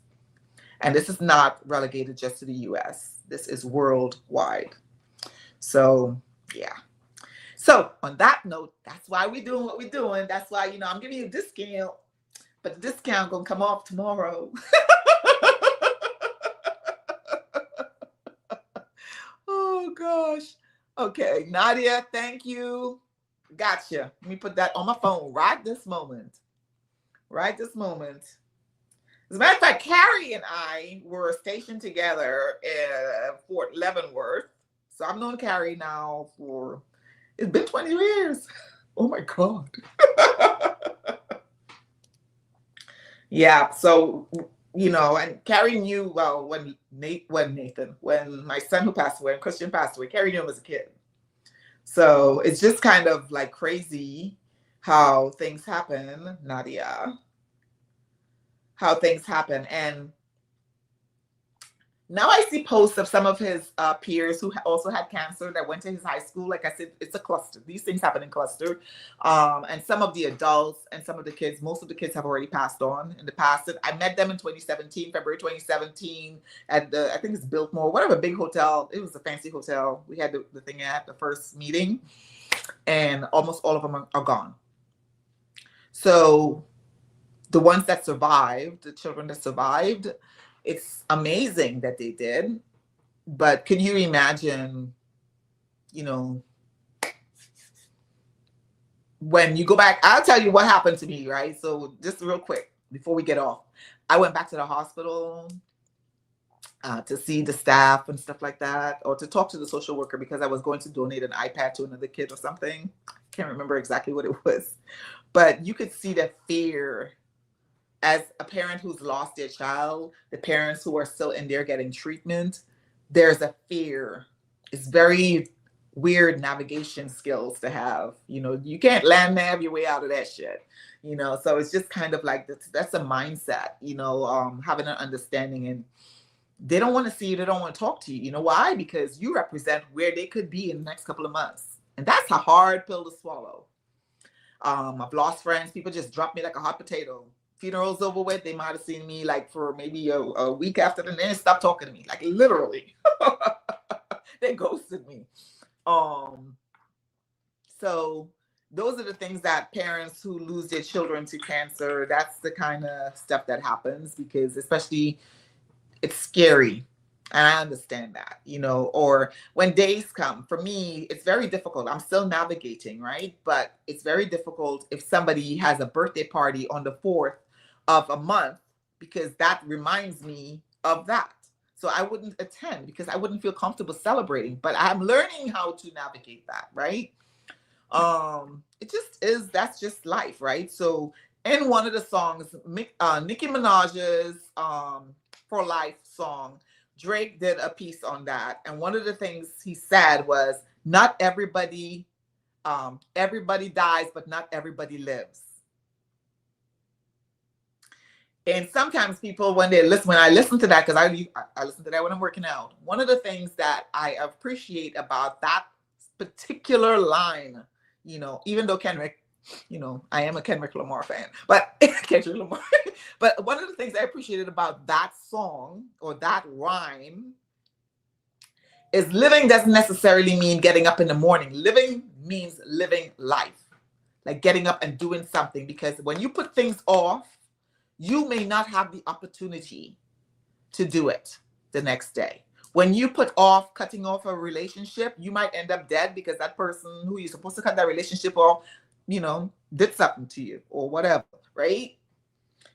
[SPEAKER 1] And this is not relegated just to the US. This is worldwide. So, yeah. So on that note, that's why we're doing what we're doing. That's why, you know, I'm giving you a discount, but the discount gonna come off tomorrow. Oh gosh. Okay, Nadia, thank you. Gotcha. Let me put that on my phone right this moment. Right this moment. As a matter of fact, Carrie and I were stationed together at Fort Leavenworth. So I've known Carrie now for, it's been 20 years. Oh my God. Yeah, so, you know, and Carrie knew, well, when my son who passed away, Christian passed away, Carrie knew him as a kid. So it's just kind of like crazy how things happen, Nadia. How things happen. And now I see posts of some of his peers who also had cancer that went to his high school. Like I said, it's a cluster. These things happen in cluster. And some of the adults and some of the kids, most of the kids have already passed on in the past. I met them in 2017, February 2017 at the, I think it's Biltmore, whatever, big hotel. It was a fancy hotel. We had the thing at the first meeting and almost all of them are gone. So the ones that survived, the children that survived, it's amazing that they did. But can you imagine, you know, when you go back, I'll tell you what happened to me, right? So just real quick, before we get off, I went back to the hospital to see the staff and stuff like that, or to talk to the social worker because I was going to donate an iPad to another kid or something. Can't remember exactly what it was. But you could see that fear as a parent who's lost their child, the parents who are still in there getting treatment, there's a fear. It's very weird navigation skills to have. You know, you can't land nav your way out of that shit. You know, so it's just kind of like that's a mindset, you know, having an understanding. And they don't want to see you. They don't want to talk to you. You know why? Because you represent where they could be in the next couple of months. And that's a hard pill to swallow. I've lost friends. People just drop me like a hot potato. Funeral's over with, they might have seen me like for maybe a week after, and then stop talking to me, like literally. They ghosted me. So those are the things that parents who lose their children to cancer, that's the kind of stuff that happens, because especially it's scary. And I understand that, you know, or when days come, for me, it's very difficult. I'm still navigating, right? But it's very difficult if somebody has a birthday party on the 4th of a month, because that reminds me of that. So I wouldn't attend because I wouldn't feel comfortable celebrating. But I'm learning how to navigate that, right? It just is, that's just life, right? So in one of the songs, Nicki Minaj's For Life song, Drake did a piece on that. And one of the things he said was, not everybody, everybody dies, but not everybody lives. And sometimes people, when I listen to that, because I listen to that when I'm working out, one of the things that I appreciate about that particular line, you know, even though Kendrick, you know, I am a Kendrick Lamar fan, but Kendrick Lamar, but one of the things I appreciated about that song or that rhyme is living doesn't necessarily mean getting up in the morning. Living means living life, like getting up and doing something, because when you put things off, you may not have the opportunity to do it the next day. When you put off cutting off a relationship, you might end up dead because that person who you're supposed to cut that relationship off, you know, did something to you or whatever, right?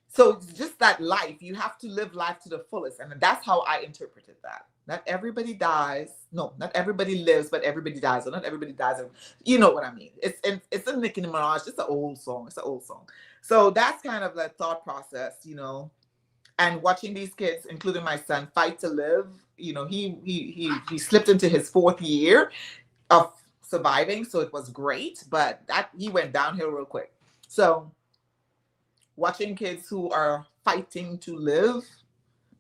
[SPEAKER 1] So just that life, you have to live life to the fullest. And that's how I interpreted that. Not everybody dies. No, not everybody lives, but everybody dies. Or not everybody dies. You know what I mean? It's a Nicki Minaj. It's an old song. It's an old song. So that's kind of the thought process, you know. And watching these kids, including my son, fight to live. You know, he slipped into his 4th year of surviving, so it was great. But that he went downhill real quick. So watching kids who are fighting to live,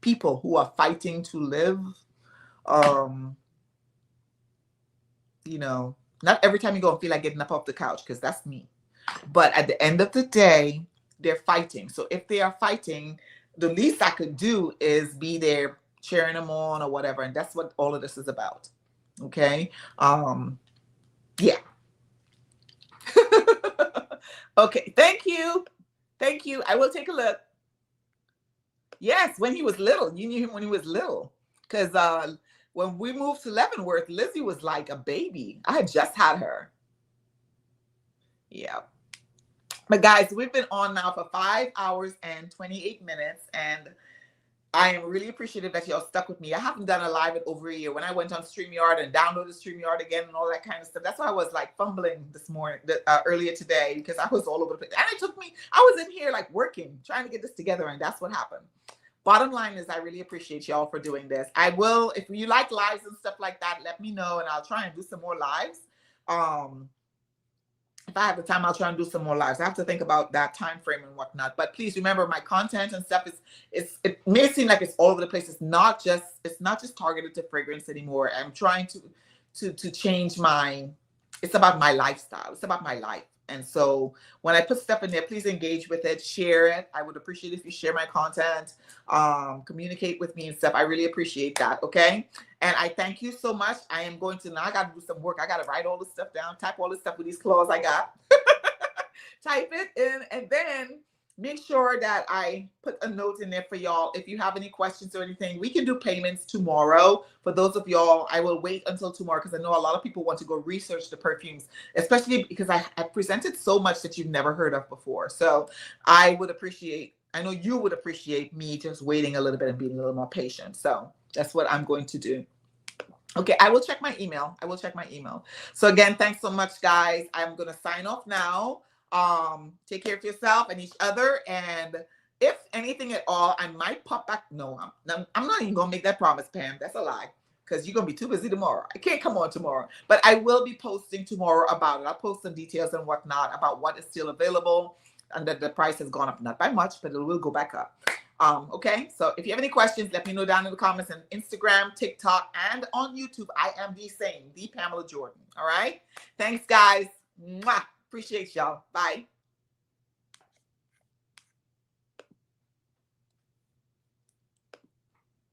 [SPEAKER 1] people who are fighting to live, you know, not every time you go and feel like getting up off the couch, because that's me. But at the end of the day, they're fighting. So if they are fighting, the least I could do is be there cheering them on or whatever. And that's what all of this is about. Okay. Yeah. Okay. Thank you. Thank you. I will take a look. Yes, when he was little. You knew him when he was little. Because when we moved to Leavenworth, Lizzie was like a baby. I had just had her. Yeah. But guys, we've been on now for 5 hours and 28 minutes. And I am really appreciative that y'all stuck with me. I haven't done a live in over a year. When I went on StreamYard and downloaded StreamYard again and all that kind of stuff, that's why I was like fumbling this morning, earlier today, because I was all over the place. And it took me, I was in here like working, trying to get this together, and that's what happened. Bottom line is I really appreciate y'all for doing this. I will, if you like lives and stuff like that, let me know and I'll try and do some more lives. If I have the time, I'll try and do some more lives. I have to think about that time frame and whatnot. But please remember, my content and stuff it may seem like it's all over the place. It's not just targeted to fragrance anymore. I'm trying to change it's about my lifestyle. It's about my life. And so when I put stuff in there, please engage with it, share it. I would appreciate if you share my content, communicate with me and stuff. I really appreciate that. Okay. And I thank you so much. I am going to, now I got to do some work. I got to write all this stuff down, type all this stuff with these claws I got, type it in, and then make sure that I put a note in there for y'all. If you have any questions or anything, we can do payments tomorrow. For those of y'all, I will wait until tomorrow because I know a lot of people want to go research the perfumes, especially because I presented so much that you've never heard of before. So I know you would appreciate me just waiting a little bit and being a little more patient. So that's what I'm going to do. Okay, I will check my email. So again, thanks so much, guys. I'm going to sign off now. Take care of yourself and each other. And if anything at all, I might pop back. No, I'm not even going to make that promise, Pam. That's a lie. Because you're going to be too busy tomorrow. I can't come on tomorrow. But I will be posting tomorrow about it. I'll post some details and whatnot about what is still available. And that the price has gone up, not by much, but it will go back up. Okay, so if you have any questions, let me know down in the comments on Instagram, TikTok, and on YouTube. I am the same, the Pamela Jordan. All right. Thanks, guys. Mwah. Appreciate y'all. Bye.